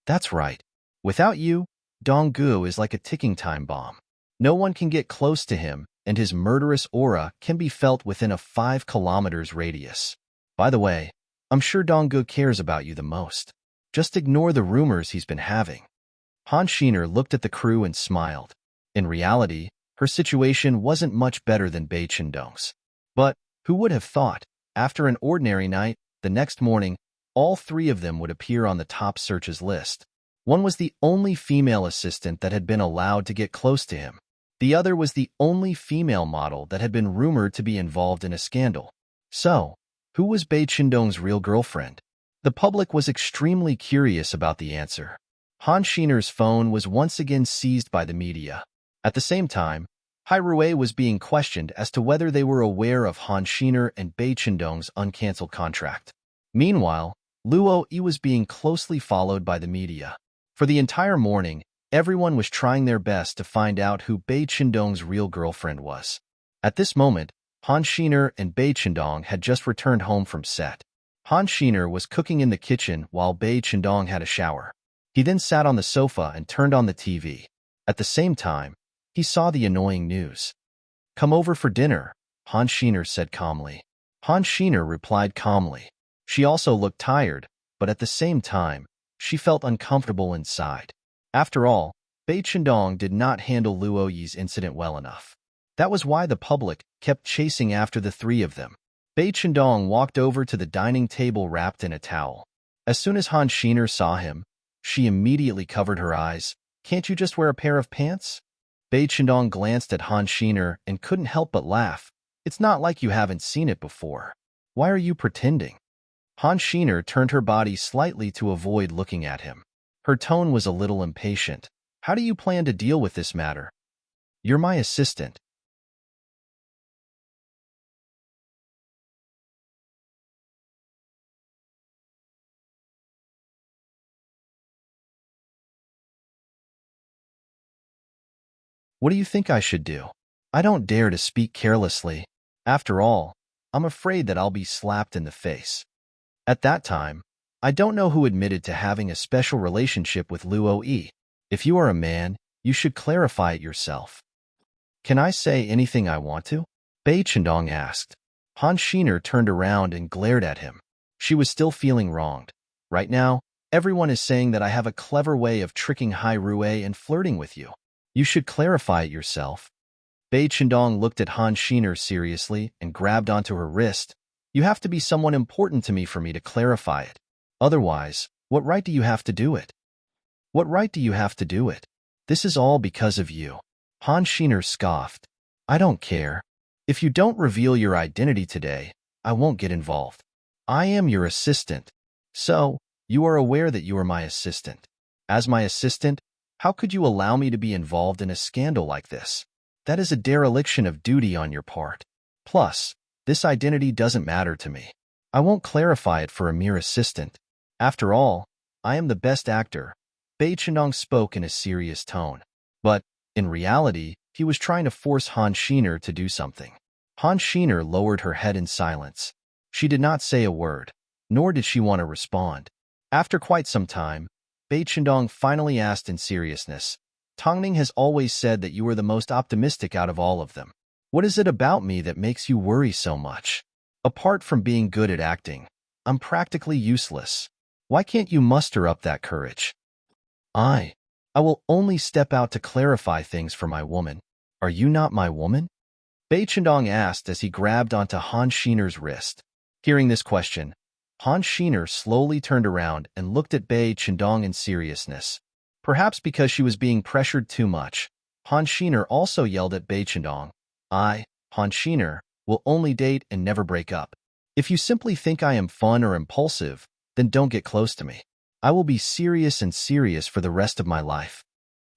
That's right. Without you, Dong Gu is like a ticking time bomb. No one can get close to him, and his murderous aura can be felt within a 5 kilometers radius. By the way, I'm sure Dong Gu cares about you the most. Just ignore the rumors he's been having. Han Shiner looked at the crew and smiled. In reality, her situation wasn't much better than Bei Chendong's. But who would have thought, after an ordinary night, the next morning, all 3 of them would appear on the top searches list. One was the only female assistant that had been allowed to get close to him. The other was the only female model that had been rumored to be involved in a scandal. So, who was Bei Chendong's real girlfriend? The public was extremely curious about the answer. Han Shiner's phone was once again seized by the media. At the same time, Hai Rui was being questioned as to whether they were aware of Han Shiner and Bei Chendong's uncancelled contract. Meanwhile, Luo Yi was being closely followed by the media. For the entire morning, everyone was trying their best to find out who Bei Chendong's real girlfriend was. At this moment, Han Shiner and Bei Chendong had just returned home from set. Han Shiner was cooking in the kitchen while Bei Chendong had a shower. He then sat on the sofa and turned on the TV. At the same time, he saw the annoying news. Come over for dinner, Han Shiner said calmly. Han Shiner replied calmly. She also looked tired, but at the same time, she felt uncomfortable inside. After all, Bei Chendong did not handle Luo Yi's incident well enough. That was why the public kept chasing after the 3 of them. Bei Chendong walked over to the dining table wrapped in a towel. As soon as Han Shiner saw him, she immediately covered her eyes. Can't you just wear a pair of pants? Bei Chendong glanced at Han Shiner and couldn't help but laugh. It's not like you haven't seen it before. Why are you pretending? Han Shiner turned her body slightly to avoid looking at him. Her tone was a little impatient. How do you plan to deal with this matter? You're my assistant. What do you think I should do? I don't dare to speak carelessly. After all, I'm afraid that I'll be slapped in the face. At that time, I don't know who admitted to having a special relationship with Luo Yi. If you are a man, you should clarify it yourself. Can I say anything I want to? Bei Chendong asked. Han Shiner turned around and glared at him. She was still feeling wronged. Right now, everyone is saying that I have a clever way of tricking Hai Rue and flirting with you. You should clarify it yourself. Bei Chendong looked at Han Shiner seriously and grabbed onto her wrist. You have to be someone important to me for me to clarify it. Otherwise, what right do you have to do it? What right do you have to do it? This is all because of you. Han Shiner scoffed. I don't care. If you don't reveal your identity today, I won't get involved. I am your assistant. So, you are aware that you are my assistant. As my assistant, how could you allow me to be involved in a scandal like this? That is a dereliction of duty on your part. Plus, this identity doesn't matter to me. I won't clarify it for a mere assistant. After all, I am the best actor. Bei Chendong spoke in a serious tone. But, in reality, he was trying to force Han Shiner to do something. Han Shiner lowered her head in silence. She did not say a word, nor did she want to respond. After quite some time, Bei Chendong finally asked in seriousness, Tongning has always said that you are the most optimistic out of all of them. What is it about me that makes you worry so much? Apart from being good at acting, I'm practically useless. Why can't you muster up that courage? I will only step out to clarify things for my woman. Are you not my woman? Bei Chendong asked as he grabbed onto Han Shiner's wrist. Hearing this question, Han Shiner slowly turned around and looked at Bei Chendong in seriousness. Perhaps because she was being pressured too much, Han Shiner also yelled at Bei Chendong, I, Han Shiner, will only date and never break up. If you simply think I am fun or impulsive, then don't get close to me. I will be serious and serious for the rest of my life.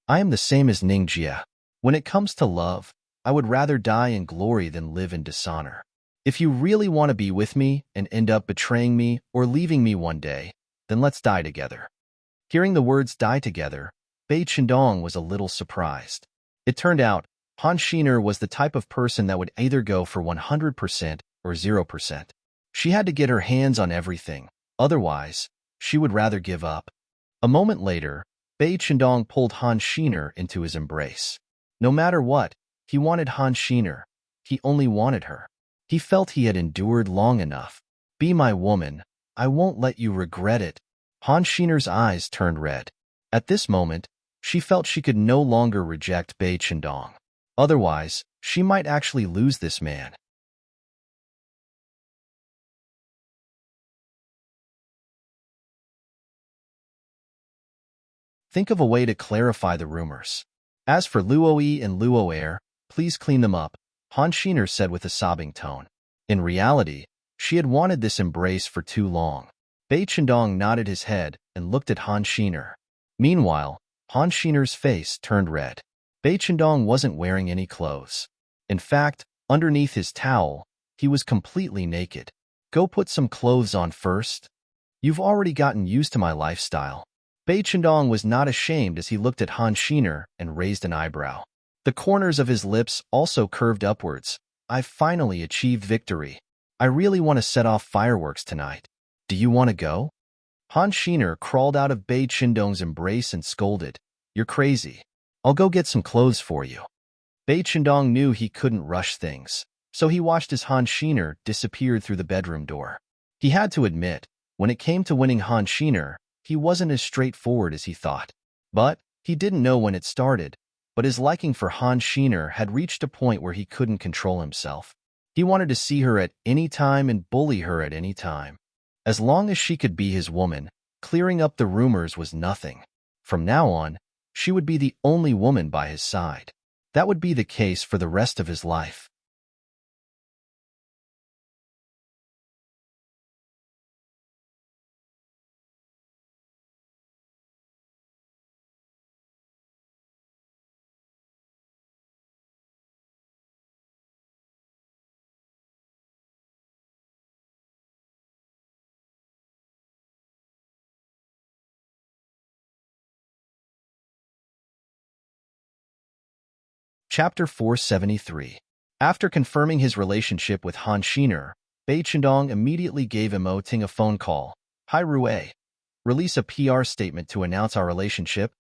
I am the same as Ning Jie. When it comes to love, I would rather die in glory than live in dishonor. If you really want to be with me and end up betraying me or leaving me one day, then let's die together. Hearing the words die together, Bei Chendong was a little surprised. It turned out, Han Shiner was the type of person that would either go for 100% or 0%. She had to get her hands on everything. Otherwise, she would rather give up. A moment later, Bei Chendong pulled Han Shiner into his embrace. No matter what, he wanted Han Shiner. He only wanted her. He felt he had endured long enough. Be my woman. I won't let you regret it. Han Shiner's eyes turned red. At this moment, she felt she could no longer reject Bei Chendong. Otherwise, she might actually lose this man. Think of a way to clarify the rumors. As for Luo Yi and Luo Air, please clean them up, Han Shiner said with a sobbing tone. In reality, she had wanted this embrace for too long. Bei Chendong nodded his head and looked at Han Shiner. Meanwhile, Han Shiner's face turned red. Bei Chendong wasn't wearing any clothes. In fact, underneath his towel, he was completely naked. Go put some clothes on first. You've already gotten used to my lifestyle. Bei Chendong was not ashamed as he looked at Han Shiner and raised an eyebrow. The corners of his lips also curved upwards. I've finally achieved victory. I really want to set off fireworks tonight. Do you want to go? Han Shiner crawled out of Bei Chendong's embrace and scolded. You're crazy. I'll go get some clothes for you. Bei Chendong knew he couldn't rush things, so he watched as Han Shiner disappeared through the bedroom door. He had to admit, when it came to winning Han Shiner, he wasn't as straightforward as he thought. But he didn't know when it started, but his liking for Han Shiner had reached a point where he couldn't control himself. He wanted to see her at any time and bully her at any time. As long as she could be his woman, clearing up the rumors was nothing. From now on, she would be the only woman by his side. That would be the case for the rest of his life. Chapter 473. After confirming his relationship with Han Shiner, Bai Chendong immediately gave Immerse a phone call. Hi Rue. Release a PR statement to announce our relationship.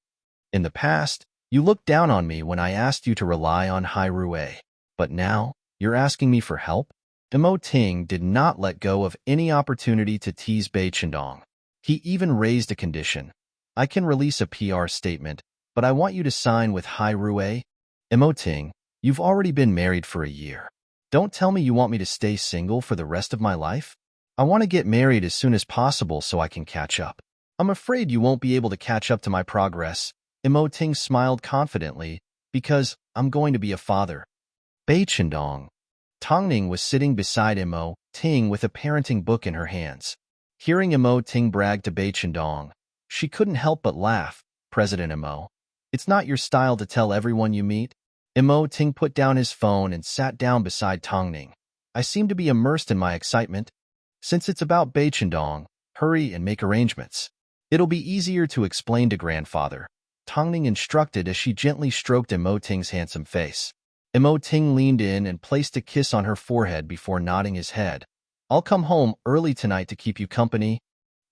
In the past, you looked down on me when I asked you to rely on Hai Rue. But now, you're asking me for help? Immerse did not let go of any opportunity to tease Bai Chendong. He even raised a condition. I can release a PR statement, but I want you to sign with Hai Rue. Immerse, you've already been married for a year. Don't tell me you want me to stay single for the rest of my life. I want to get married as soon as possible so I can catch up. I'm afraid you won't be able to catch up to my progress. Immerse smiled confidently, because I'm going to be a father. Bai Chendong. Tongning was sitting beside Immerse with a parenting book in her hands. Hearing Immerse brag to Bai Chendong, she couldn't help but laugh. President Immerse, it's not your style to tell everyone you meet. Immerse put down his phone and sat down beside Tongning. I seem to be immersed in my excitement. Since it's about Bai Chendong, hurry and make arrangements. It'll be easier to explain to grandfather. Tongning instructed as she gently stroked Immerse's handsome face. Immerse leaned in and placed a kiss on her forehead before nodding his head. I'll come home early tonight to keep you company.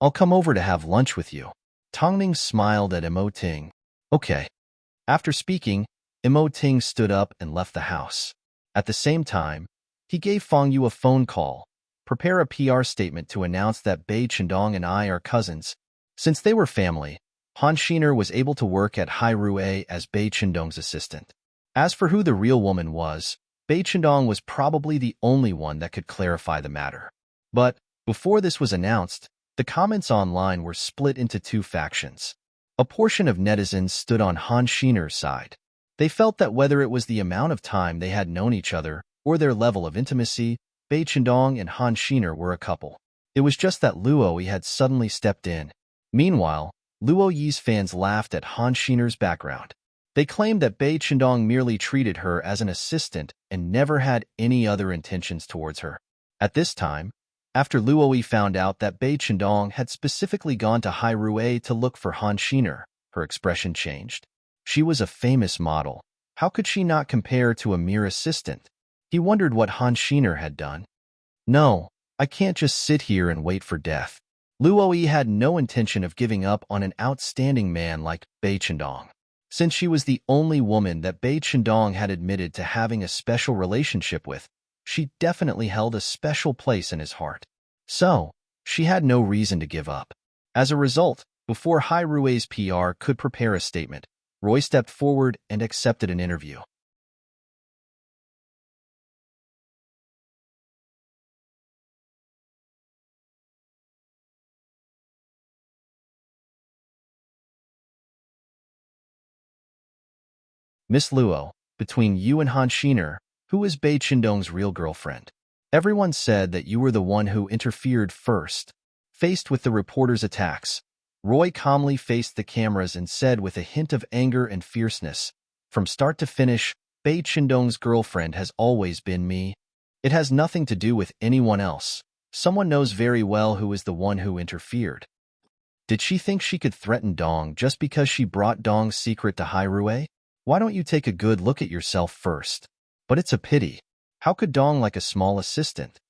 I'll come over to have lunch with you. Tongning smiled at Immerse. Okay. After speaking, Immerse stood up and left the house. At the same time, he gave Feng Yu a phone call. Prepare a PR statement to announce that Bai Chendong and I are cousins. Since they were family, Han Shiner was able to work at Hai Rue as Bai Chendong's assistant. As for who the real woman was, Bai Chendong was probably the only one that could clarify the matter. But, before this was announced, the comments online were split into two factions. A portion of netizens stood on Han Shiner's side. They felt that whether it was the amount of time they had known each other or their level of intimacy, Bai Chendong and Han Shiner were a couple. It was just that Luo Yi had suddenly stepped in. Meanwhile, Luo Yi's fans laughed at Han Shiner's background. They claimed that Bai Chendong merely treated her as an assistant and never had any other intentions towards her. At this time, after Luo Yi found out that Bai Chendong had specifically gone to Hai Rue to look for Han Shiner, her expression changed. She was a famous model. How could she not compare to a mere assistant? He wondered what Han Shiner had done. No, I can't just sit here and wait for death. Luo Yi had no intention of giving up on an outstanding man like Bai Chendong. Since she was the only woman that Bai Chendong had admitted to having a special relationship with, she definitely held a special place in his heart. So, she had no reason to give up. As a result, before Hai Rue's PR could prepare a statement, Roy stepped forward and accepted an interview. Miss Luo, between you and Han Shiner, who is Bai Chendong's real girlfriend? Everyone said that you were the one who interfered first. Faced with the reporter's attacks, Roy calmly faced the cameras and said with a hint of anger and fierceness, from start to finish, Bai Chendong's girlfriend has always been me. It has nothing to do with anyone else. Someone knows very well who is the one who interfered. Did she think she could threaten Dong just because she brought Dong's secret to Hai Rue? Why don't you take a good look at yourself first? But it's a pity. How could Dong like a small assistant?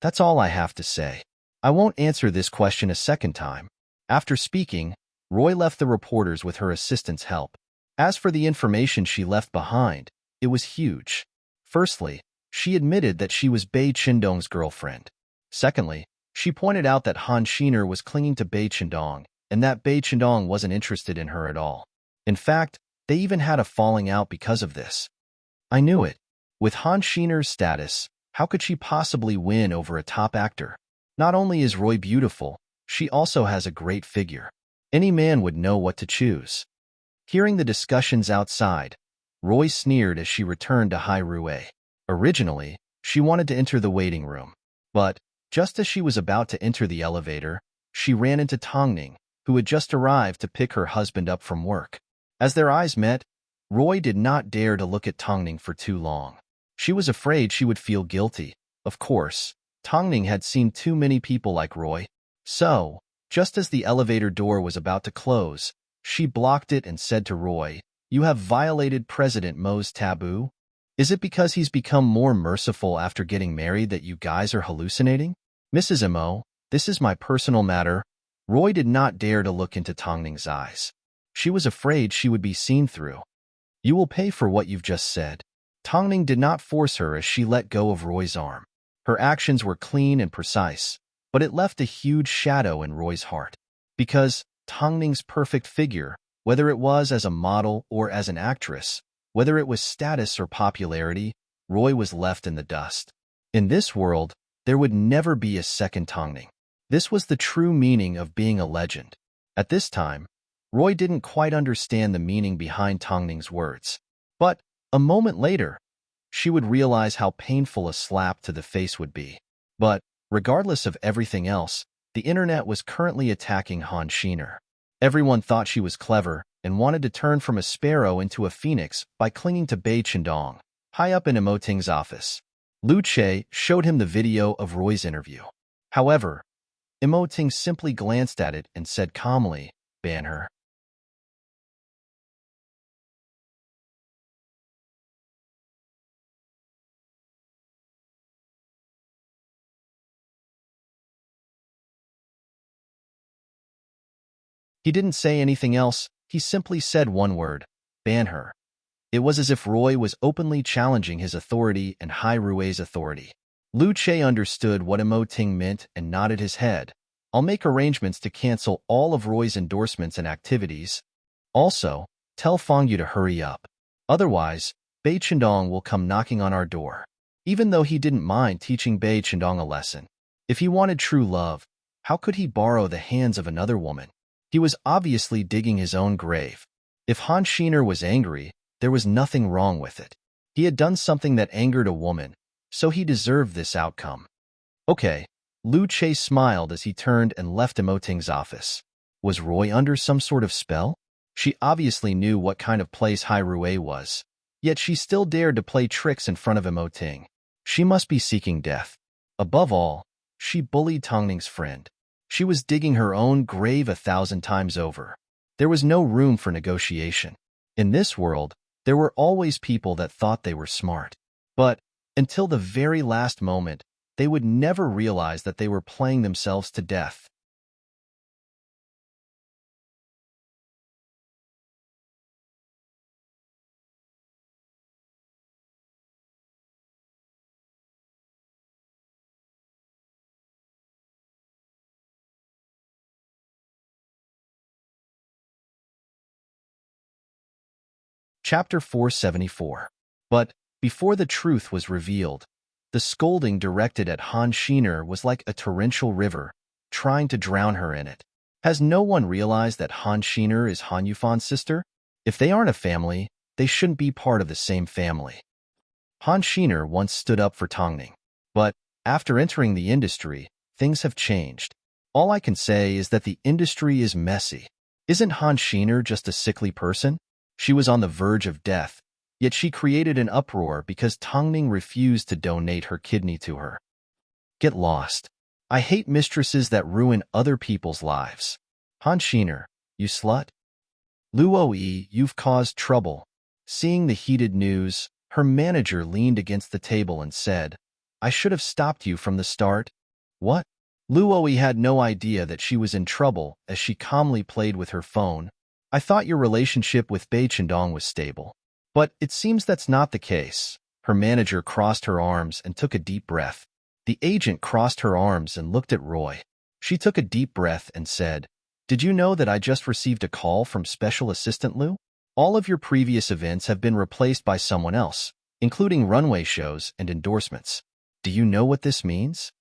That's all I have to say. I won't answer this question a second time. After speaking, Roy left the reporters with her assistant's help. As for the information she left behind, it was huge. Firstly, she admitted that she was Bai Chendong's girlfriend. Secondly, she pointed out that Han Shiner was clinging to Bai Chendong and that Bai Chendong wasn't interested in her at all. In fact, they even had a falling out because of this. I knew it. With Han Shiner's status, how could she possibly win over a top actor? Not only is Roy beautiful, she also has a great figure. Any man would know what to choose. Hearing the discussions outside, Roy sneered as she returned to Hai Rue. Originally, she wanted to enter the waiting room. But, just as she was about to enter the elevator, she ran into Tongning, who had just arrived to pick her husband up from work. As their eyes met, Roy did not dare to look at Tongning for too long. She was afraid she would feel guilty. Of course, Tongning had seen too many people like Roy. So, just as the elevator door was about to close, she blocked it and said to Roy, You have violated President Mo's taboo? Is it because he's become more merciful after getting married that you guys are hallucinating? Mrs. Mo, this is my personal matter. Roy did not dare to look into Tongning's eyes. She was afraid she would be seen through. You will pay for what you've just said. Tongning did not force her as she let go of Roy's arm. Her actions were clean and precise, but it left a huge shadow in Roy's heart. Because Tongning's perfect figure, whether it was as a model or as an actress, whether it was status or popularity, Roy was left in the dust. In this world, there would never be a second Tongning. This was the true meaning of being a legend. At this time, Roy didn't quite understand the meaning behind Tongning's words. But a moment later, she would realize how painful a slap to the face would be. But regardless of everything else, the internet was currently attacking Han Shiner. Everyone thought she was clever and wanted to turn from a sparrow into a phoenix by clinging to Bai Chendong, high up in Emoting's office. Lu Che showed him the video of Roy's interview. However, Emoting simply glanced at it and said calmly, "Ban her." He didn't say anything else, he simply said one word, "Ban her." It was as if Roy was openly challenging his authority and Hai Rue's authority. Lu Che understood what Emoting meant and nodded his head. "I'll make arrangements to cancel all of Roy's endorsements and activities. Also, tell Fong Yu to hurry up. Otherwise, Bai Chendong will come knocking on our door." Even though he didn't mind teaching Bai Chendong a lesson, if he wanted true love, how could he borrow the hands of another woman? He was obviously digging his own grave. If Han Shiner was angry, there was nothing wrong with it. He had done something that angered a woman, so he deserved this outcome. Okay, Lu Che smiled as he turned and left Emoting's office. Was Roy under some sort of spell? She obviously knew what kind of place Hai Rue was, yet she still dared to play tricks in front of Emoting. She must be seeking death. Above all, she bullied Tongning's friend. She was digging her own grave 1,000 times over. There was no room for negotiation. In this world, there were always people that thought they were smart. But until the very last moment, they would never realize that they were playing themselves to death. Chapter 474. But before the truth was revealed, the scolding directed at Han Shiner was like a torrential river, trying to drown her in it. Has no one realized that Han Shiner is Han Yufan's sister? If they aren't a family, they shouldn't be part of the same family. Han Shiner once stood up for Tongning. But after entering the industry, things have changed. All I can say is that the industry is messy. Isn't Han Shiner just a sickly person? She was on the verge of death, yet she created an uproar because Tongning refused to donate her kidney to her. Get lost. I hate mistresses that ruin other people's lives. Han Shiner, you slut. Luo Yi, you've caused trouble. Seeing the heated news, her manager leaned against the table and said, I should have stopped you from the start. What? Luo Yi had no idea that she was in trouble as she calmly played with her phone. I thought your relationship with Bai Chendong was stable. But it seems that's not the case. Her manager crossed her arms and took a deep breath. The agent crossed her arms and looked at Roy. She took a deep breath and said, Did you know that I just received a call from Special Assistant Lu? All of your previous events have been replaced by someone else, including runway shows and endorsements. Do you know what this means?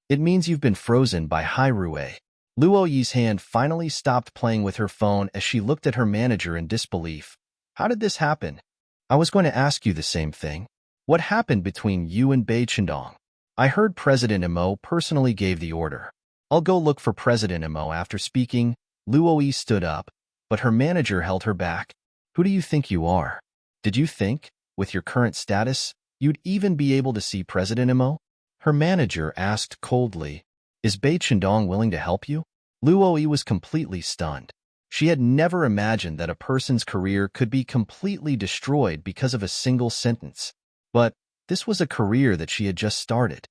It means you've been frozen by Hai Rue. Luo Yi's hand finally stopped playing with her phone as she looked at her manager in disbelief. How did this happen? I was going to ask you the same thing. What happened between you and Bai Chendong? I heard President Mo personally gave the order. I'll go look for President Mo after speaking. Luo Yi stood up, but her manager held her back. Who do you think you are? Did you think, with your current status, you'd even be able to see President Mo? Her manager asked coldly, Is Bai Chendong willing to help you? Luo Yi was completely stunned. She had never imagined that a person's career could be completely destroyed because of a single sentence. But this was a career that she had just started.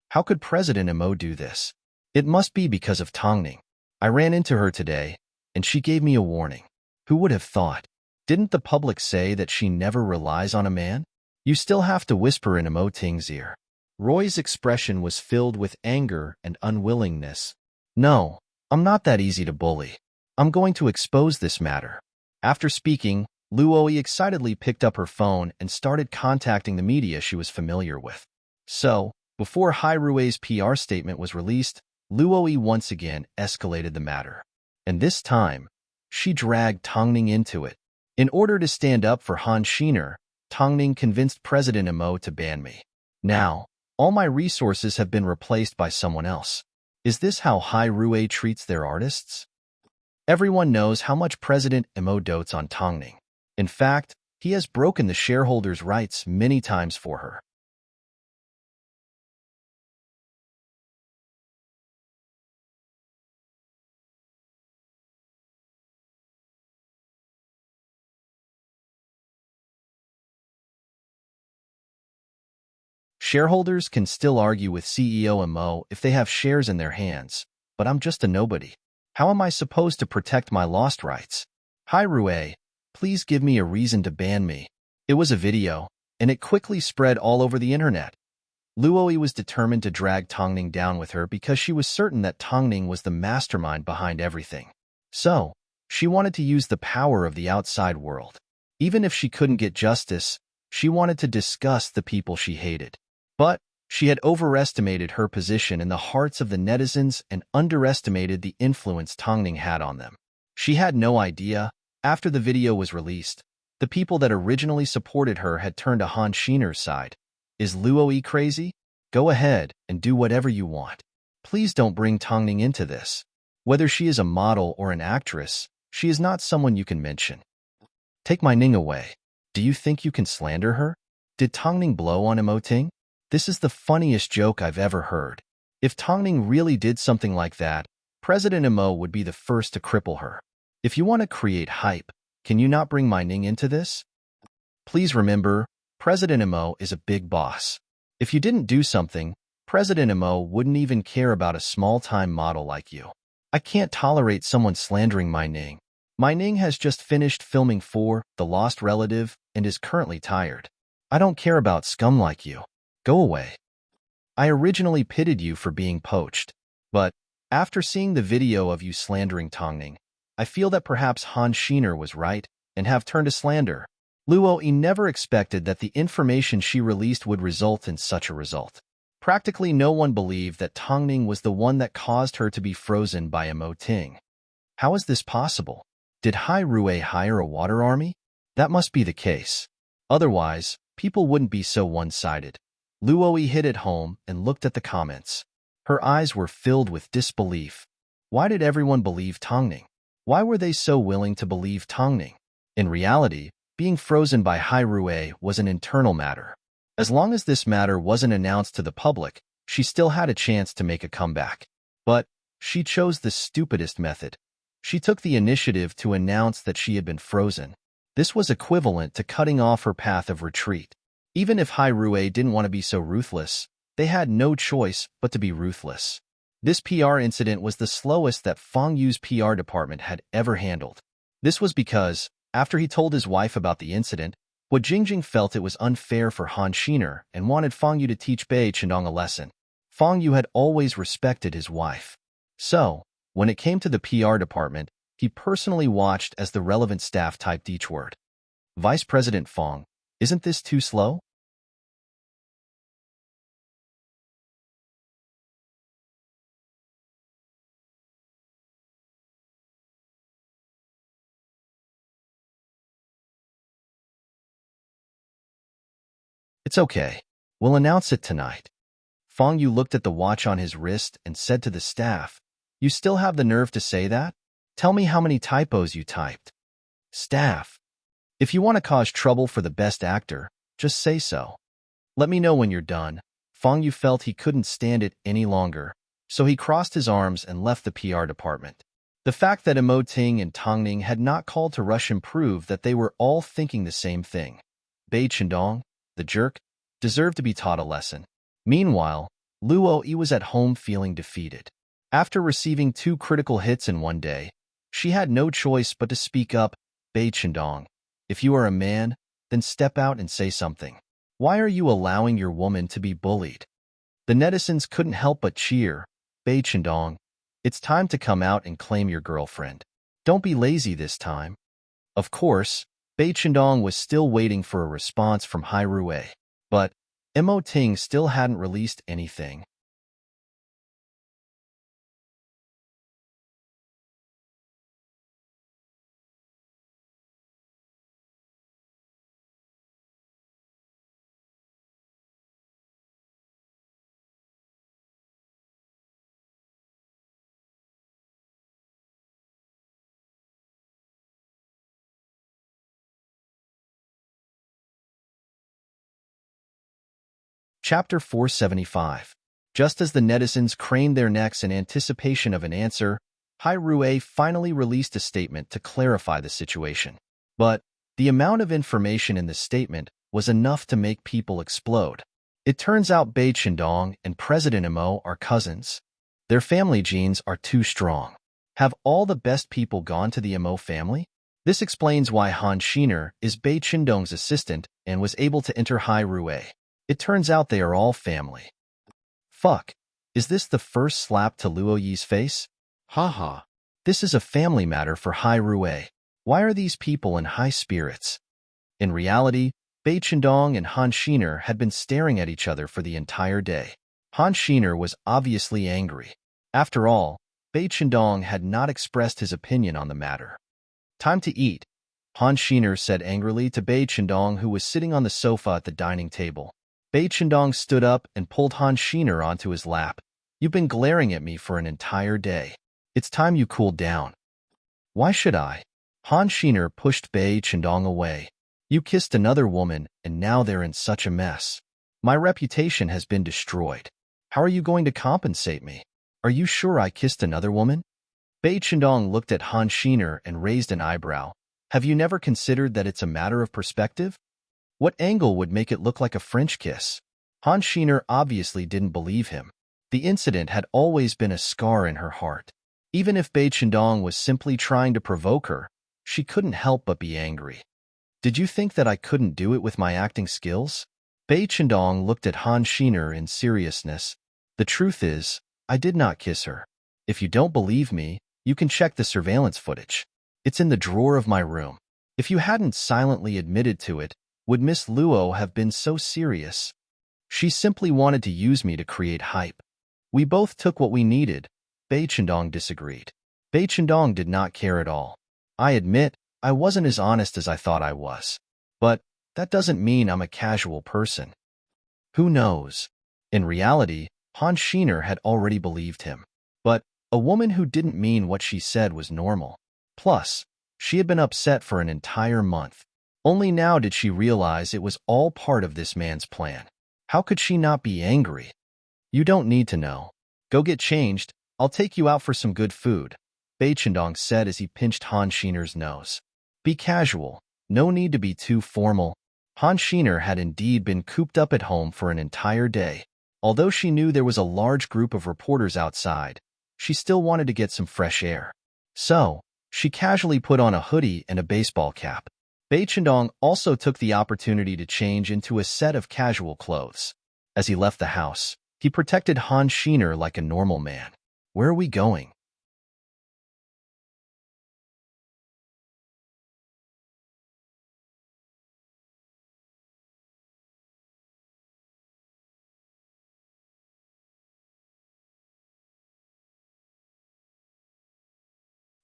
How could President Mo do this? It must be because of Tongning. I ran into her today, and she gave me a warning. Who would have thought? Didn't the public say that she never relies on a man? You still have to whisper in Mo Ting's ear. Roy's expression was filled with anger and unwillingness. No, I'm not that easy to bully. I'm going to expose this matter. After speaking, Luoi excitedly picked up her phone and started contacting the media she was familiar with. So, before Hai Rui's PR statement was released, Luoi once again escalated the matter. And this time, she dragged Tongning into it. In order to stand up for Han Shiner, Tongning convinced President Mo to ban me. Now, all my resources have been replaced by someone else. Is this how Hai Rui treats their artists? Everyone knows how much President Mo dotes on Tongning. In fact, he has broken the shareholders' rights many times for her. Shareholders can still argue with CEO Mo if they have shares in their hands, but I'm just a nobody. How am I supposed to protect my lost rights? Hai Rui, please give me a reason to ban me. It was a video, and it quickly spread all over the internet. Luoi was determined to drag Tongning down with her because she was certain that Tongning was the mastermind behind everything. So, she wanted to use the power of the outside world. Even if she couldn't get justice, she wanted to disgust the people she hated. But she had overestimated her position in the hearts of the netizens and underestimated the influence Tongning had on them. She had no idea, after the video was released, the people that originally supported her had turned to Han Shiner's side. Is Luoi crazy? Go ahead and do whatever you want. Please don't bring Tongning into this. Whether she is a model or an actress, she is not someone you can mention. Take my Ning away. Do you think you can slander her? Did Tongning blow on Mo Ting? This is the funniest joke I've ever heard. If Tongning really did something like that, President Mo would be the first to cripple her. If you want to create hype, can you not bring my Ning into this? Please remember, President Mo is a big boss. If you didn't do something, President Mo wouldn't even care about a small-time model like you. I can't tolerate someone slandering my Ning. My Ning has just finished filming for The Lost Relative and is currently tired. I don't care about scum like you. Go away. I originally pitted you for being poached, but after seeing the video of you slandering Tongning, I feel that perhaps Han Shiner was right and have turned to slander. Luoi never expected that the information she released would result in such a result. Practically no one believed that Tongning was the one that caused her to be frozen by Mo Ting. How is this possible? Did Hai Rui hire a water army? That must be the case. Otherwise, people wouldn't be so one-sided. Luoi hit it home and looked at the comments. Her eyes were filled with disbelief. Why did everyone believe Tongning? Why were they so willing to believe Tongning? In reality, being frozen by Hai Rui was an internal matter. As long as this matter wasn't announced to the public, she still had a chance to make a comeback. But she chose the stupidest method. She took the initiative to announce that she had been frozen. This was equivalent to cutting off her path of retreat. Even if Hai Rui didn't want to be so ruthless, they had no choice but to be ruthless. This PR incident was the slowest that Feng Yu's PR department had ever handled. This was because, after he told his wife about the incident, Jingjing felt it was unfair for Han Shiner and wanted Feng Yu to teach Bei Chendong a lesson. Feng Yu had always respected his wife. So, when it came to the PR department, he personally watched as the relevant staff typed each word. Vice President Feng, isn't this too slow? It's okay. We'll announce it tonight. Feng Yu looked at the watch on his wrist and said to the staff, You still have the nerve to say that? Tell me how many typos you typed. Staff. If you want to cause trouble for the best actor, just say so. Let me know when you're done. Feng Yu felt he couldn't stand it any longer, so he crossed his arms and left the PR department. The fact that Ting and Tongning had not called to rush him proved that they were all thinking the same thing. Bei Chendong, the jerk, deserved to be taught a lesson. Meanwhile, Luo Yi was at home feeling defeated. After receiving 2 critical hits in one day, she had no choice but to speak up. Bei Chendong, if you are a man, then step out and say something. Why are you allowing your woman to be bullied? The netizens couldn't help but cheer. Bei Chendong, it's time to come out and claim your girlfriend. Don't be lazy this time. Of course, Bei Chendong was still waiting for a response from Hai Rui, but Ting still hadn't released anything. Chapter 475. Just as the netizens craned their necks in anticipation of an answer, Hai Rui finally released a statement to clarify the situation. But the amount of information in the statement was enough to make people explode. It turns out Bei Chendong and President Imo are cousins. Their family genes are too strong. Have all the best people gone to the Imo family? This explains why Han Shiner is Bei Chendong's assistant and was able to enter Hai Rui. It turns out they are all family. Fuck. Is this the first slap to Luo Yi's face? Haha. This is a family matter for Hai Rui. Why are these people in high spirits? In reality, Bei Chendong and Han Shiner had been staring at each other for the entire day. Han Shiner was obviously angry. After all, Bei Chendong had not expressed his opinion on the matter. Time to eat, Han Shiner said angrily to Bei Chendong, who was sitting on the sofa at the dining table. Bei Chendong stood up and pulled Han Shiner onto his lap. You've been glaring at me for an entire day. It's time you cooled down. Why should I? Han Shiner pushed Bei Chendong away. You kissed another woman, and now they're in such a mess. My reputation has been destroyed. How are you going to compensate me? Are you sure I kissed another woman? Bei Chendong looked at Han Shiner and raised an eyebrow. Have you never considered that it's a matter of perspective? What angle would make it look like a French kiss? Han Shiner obviously didn't believe him. The incident had always been a scar in her heart. Even if Bei Chendong was simply trying to provoke her, she couldn't help but be angry. Did you think that I couldn't do it with my acting skills? Bei Chendong looked at Han Shiner in seriousness. The truth is, I did not kiss her. If you don't believe me, you can check the surveillance footage. It's in the drawer of my room. If you hadn't silently admitted to it, would Miss Luo have been so serious? She simply wanted to use me to create hype. We both took what we needed. Bei Chendong disagreed. Bei Chendong did not care at all. I admit, I wasn't as honest as I thought I was. But that doesn't mean I'm a casual person. Who knows? In reality, Han Shiner had already believed him. But a woman who didn't mean what she said was normal. Plus, she had been upset for an entire month. Only now did she realize it was all part of this man's plan. How could she not be angry? You don't need to know. Go get changed. I'll take you out for some good food, Bei Chendong said as he pinched Han Shiner's nose. Be casual. No need to be too formal. Han Shiner had indeed been cooped up at home for an entire day. Although she knew there was a large group of reporters outside, she still wanted to get some fresh air. So, she casually put on a hoodie and a baseball cap. Bei Chendong also took the opportunity to change into a set of casual clothes. As he left the house, he protected Han Shiner like a normal man. Where are we going?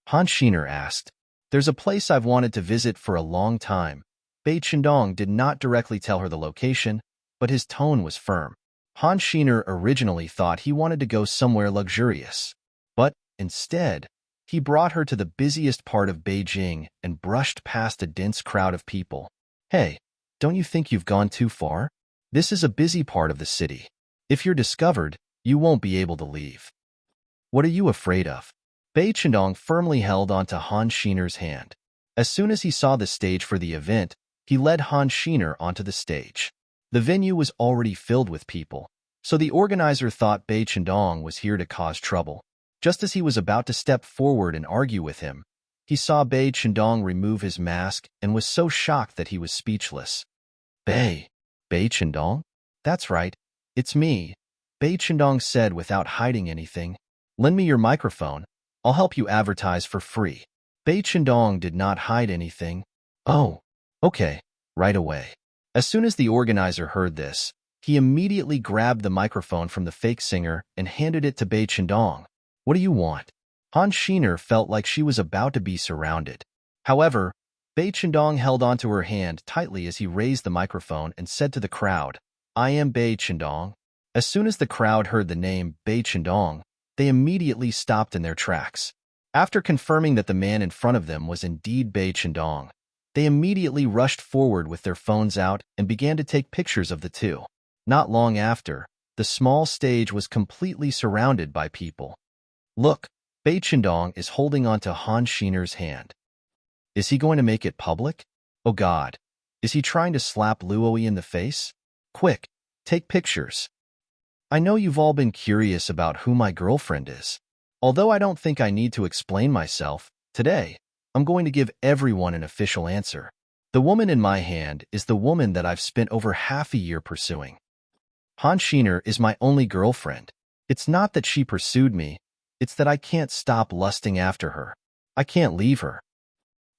Han Shiner asked. There's a place I've wanted to visit for a long time. Bei Chendong did not directly tell her the location, but his tone was firm. Han Shiner originally thought he wanted to go somewhere luxurious. But, instead, he brought her to the busiest part of Beijing and brushed past a dense crowd of people. Hey, don't you think you've gone too far? This is a busy part of the city. If you're discovered, you won't be able to leave. What are you afraid of? Bei Chendong firmly held onto Han Xiner's hand. As soon as he saw the stage for the event, he led Han Xiner onto the stage. The venue was already filled with people, so the organizer thought Bei Chendong was here to cause trouble. Just as he was about to step forward and argue with him, he saw Bei Chendong remove his mask and was so shocked that he was speechless. Bei Chendong? That's right, it's me, Bei Chendong said without hiding anything. Lend me your microphone. I'll help you advertise for free. Bei Chendong did not hide anything. Oh, okay, right away. As soon as the organizer heard this, he immediately grabbed the microphone from the fake singer and handed it to Bei Chendong. What do you want? Han Xiner felt like she was about to be surrounded. However, Bei Chendong held onto her hand tightly as he raised the microphone and said to the crowd, I am Bei Chendong. As soon as the crowd heard the name Bei Chendong, they immediately stopped in their tracks. After confirming that the man in front of them was indeed Bei Chendong, they immediately rushed forward with their phones out and began to take pictures of the two. Not long after, the small stage was completely surrounded by people. Look, Bei Chendong is holding onto Han Xiner's hand. Is he going to make it public? Oh God, is he trying to slap Luoyi in the face? Quick, take pictures. I know you've all been curious about who my girlfriend is. Although I don't think I need to explain myself, today, I'm going to give everyone an official answer. The woman in my hand is the woman that I've spent over half a year pursuing. Han Xiner is my only girlfriend. It's not that she pursued me, it's that I can't stop lusting after her. I can't leave her.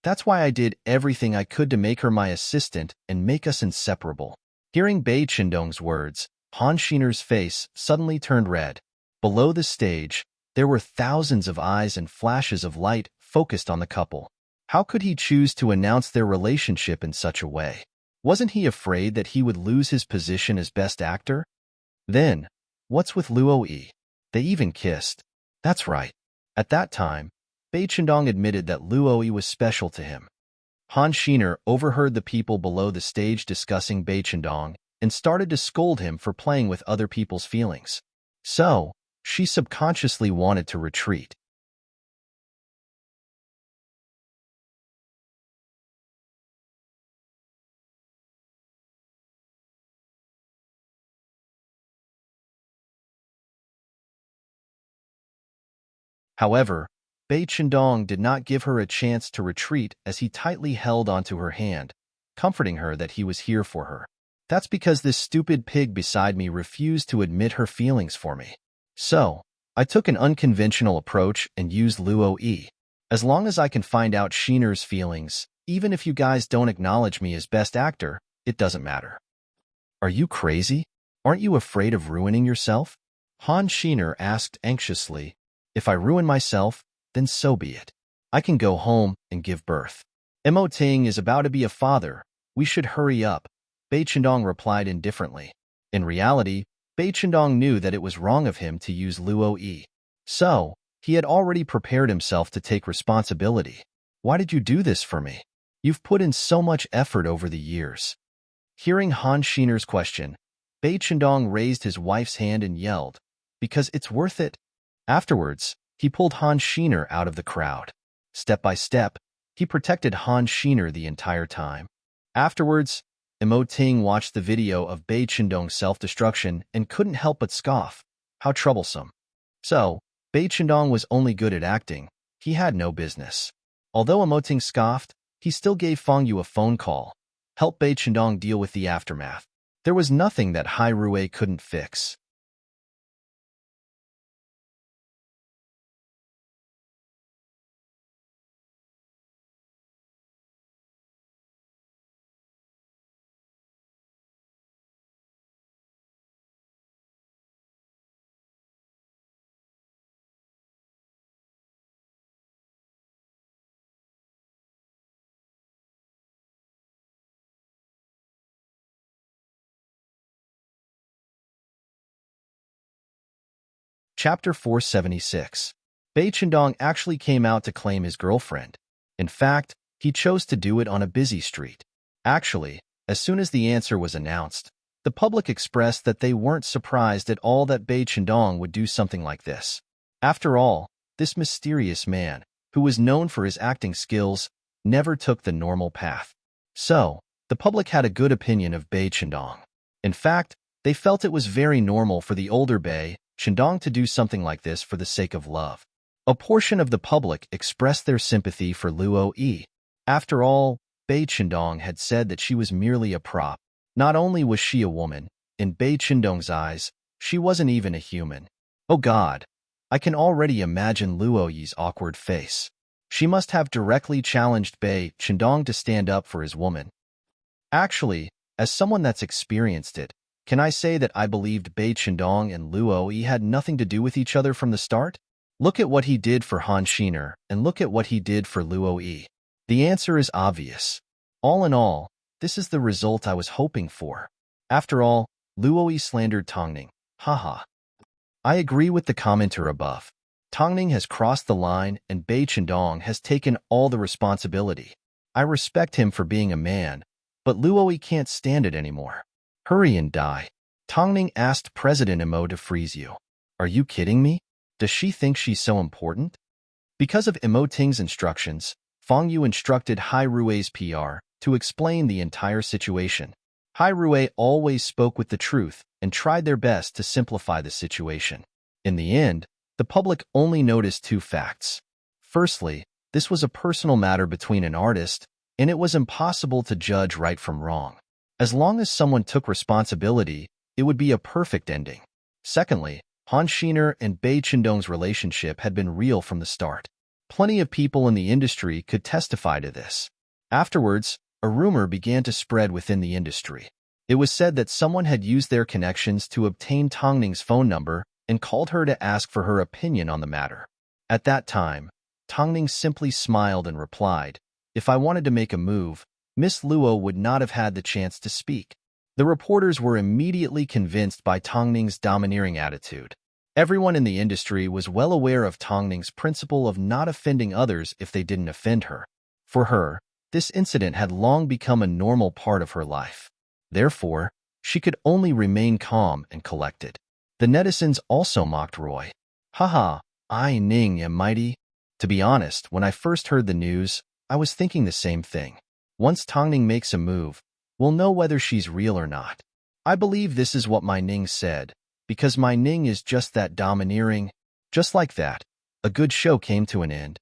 That's why I did everything I could to make her my assistant and make us inseparable. Hearing Bei Chendong's words, Han Xiner's face suddenly turned red. Below the stage, there were thousands of eyes and flashes of light focused on the couple. How could he choose to announce their relationship in such a way? Wasn't he afraid that he would lose his position as best actor? Then, what's with Luoyi? They even kissed. That's right. At that time, Bei Chendong admitted that Luoyi was special to him. Han Xiner overheard the people below the stage discussing Bei Chendong and started to scold him for playing with other people's feelings. So, she subconsciously wanted to retreat. However, Bei Chendong did not give her a chance to retreat as he tightly held onto her hand, comforting her that he was here for her. That's because this stupid pig beside me refused to admit her feelings for me. So, I took an unconventional approach and used Luoyi. As long as I can find out Xiner's feelings, even if you guys don't acknowledge me as best actor, it doesn't matter. Are you crazy? Aren't you afraid of ruining yourself? Han Xiner asked anxiously. If I ruin myself, then so be it. I can go home and give birth. Emoting is about to be a father. We should hurry up, Bei Chendong replied indifferently. In reality, Bei Chendong knew that it was wrong of him to use Luoyi. So, he had already prepared himself to take responsibility. Why did you do this for me? You've put in so much effort over the years. Hearing Han Xiner's question, Bei Chendong raised his wife's hand and yelled, because it's worth it. Afterwards, he pulled Han Xiner out of the crowd. Step by step, he protected Han Xiner the entire time. Afterwards, Emoting watched the video of Bei Chendong's self-destruction and couldn't help but scoff. How troublesome. So, Bei Chendong was only good at acting. He had no business. Although Emoting scoffed, he still gave Feng Yu a phone call, helped Bei Chendong deal with the aftermath. There was nothing that Hai Rui couldn't fix. Chapter 476. Bei Chendong actually came out to claim his girlfriend. In fact, he chose to do it on a busy street. Actually, as soon as the answer was announced, the public expressed that they weren't surprised at all that Bei Chendong would do something like this. After all, this mysterious man, who was known for his acting skills, never took the normal path. So, the public had a good opinion of Bai Chandong. In fact, they felt it was very normal for the older Bai Chandong to do something like this for the sake of love. A portion of the public expressed their sympathy for Luo Yi. After all, Bai Chandong had said that she was merely a prop. Not only was she a woman, in Bai Chandong's eyes, she wasn't even a human. Oh God, I can already imagine Luo Yi's awkward face. She must have directly challenged Bai Chandong to stand up for his woman. Actually, as someone that's experienced it, can I say that I believed Bai Chandong and Luo Yi had nothing to do with each other from the start? Look at what he did for Han Shiner, and look at what he did for Luo Yi. The answer is obvious. All in all, this is the result I was hoping for. After all, Luo Yi slandered Tongning. Haha. I agree with the commenter above. Tongning has crossed the line and Bai Chandong has taken all the responsibility. I respect him for being a man, but Luo Yi can't stand it anymore. Hurry and die. Tongning asked President Imo to freeze you. Are you kidding me? Does she think she's so important? Because of Imo Ting's instructions, Fang Yu instructed Hai Rui's PR to explain the entire situation. Hai Rui always spoke with the truth and tried their best to simplify the situation. In the end, the public only noticed two facts. Firstly, this was a personal matter between an artist, and it was impossible to judge right from wrong. As long as someone took responsibility, it would be a perfect ending. Secondly, Han Shiner and Bai Chandong's relationship had been real from the start. Plenty of people in the industry could testify to this. Afterwards, a rumor began to spread within the industry. It was said that someone had used their connections to obtain Tongning's phone number and called her to ask for her opinion on the matter. At that time, Tongning simply smiled and replied, "If I wanted to make a move, Miss Luo would not have had the chance to speak." The reporters were immediately convinced by Tongning's domineering attitude. Everyone in the industry was well aware of Tongning's principle of not offending others if they didn't offend her. For her, this incident had long become a normal part of her life. Therefore, she could only remain calm and collected. The netizens also mocked Roy. Haha, I Ning am mighty. To be honest, when I first heard the news, I was thinking the same thing. Once Tongning makes a move, we'll know whether she's real or not. I believe this is what my Ning said, because my Ning is just that domineering. Just like that, a good show came to an end.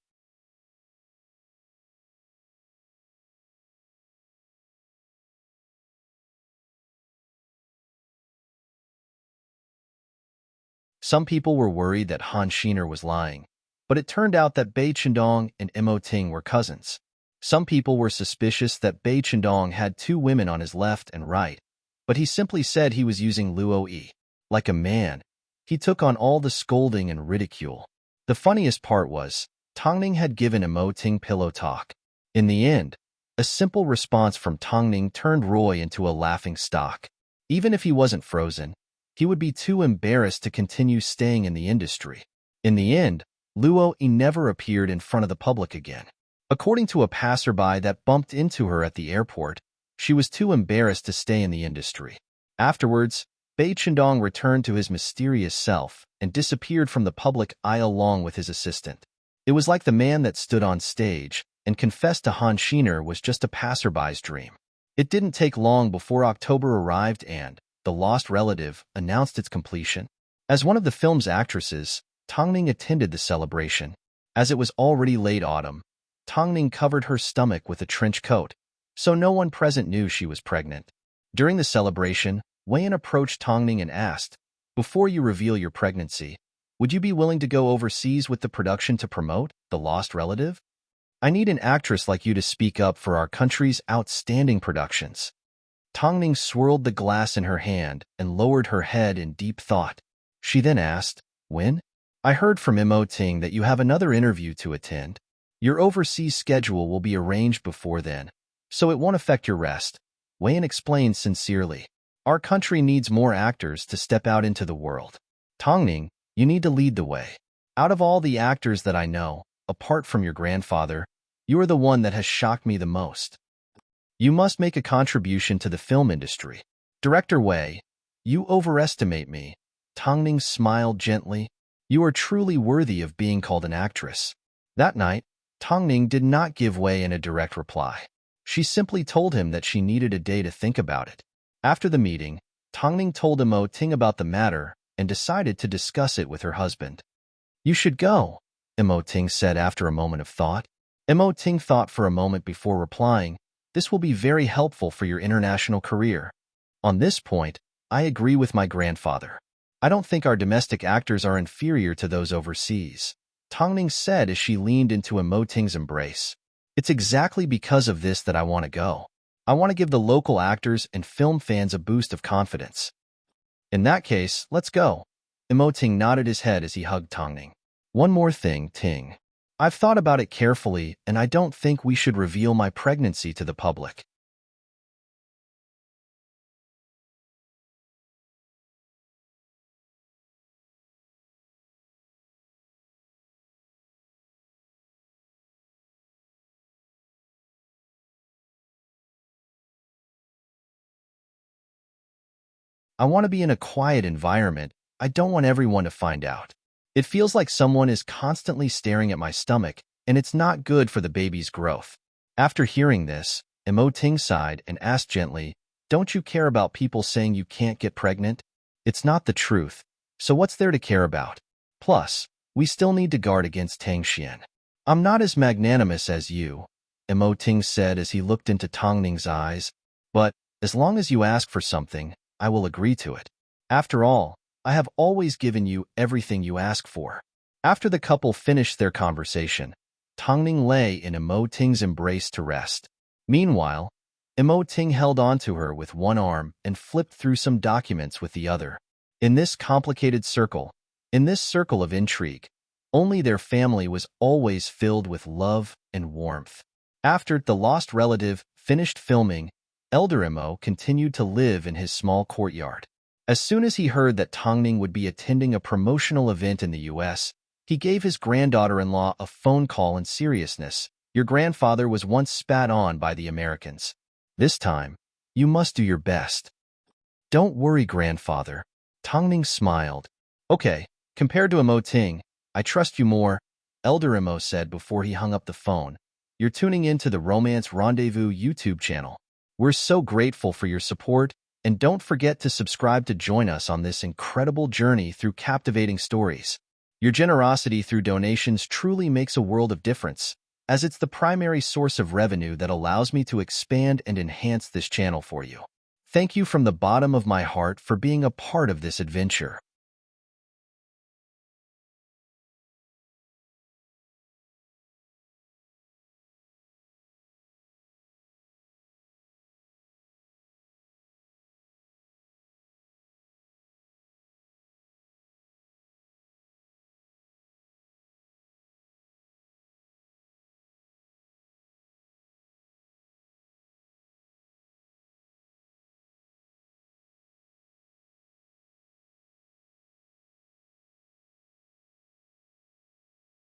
Some people were worried that Han Shiner was lying, but it turned out that Bai Chandong and Imo Ting were cousins. Some people were suspicious that Bai Chandong had two women on his left and right, but he simply said he was using Luo Yi. Like a man, he took on all the scolding and ridicule. The funniest part was, Tongning had given Imo Ting pillow talk. In the end, a simple response from Tongning turned Roy into a laughing stock. Even if he wasn't frozen, he would be too embarrassed to continue staying in the industry. In the end, Luo Yi never appeared in front of the public again. According to a passerby that bumped into her at the airport, she was too embarrassed to stay in the industry. Afterwards, Bai Chandong returned to his mysterious self and disappeared from the public eye along with his assistant. It was like the man that stood on stage and confessed to Han Shiner was just a passerby's dream. It didn't take long before October arrived and The Lost Relative announced its completion. As one of the film's actresses, Tongning attended the celebration. As it was already late autumn, Tongning covered her stomach with a trench coat, so no one present knew she was pregnant. During the celebration, Wayan approached Tongning and asked, "Before you reveal your pregnancy, would you be willing to go overseas with the production to promote The Lost Relative? I need an actress like you to speak up for our country's outstanding productions." Tongning swirled the glass in her hand and lowered her head in deep thought. She then asked, "When?" "I heard from Imo Ting that you have another interview to attend. Your overseas schedule will be arranged before then, so it won't affect your rest," Wayan explained sincerely. "Our country needs more actors to step out into the world. Tongning, you need to lead the way. Out of all the actors that I know, apart from your grandfather, you are the one that has shocked me the most. You must make a contribution to the film industry." "Director Wei, you overestimate me." Tongning smiled gently. You are truly worthy of being called an actress. That night, Tongning did not give way in a direct reply. She simply told him that she needed a day to think about it. After the meeting, Tongning told Ting about the matter and decided to discuss it with her husband. You should go, Ting said after a moment of thought. Ting thought for a moment before replying, this will be very helpful for your international career. On this point, I agree with my grandfather. I don't think our domestic actors are inferior to those overseas, Tongning said as she leaned into Ting's embrace. It's exactly because of this that I want to go. I want to give the local actors and film fans a boost of confidence. In that case, let's go. Ting nodded his head as he hugged Tongning. One more thing, Ting. I've thought about it carefully, and I don't think we should reveal my pregnancy to the public. I want to be in a quiet environment. I don't want everyone to find out. It feels like someone is constantly staring at my stomach, and it's not good for the baby's growth. After hearing this, Ting sighed and asked gently, don't you care about people saying you can't get pregnant? It's not the truth, so what's there to care about? Plus, we still need to guard against Tangxian. I'm not as magnanimous as you, Ting said as he looked into Tongning's eyes, but as long as you ask for something, I will agree to it. After all, I have always given you everything you ask for. After the couple finished their conversation, Tongning lay in Ting's embrace to rest. Meanwhile, Ting held onto her with one arm and flipped through some documents with the other. In this complicated circle, in this circle of intrigue, only their family was always filled with love and warmth. After The Lost Relative finished filming, Elder continued to live in his small courtyard. As soon as he heard that Tongning would be attending a promotional event in the U.S., he gave his granddaughter-in-law a phone call in seriousness. Your grandfather was once spat on by the Americans. This time, you must do your best. Don't worry, grandfather. Tongning smiled. Okay, compared to Ting, I trust you more, Elder said before he hung up the phone. You're tuning in to the Romance Rendezvous YouTube channel. We're so grateful for your support, and don't forget to subscribe to join us on this incredible journey through captivating stories. Your generosity through donations truly makes a world of difference, as it's the primary source of revenue that allows me to expand and enhance this channel for you. Thank you from the bottom of my heart for being a part of this adventure.